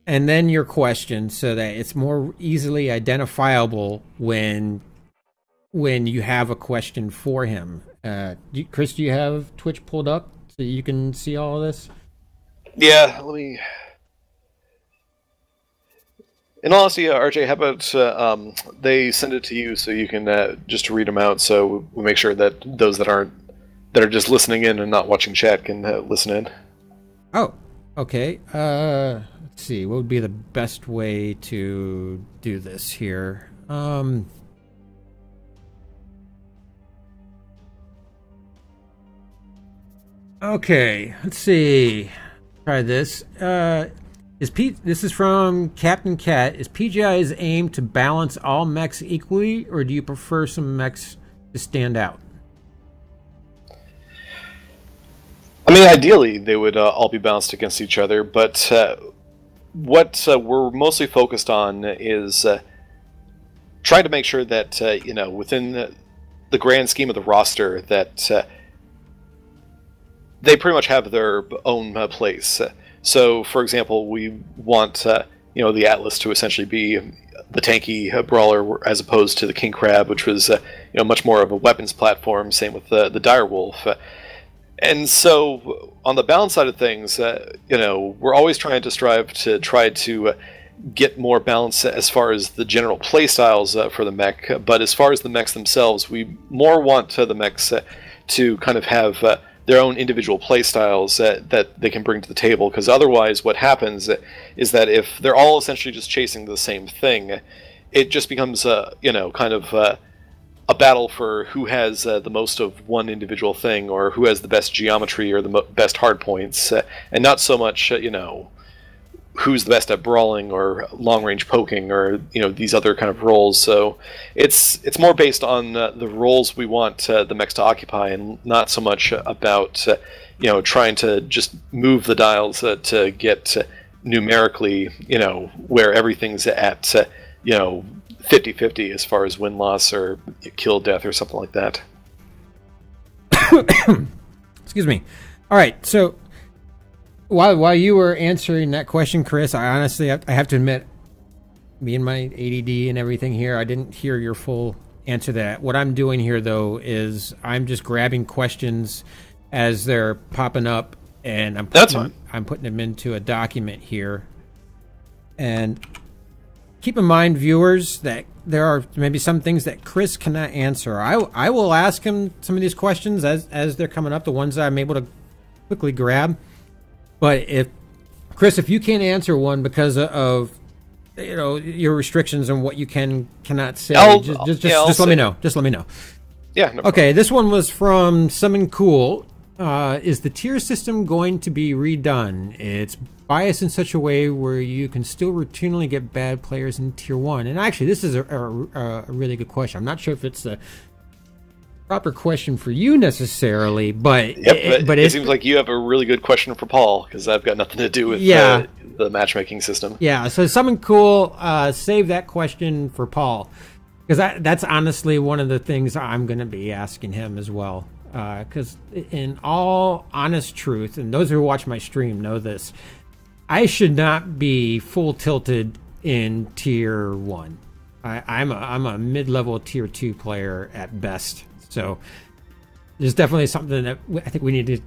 and then your question so that it's more easily identifiable when you have a question for him. Chris, do you have Twitch pulled up so you can see all of this? Yeah, let me... In all honesty, RJ, how about they send it to you so you can just read them out, so we make sure that those that are just listening in and not watching chat can listen in. Oh, okay. Let's see. What would be the best way to do this here? Okay, let's see. Try this. This is from Captain Cat. Is PGI's aim to balance all mechs equally, or do you prefer some mechs to stand out? Ideally, they would all be balanced against each other, but what we're mostly focused on is trying to make sure that, within the grand scheme of the roster, that they pretty much have their own place. So, for example, we want, the Atlas to essentially be the tanky brawler as opposed to the King Crab, which was, much more of a weapons platform, same with the Direwolf. And so, on the balance side of things, we're always trying to strive to get more balance as far as the general play styles for the mech. But as far as the mechs themselves, we more want the mechs to kind of have their own individual play styles that they can bring to the table. Because otherwise, what happens is that if they're all essentially just chasing the same thing, it just becomes kind of a battle for who has the most of one individual thing, or who has the best geometry or the best hard points, and not so much, who's the best at brawling or long range poking or these other kind of roles. So it's more based on the roles we want the mechs to occupy, and not so much about trying to just move the dials to get numerically where everything's at 50-50 as far as win loss or kill death or something like that. Excuse me. All right, so while you were answering that question, Chris, I honestly have to admit, me and my ADD and everything here, I didn't hear your full answer to that. What I'm doing here, though, is I'm just grabbing questions as they're popping up, and I'm putting them into a document here. And keep in mind, viewers, that there are maybe some things that Chris cannot answer. I will ask him some of these questions as they're coming up, the ones that I'm able to quickly grab. But if you can't answer one because of your restrictions on what you cannot say, just let me know. Just let me know. Yeah. No okay. This one was from Summon Cool. Is the tier system going to be redone? It's biased in such a way where you can still routinely get bad players in tier 1. And actually, this is a really good question. I'm not sure if it's a proper question for you necessarily, but it seems like you have a really good question for Paul, because I've got nothing to do with the matchmaking system. Yeah. So Summon Cool, save that question for Paul, because that's honestly one of the things I'm going to be asking him as well. Because in all honest truth, and those who watch my stream know this, I should not be full tilted in tier 1. I'm a mid-level tier 2 player at best. So there's definitely something that I think we need to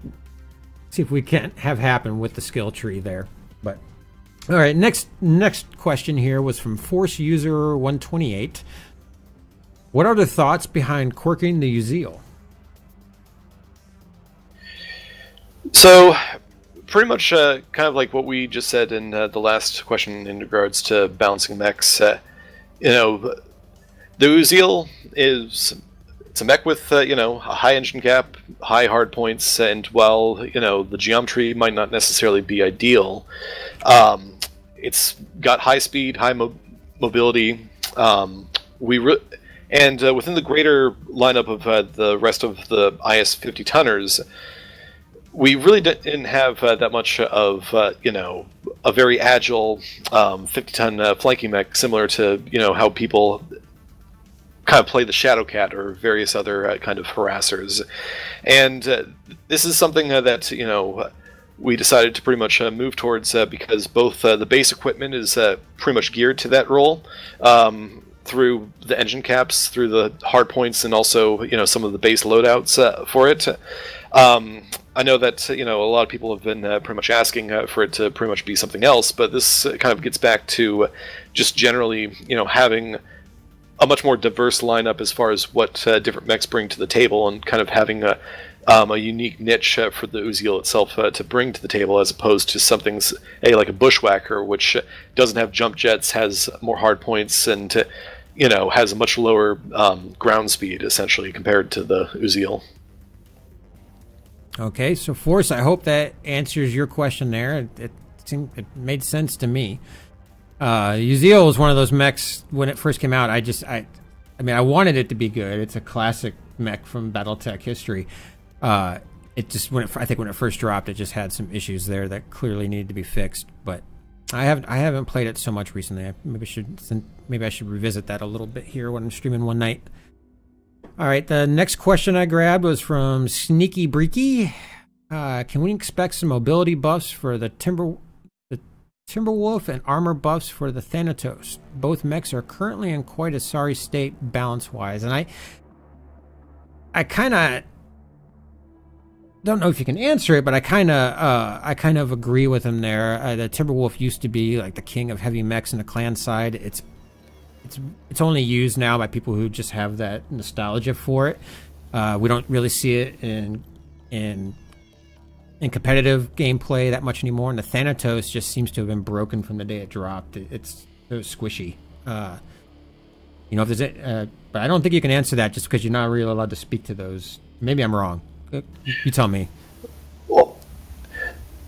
see if we can have happen with the skill tree there. But all right, next question here was from Force User 128. What are the thoughts behind quirking the Uziel? So, pretty much kind of like what we just said in the last question in regards to balancing mechs. The Uziel it's a mech with a high engine cap, high hard points, and while the geometry might not necessarily be ideal, it's got high speed, high mobility. And within the greater lineup of the rest of the IS 50 tonners, we really didn't have that much of a very agile 50-ton flanking mech, similar to how people kind of play the Shadowcat or various other kind of harassers. And this is something that we decided to pretty much move towards because both the base equipment is pretty much geared to that role, through the engine caps, through the hard points, and also some of the base loadouts for it. I know that a lot of people have been pretty much asking for it to pretty much be something else, but this kind of gets back to just generally having a much more diverse lineup as far as what different mechs bring to the table, and kind of having a unique niche for the Uziel itself to bring to the table, as opposed to something like a Bushwhacker, which doesn't have jump jets, has more hard points, and has a much lower ground speed essentially compared to the Uziel. Okay, so Force, I hope that answers your question there. It made sense to me. Uziel was one of those mechs when it first came out. I wanted it to be good. It's a classic mech from BattleTech history. It just when it first dropped, it just had some issues there that clearly needed to be fixed. But I haven't played it so much recently. Maybe I should revisit that a little bit here when I'm streaming one night. All right, the next question I grabbed was from Sneaky Breaky. Can we expect some mobility buffs for the Timberwolf and armor buffs for the Thanatos? Both mechs are currently in quite a sorry state balance-wise, and I kind of don't know if you can answer it, but I kind of agree with him there. The Timberwolf used to be like the king of heavy mechs in the clan side. It's only used now by people who just have that nostalgia for it. We don't really see it in competitive gameplay that much anymore. And the Thanatos just seems to have been broken from the day it dropped. It's so squishy. If there's but I don't think you can answer that just because you're not really allowed to speak to those. Maybe I'm wrong. You tell me. Well,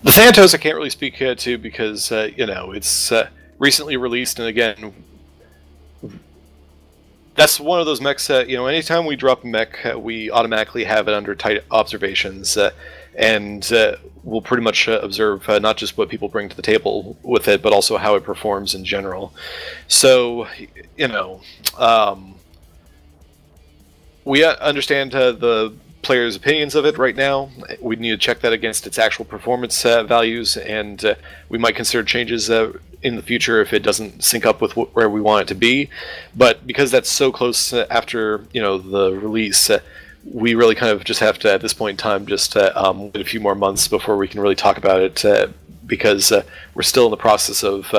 The Thanatos I can't really speak to because, it's recently released, and again, that's one of those mechs, anytime we drop a mech, we automatically have it under tight observations, and we'll pretty much observe not just what people bring to the table with it, but also how it performs in general. So, we understand the players' opinions of it right now. We need to check that against its actual performance values, and we might consider changes in the future if it doesn't sync up with where we want it to be. But because that's so close after the release, we really kind of just have to, at this point in time, just wait a few more months before we can really talk about it, because we're still in the process of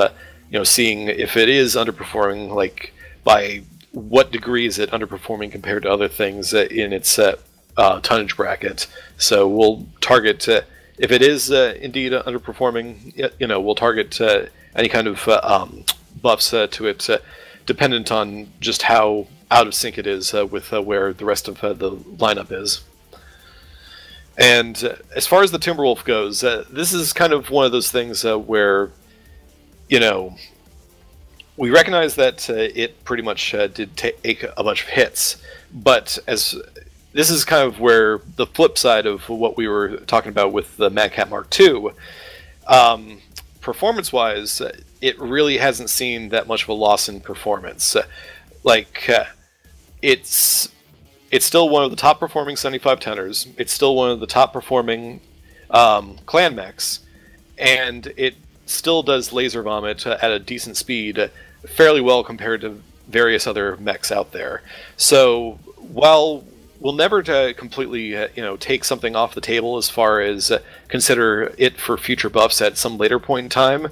seeing if it is underperforming, like by what degree is it underperforming compared to other things in its tonnage bracket. So we'll target, if it is indeed underperforming, we'll target any kind of buffs to it, dependent on just how out of sync it is with where the rest of the lineup is. And as far as the Timberwolf goes, this is kind of one of those things where, we recognize that it pretty much did take a bunch of hits, but this is kind of where the flip side of what we were talking about with the Mad Cat Mark II, performance-wise, it really hasn't seen that much of a loss in performance. It's still one of the top-performing 75-tonners. It's still one of the top-performing clan mechs, and it still does laser vomit at a decent speed, fairly well compared to various other mechs out there. So while we'll never completely take something off the table as far as consider it for future buffs at some later point in time,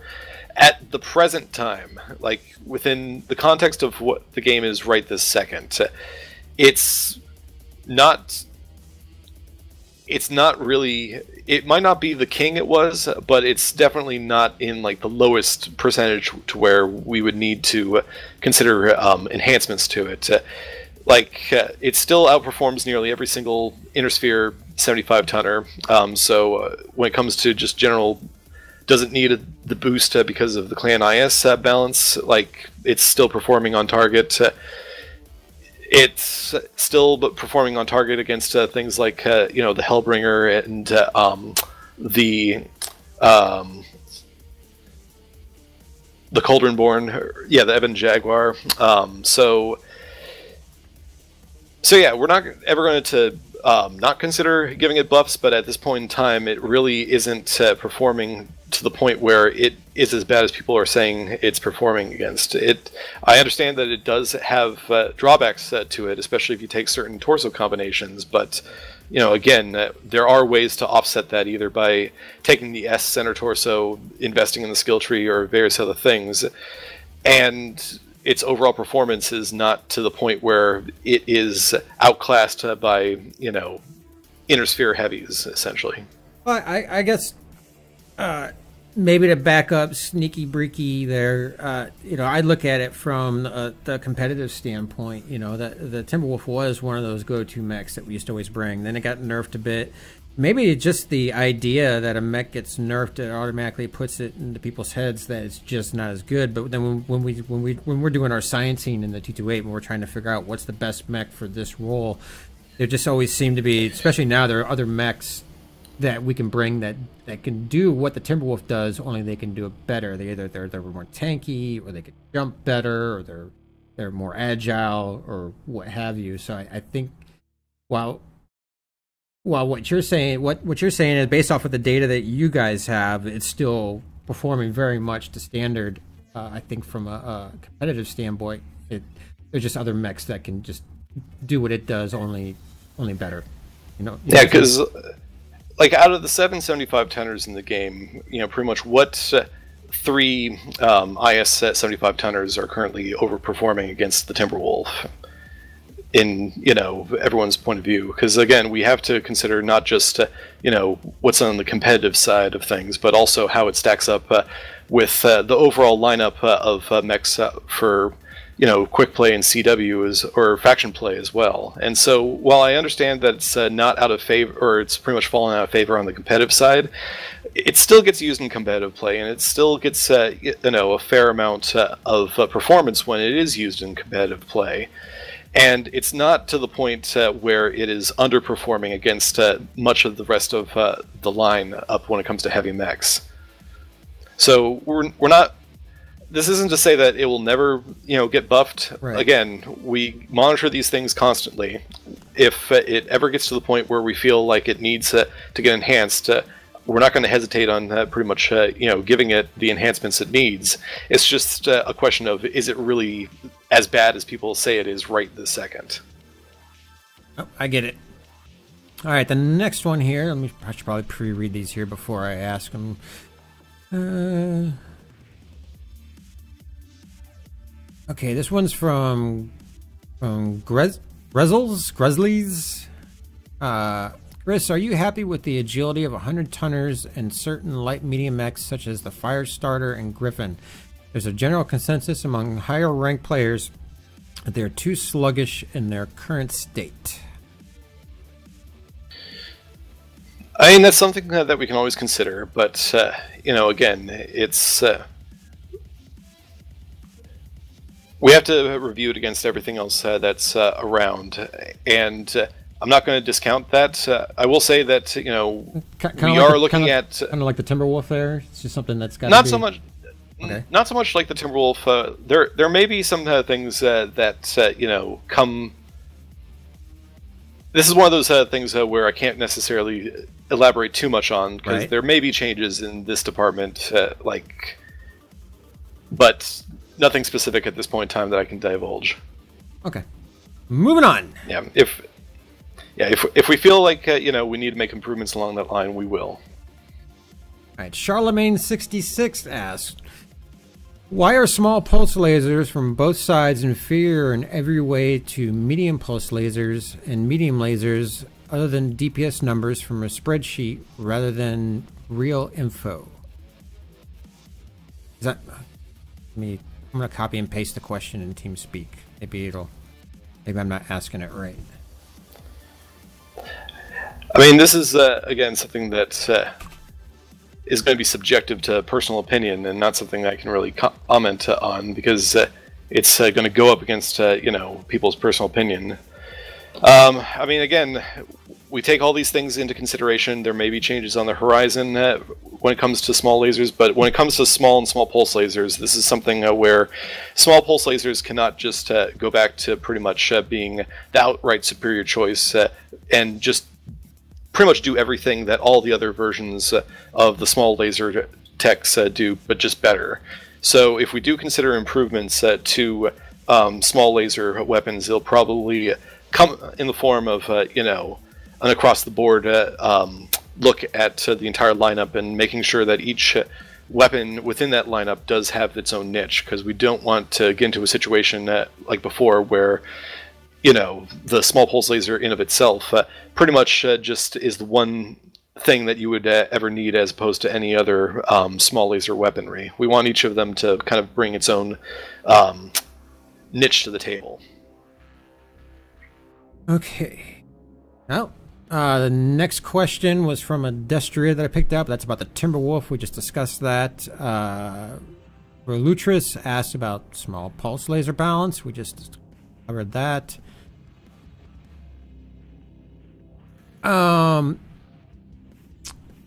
at the present time, like within the context of what the game is right this second, it's not really, it might not be the king it was, but it's definitely not in like the lowest percentage to where we would need to consider enhancements to it. It still outperforms nearly every single Intersphere 75-tonner. So when it comes to just general, doesn't need the boost because of the clan IS balance, it's still performing on target. It's still performing on target against things like the Hellbringer and the Cauldronborn, the Ebon Jaguar. So yeah, we're not ever going to not consider giving it buffs, but at this point in time, it really isn't performing to the point where it is as bad as people are saying it's performing against it. I understand that it does have drawbacks to it, especially if you take certain torso combinations, but again, there are ways to offset that, either by taking the S center torso, investing in the skill tree, or various other things, and its overall performance is not to the point where it is outclassed by inner sphere heavies, essentially. Well, I guess maybe to back up Sneaky Breaky there, I look at it from the competitive standpoint. The Timberwolf was one of those go-to mechs that we used to always bring. Then it got nerfed a bit. Maybe just the idea that a mech gets nerfed, it automatically puts it into people's heads that it's just not as good. But then when we're doing our sciencing in the 228, when we're trying to figure out what's the best mech for this role, there just always seem to be, especially now, there are other mechs that we can bring that can do what the Timberwolf does, only they can do it better. They're more tanky, or they can jump better, or they're more agile, or what have you. So I think while what you're saying is based off of the data that you guys have, it's still performing very much to standard. I think from a competitive standpoint, there's just other mechs that can just do what it does, only better. Yeah, because out of the 775 tonners in the game, pretty much what three IS 75 tonners are currently overperforming against the Timberwolf in everyone's point of view? Because again, we have to consider not just what's on the competitive side of things, but also how it stacks up with the overall lineup of mechs for quick play and CW or faction play as well. And so while I understand that it's not out of favor, or it's pretty much fallen out of favor on the competitive side, it still gets used in competitive play, and it still gets a fair amount of performance when it is used in competitive play. And it's not to the point where it is underperforming against much of the rest of the line up when it comes to heavy mechs. So we're not. This isn't to say that it will never, get buffed. Right. Again, we monitor these things constantly. If it ever gets to the point where we feel like it needs to get enhanced, we're not going to hesitate on pretty much, giving it the enhancements it needs. It's just a question of, is it really as bad as people say it is right this second? Oh, I get it. All right, the next one here. I should probably pre-read these here before I ask them. Okay, this one's from Grizzlies. Chris, are you happy with the agility of 100-tonners and certain light medium mechs such as the Firestarter and Griffin? There's a general consensus among higher-ranked players that they're too sluggish in their current state. I mean, that's something that we can always consider, but, again, it's... we have to review it against everything else that's around, and I'm not going to discount that. I will say that, we are looking at... Kind of like the Timberwolf there? It's just something that's got to not be... so much... Okay. Not so much like the Timberwolf. There may be some things that, come... This is one of those things where I can't necessarily elaborate too much on, because Right. there may be changes in this department, but nothing specific at this point in time that I can divulge. Okay. Moving on. Yeah, if we feel like we need to make improvements along that line, we will. All right, Charlemagne66 asks, why are small pulse lasers from both sides inferior in every way to medium pulse lasers and medium lasers other than DPS numbers from a spreadsheet rather than real info? Is that... I'm going to copy and paste the question in TeamSpeak. Maybe I'm not asking it right. I mean, this is, again, something that is going to be subjective to personal opinion and not something I can really comment on, because it's going to go up against, people's personal opinion. I mean, again, we take all these things into consideration. There may be changes on the horizon when it comes to small lasers, but when it comes to small and small pulse lasers, this is something where small pulse lasers cannot just go back to pretty much being the outright superior choice and just pretty much do everything that all the other versions of the small laser techs do, but just better. So if we do consider improvements to small laser weapons, they'll probably come in the form of, an across-the-board look at the entire lineup and making sure that each weapon within that lineup does have its own niche, because we don't want to get into a situation like before where the small pulse laser in of itself pretty much just is the one thing that you would ever need, as opposed to any other small laser weaponry. We want each of them to kind of bring its own niche to the table. Okay. Now, the next question was from a Destria that I picked up. That's about the Timberwolf. We just discussed that. Relutris asked about small pulse laser balance. We just covered that.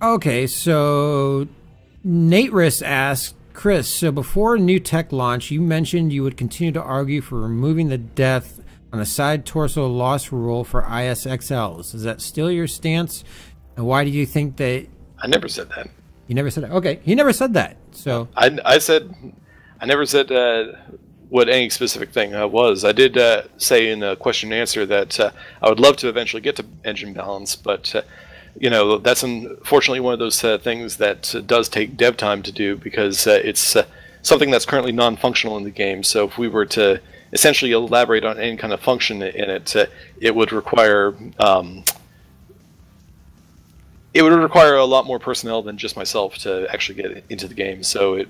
Okay, so Nateris asked, Chris, so before new tech launch, you mentioned you would continue to argue for removing the death on a side torso loss rule for ISXLs. Is that still your stance? And why do you think that... I never said that. You never said that? Okay, he never said that. So I never said what any specific thing was. I did say in a question and answer that I would love to eventually get to engine balance, but that's unfortunately one of those things that does take dev time to do, because it's something that's currently non-functional in the game. So if we were to essentially elaborate on any kind of function in it, it would require a lot more personnel than just myself to actually get into the game. So it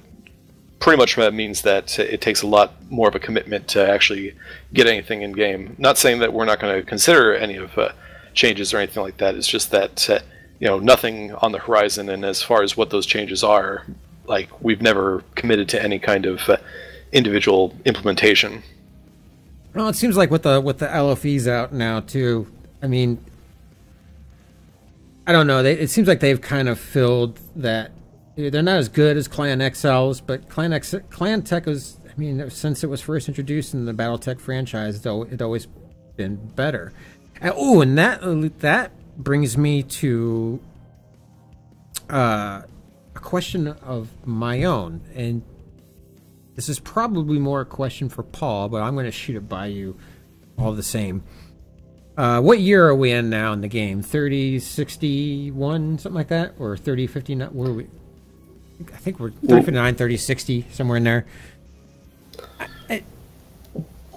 pretty much means that it takes a lot more of a commitment to actually get anything in game. Not saying that we're not going to consider any of changes or anything like that. It's just that nothing on the horizon. And as far as what those changes are, like, we've never committed to any kind of individual implementation. Well, it seems like with the LFEs out now too. I mean, I don't know. It seems like they've kind of filled that. They're not as good as Clan XLs, but Clan Tech was. I mean, since it was first introduced in the BattleTech franchise, though, it always been better. And that brings me to a question of my own, and this is probably more a question for Paul, but I'm going to shoot it by you all the same. What year are we in now in the game? 3061, something like that, or 3059? Where are we? I think we're 3059, 3060, somewhere in there.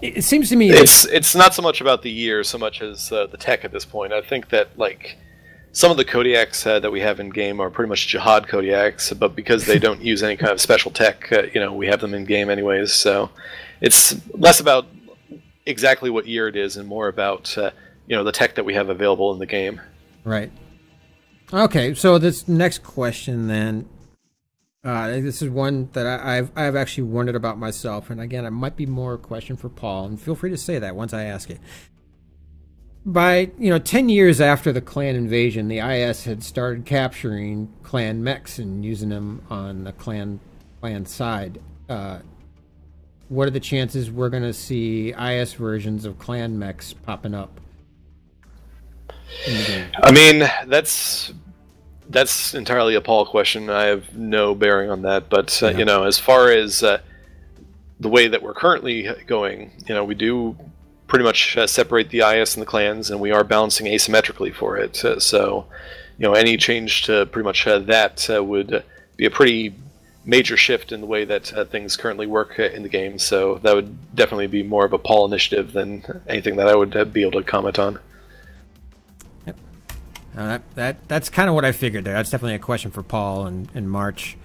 It seems to me it's not so much about the year so much as the tech at this point. I think that, like, some of the Kodiaks that we have in game are pretty much Jihad Kodiaks, but because they don't use any kind of special tech, we have them in game anyways. So it's less about exactly what year it is and more about the tech that we have available in the game. Right. Okay, so this next question then. This is one that I've actually wondered about myself, and again, it might be more a question for Paul, and feel free to say that once I ask it. By 10 years after the clan invasion, the IS had started capturing clan mechs and using them on the clan side. What are the chances we're going to see IS versions of clan mechs popping up in the game? I mean, that's entirely a Paul question. I have no bearing on that. But, as far as the way that we're currently going, we do pretty much separate the IS and the clans, and we are balancing asymmetrically for it. So, any change to pretty much that would be a pretty major shift in the way that things currently work in the game. So that would definitely be more of a Paul initiative than anything that I would be able to comment on. That's kind of what I figured there. That's definitely a question for Paul in March.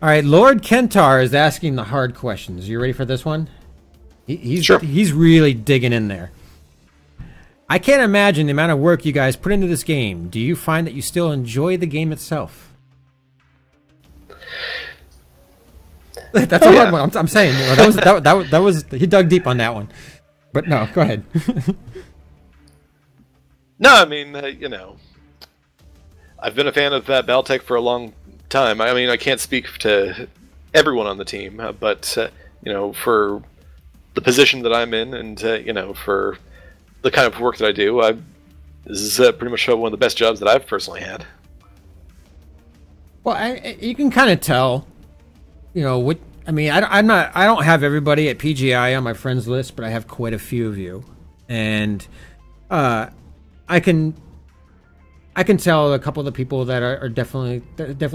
All right, Lord Kentar is asking the hard questions. You ready for this one? Sure. He's really digging in there. I can't imagine the amount of work you guys put into this game. Do you find that you still enjoy the game itself? That's a hard one. I'm saying that was he dug deep on that one. But no, go ahead. No, I mean, I've been a fan of BattleTech for a long time. I mean, I can't speak to everyone on the team, but, for the position that I'm in and, for the kind of work that I do, this is pretty much one of the best jobs that I've personally had. Well, you can kind of tell, what, I mean, I don't have everybody at PGI on my friends list, but I have quite a few of you. And, I can tell a couple of the people that are definitely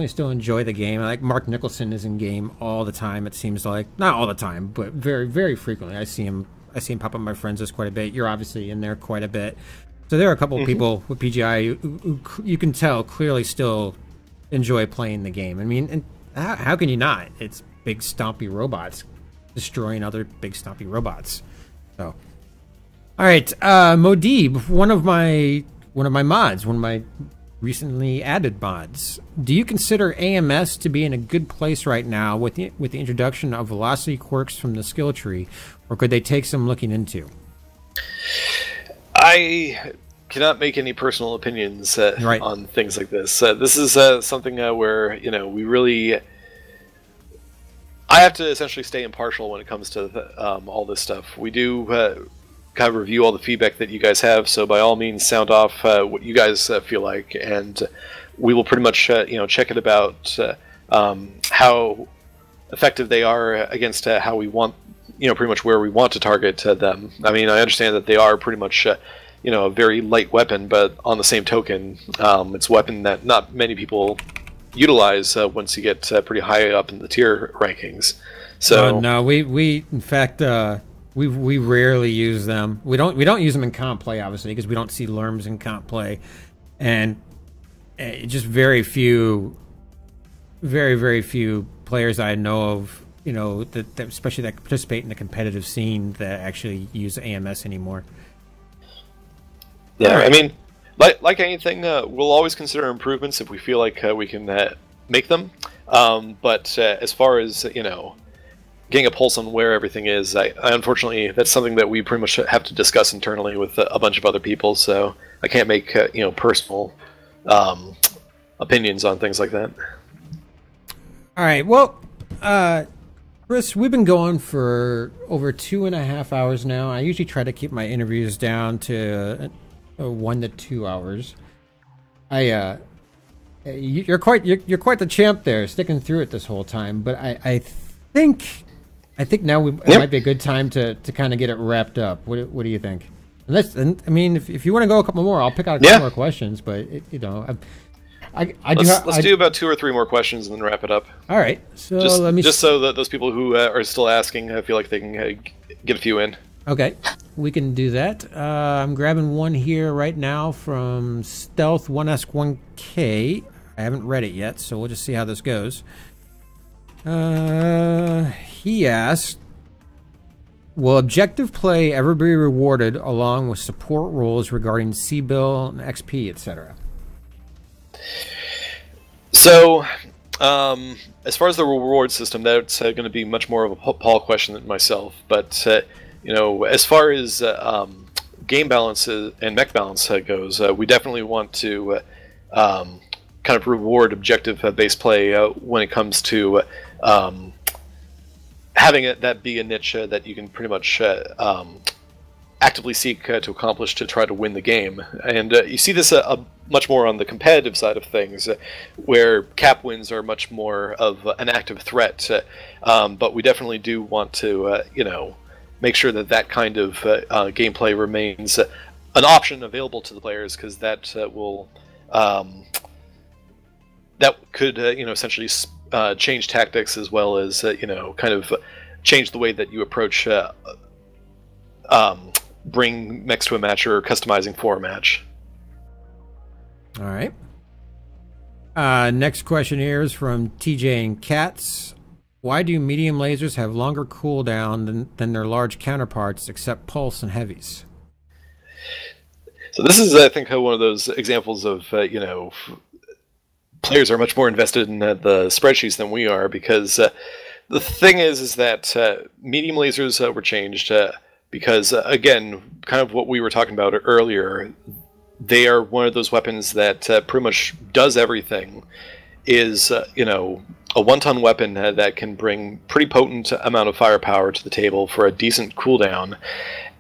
still enjoy the game. Like Mark Nicholson is in game all the time. It seems like not all the time, but very, very frequently. I see him pop up on my friends list quite a bit. You're obviously in there quite a bit. So there are a couple of people with PGI who you can tell clearly still enjoy playing the game. I mean, and how can you not? It's big stompy robots destroying other big stompy robots. So. All right, Modib, one of my mods, one of my recently added mods. Do you consider AMS to be in a good place right now with the introduction of velocity quirks from the skill tree, or could they take some looking into? I cannot make any personal opinions on things like this. This is something where we really. I have to essentially stay impartial when it comes to all this stuff. We do. Kind of review all the feedback that you guys have, so by all means sound off what you guys feel like, and we will pretty much check it about how effective they are against how we want, pretty much where we want to target them. I mean, I understand that they are pretty much a very light weapon, but on the same token, it's a weapon that not many people utilize once you get pretty high up in the tier rankings. So no, we in fact we rarely use them. We don't use them in comp play, obviously, because we don't see Lerms in comp play, and just very very few players I know of, that especially that participate in the competitive scene that actually use AMS anymore. Yeah, right. I mean, Like anything, we'll always consider improvements if we feel like we can make them. But as far as getting a pulse on where everything is, I unfortunately that's something that we pretty much have to discuss internally with a bunch of other people. So I can't make personal opinions on things like that. All right. Well, Chris, we've been going for over 2.5 hours now. I usually try to keep my interviews down to 1 to 2 hours. You're quite the champ there, sticking through it this whole time. But I think now it might be a good time to kind of get it wrapped up. What do you think? If you want to go a couple more, I'll pick out a couple more questions. But let's do about 2 or 3 more questions and then wrap it up. All right. So just so that those people who are still asking feel like they can get a few in. Okay, we can do that. I'm grabbing one here right now from Stealth 1S1K. I haven't read it yet, so we'll just see how this goes. He asked, will objective play ever be rewarded along with support roles regarding C-Bill and XP, etc.? So, as far as the reward system, that's going to be much more of a Paul question than myself. But, as far as game balance and mech balance goes, we definitely want to kind of reward objective-based play when it comes to having that be a niche that you can pretty much actively seek to accomplish to try to win the game. And you see this much more on the competitive side of things, where cap wins are much more of an active threat. But we definitely do want to, make sure that kind of gameplay remains an option available to the players, because that will that could essentially change tactics, as well as kind of change the way that you approach bring mechs to a match or customizing for a match. All right. Next question here is from TJ and Katz. Why do medium lasers have longer cooldown than their large counterparts, except pulse and heavies? So this is, I think, one of those examples of players are much more invested in the spreadsheets than we are, because the thing is that medium lasers were changed because, again, kind of what we were talking about earlier, they are one of those weapons that pretty much does everything. Is a 1-ton weapon that can bring pretty potent amount of firepower to the table for a decent cooldown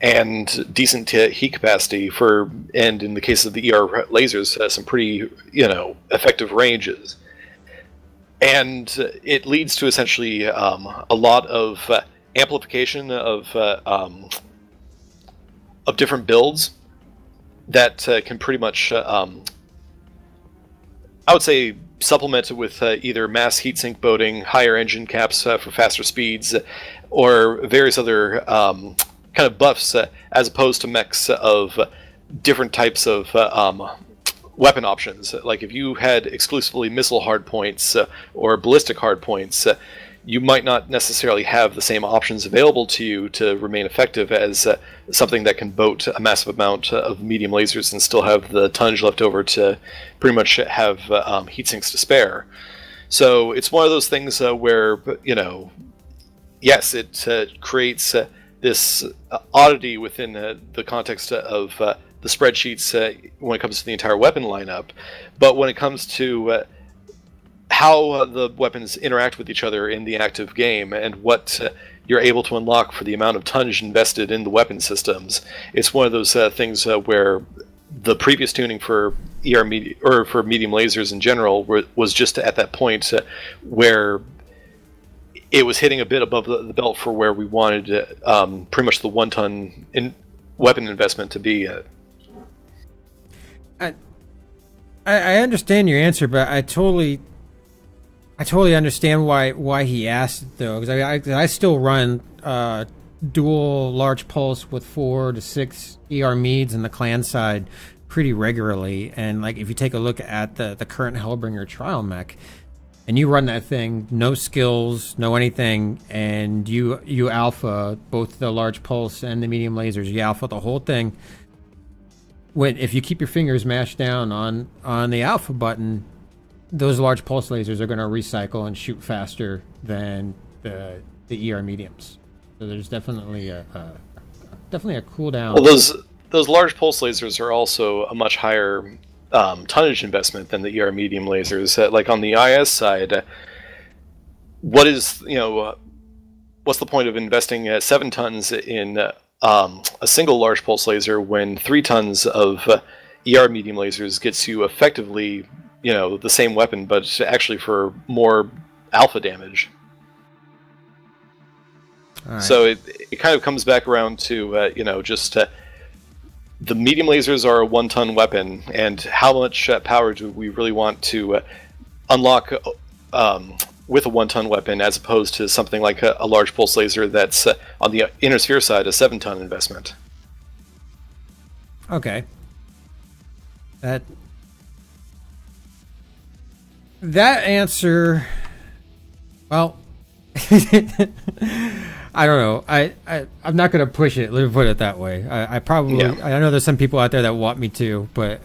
and decent heat capacity and in the case of the ER lasers, some pretty effective ranges. And it leads to essentially a lot of amplification of different builds that can pretty much, I would say, supplemented with either mass heatsink boating, higher engine caps for faster speeds, or various other kind of buffs, as opposed to mechs of different types of weapon options. Like if you had exclusively missile hardpoints or ballistic hardpoints, you might not necessarily have the same options available to you to remain effective as something that can boat a massive amount of medium lasers and still have the tonnage left over to pretty much have heat sinks to spare. So it's one of those things where, yes, it creates this oddity within the context of the spreadsheets when it comes to the entire weapon lineup, but when it comes to how the weapons interact with each other in the active game and what you're able to unlock for the amount of tonnage invested in the weapon systems, it's one of those things where the previous tuning for for medium lasers in general was just at that point where it was hitting a bit above the belt for where we wanted pretty much the 1-ton weapon investment to be. I understand your answer, but I totally understand why he asked it, though, because I still run dual large pulse with 4 to 6 ER meads in the clan side pretty regularly, and like if you take a look at the current Hellbringer trial mech, and you run that thing, no skills, no anything, and you alpha both the large pulse and the medium lasers, you alpha the whole thing if you keep your fingers mashed down on the alpha button, those large pulse lasers are going to recycle and shoot faster than the ER mediums. So there's definitely a cooldown. Well, those large pulse lasers are also a much higher tonnage investment than the ER medium lasers. Like on the IS side, what's the point of investing 7 tons in a single large pulse laser when 3 tons of ER medium lasers gets you effectively, the same weapon, but actually for more alpha damage. Right. So it kind of comes back around to the medium lasers are a 1-ton weapon, and how much power do we really want to unlock with a 1-ton weapon, as opposed to something like a large pulse laser that's on the inner sphere side a 7-ton investment. Okay. That answer, well, I don't know. I'm not going to push it. Let me put it that way. I know there's some people out there that want me to, but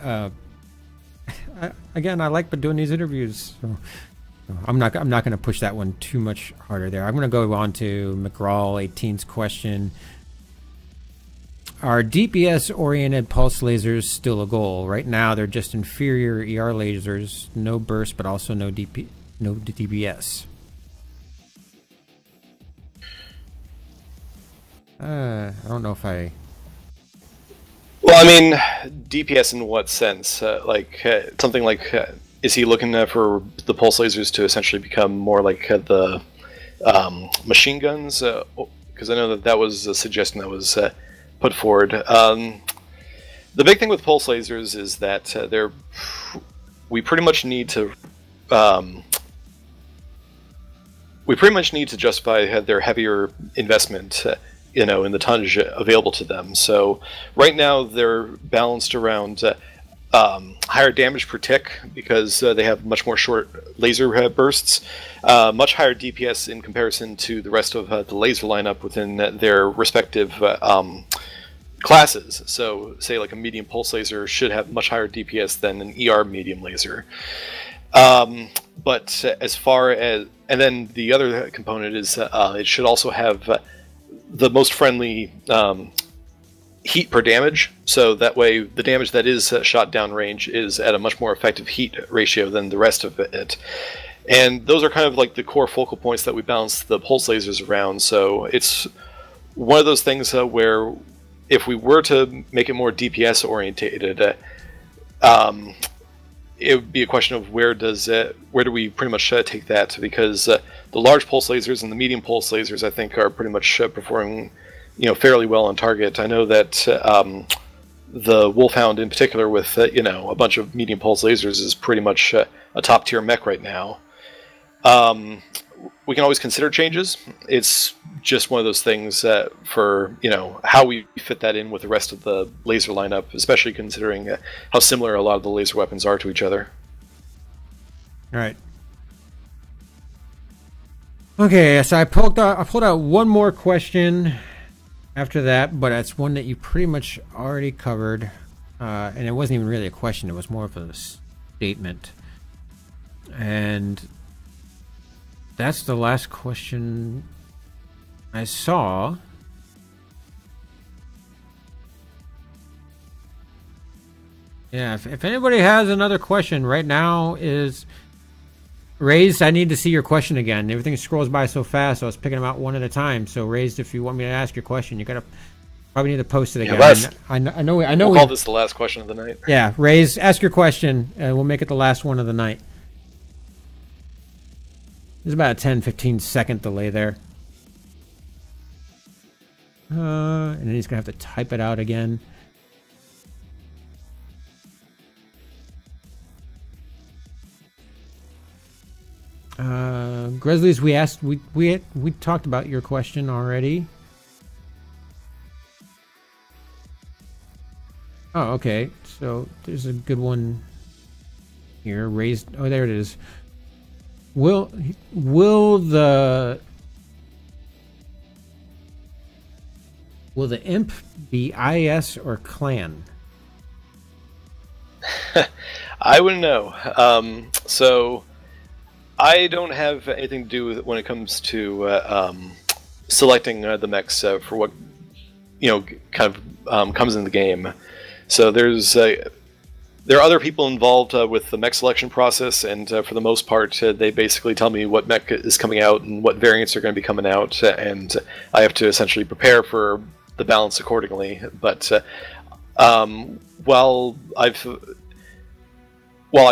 again, I like doing these interviews. So I'm not going to push that one too much harder there. I'm going to go on to McGraw 18's question. Are DPS-oriented pulse lasers still a goal? Right now, they're just inferior ER lasers, no burst, but also no DPS. I don't know if I... Well, I mean, DPS in what sense? Something like, is he looking for the pulse lasers to essentially become more like the machine guns? Because I know that was a suggestion that was put forward. The big thing with pulse lasers is that we pretty much need to justify their heavier investment, in the tonnage available to them. So right now they're balanced around higher damage per tick because they have much more short laser bursts, much higher DPS in comparison to the rest of the laser lineup within their respective classes. So say like a medium pulse laser should have much higher DPS than an ER medium laser. But as far as, and then the other component is it should also have the most friendly heat per damage, so that way the damage that is shot downrange is at a much more effective heat ratio than the rest of it. And those are kind of like the core focal points that we balance the pulse lasers around. So it's one of those things where if we were to make it more DPS orientated, it would be a question of where do we pretty much take that, because the large pulse lasers and the medium pulse lasers I think are pretty much performing fairly well on target. I know that the Wolfhound in particular with a bunch of medium pulse lasers is pretty much a top tier mech right now. We can always consider changes. It's just one of those things for how we fit that in with the rest of the laser lineup, especially considering how similar a lot of the laser weapons are to each other. All right. Okay, so I pulled out one more question after that, but it's one that you pretty much already covered, and it wasn't even really a question. It was more of a statement, and that's the last question I saw. Yeah, if anybody has another question right now is raised. I need to see your question again. Everything scrolls by so fast, so I was picking them out one at a time. So raised, if you want me to ask your question, you gotta probably need to post it again. Yeah, I know. We'll call this the last question of the night. Yeah, raised. Ask your question, and we'll make it the last one of the night. There's about a 10-15 second delay there. And then he's going to have to type it out again. Grizzlies, we talked about your question already. Oh, okay. So there's a good one here. Raised. Oh, there it is. Will the imp be IS or clan? I wouldn't know. So I don't have anything to do with when it comes to selecting the mechs for what kind of comes in the game. So there are other people involved with the mech selection process, and for the most part, they basically tell me what mech is coming out and what variants are going to be coming out, and I have to essentially prepare for the balance accordingly. But while I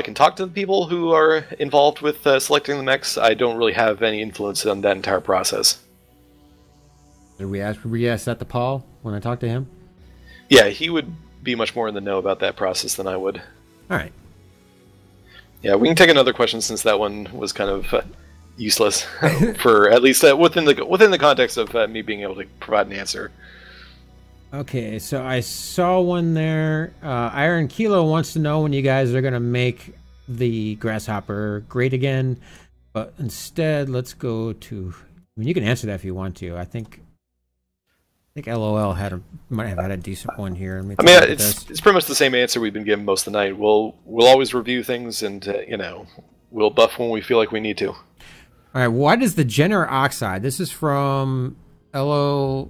can talk to the people who are involved with selecting the mechs, I don't really have any influence on that entire process. Did we ask that to Paul when I talked to him? Yeah, he would be much more in the know about that process than I would. All right. Yeah, we can take another question since that one was kind of useless for at least within the context of me being able to provide an answer. Okay, so I saw one there. Iron Kilo wants to know when you guys are going to make the Grasshopper great again. But instead, let's go to... I mean, you can answer that if you want to. I think LOL might have had a decent one here. I mean, it's pretty much the same answer we've been given most of the night. We'll always review things, and we'll buff when we feel like we need to. All right, why does the Jenner Oxide... This is from LLLLL1.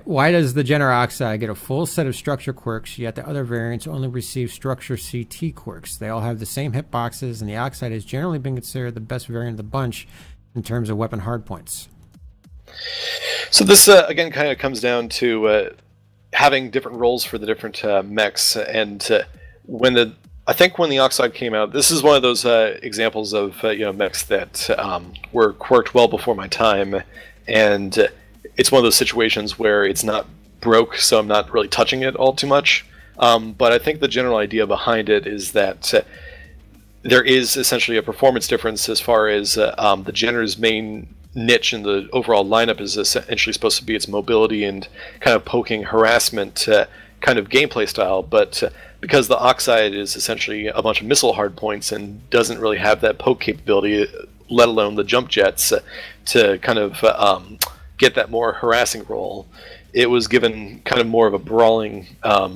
Why does the Jenner Oxide get a full set of structure quirks, yet the other variants only receive structure CT quirks? They all have the same hitboxes, and the Oxide has generally been considered the best variant of the bunch in terms of weapon hardpoints. So this, again, kind of comes down to having different roles for the different mechs, and I think when the Oxide came out, this is one of those examples of mechs that were quirked well before my time, and it's one of those situations where it's not broke, so I'm not really touching it all too much. But I think the general idea behind it is that there is essentially a performance difference as far as the Jenner's main niche in the overall lineup is essentially supposed to be its mobility and kind of poking harassment kind of gameplay style, but because the Oxide is essentially a bunch of missile hardpoints and doesn't really have that poke capability, let alone the jump jets, to kind of get that more harassing role, it was given kind of more of a brawling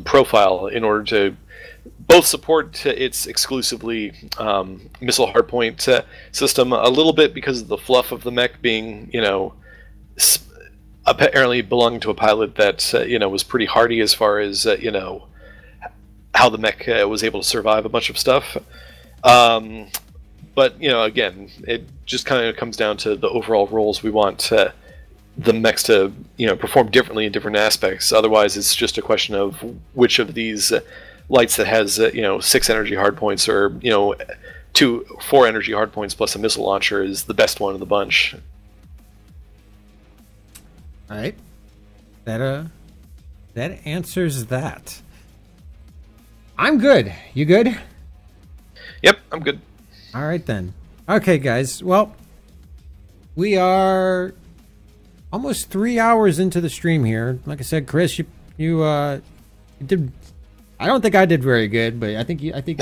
profile in order to both support its exclusively missile hardpoint system, a little bit because of the fluff of the mech being, apparently belonging to a pilot that, was pretty hardy as far as, how the mech was able to survive a bunch of stuff. But, again, it just kind of comes down to the overall roles we want the mechs to, perform differently in different aspects. Otherwise, it's just a question of which of these lights that has, 6 energy hardpoints or, 4 energy hardpoints plus a missile launcher is the best one of the bunch. All right. That answers that. I'm good. You good? Yep, I'm good. All right, then. Okay, guys. Well, we are almost 3 hours into the stream here. Like I said, Chris, you did. I don't think I did very good, but I think you. I think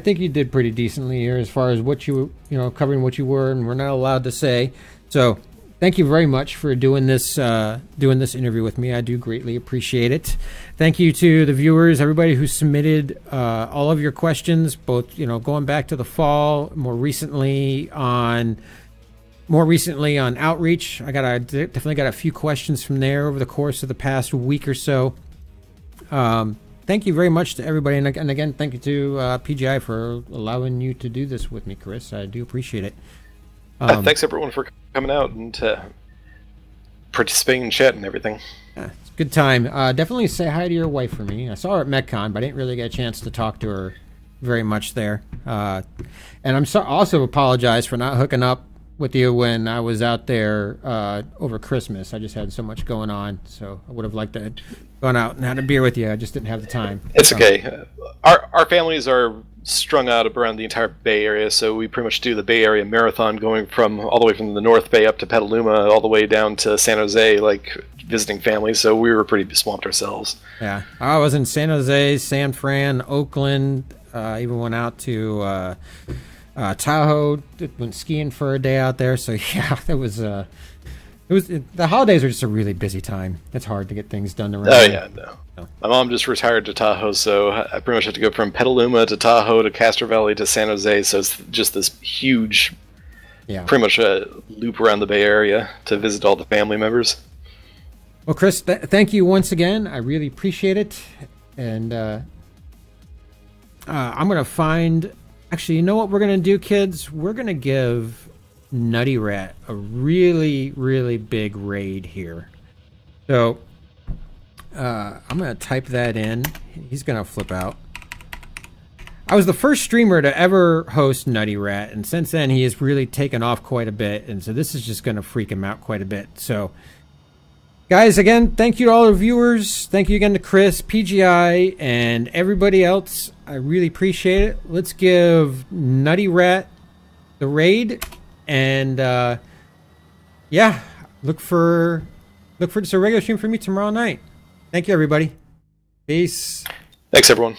you did pretty decently here as far as what you covering what you were and were not allowed to say. So, thank you very much for doing this interview with me. I do greatly appreciate it. Thank you to the viewers, everybody who submitted all of your questions, both going back to the fall, more recently on Outreach. I definitely got a few questions from there over the course of the past week or so. Thank you very much to everybody, and again, thank you to PGI for allowing you to do this with me, Chris. I do appreciate it. Thanks everyone for coming out and participating in chat and everything. Yeah, it's a good time. Definitely say hi to your wife for me. I saw her at MechCon, but I didn't really get a chance to talk to her very much there. And I'm also apologize for not hooking up with you when I was out there over Christmas. I just had so much going on, so I would have liked to have gone out and had a beer with you. I just didn't have the time. It's okay. Our families are strung out around the entire Bay Area, so we pretty much do the Bay Area marathon, going from all the way from the North Bay up to Petaluma, all the way down to San Jose, like visiting families. So we were pretty swamped ourselves. Yeah, I was in San Jose, San Fran, Oakland. Even went out to Tahoe. Went skiing for a day out there. So yeah, it was The holidays are just a really busy time. It's hard to get things done around. Oh yeah, no. My mom just retired to Tahoe, so I pretty much had to go from Petaluma to Tahoe to Castro Valley to San Jose. So it's just this huge, pretty much a loop around the Bay Area to visit all the family members. Well, Chris, thank you once again. I really appreciate it. And I'm going to find... Actually, you know what we're going to do, kids? We're going to give Nutty Rat a really, really big raid here. So I'm going to type that in. He's going to flip out. I was the first streamer to ever host Nutty Rat, and since then he has really taken off quite a bit, and so this is just going to freak him out quite a bit. So, guys, again, thank you to all the viewers. Thank you again to Chris, PGI, and everybody else. I really appreciate it. Let's give Nutty Rat the raid, and yeah, look for just a regular stream for me tomorrow night. Thank you, everybody. Peace. Thanks, everyone.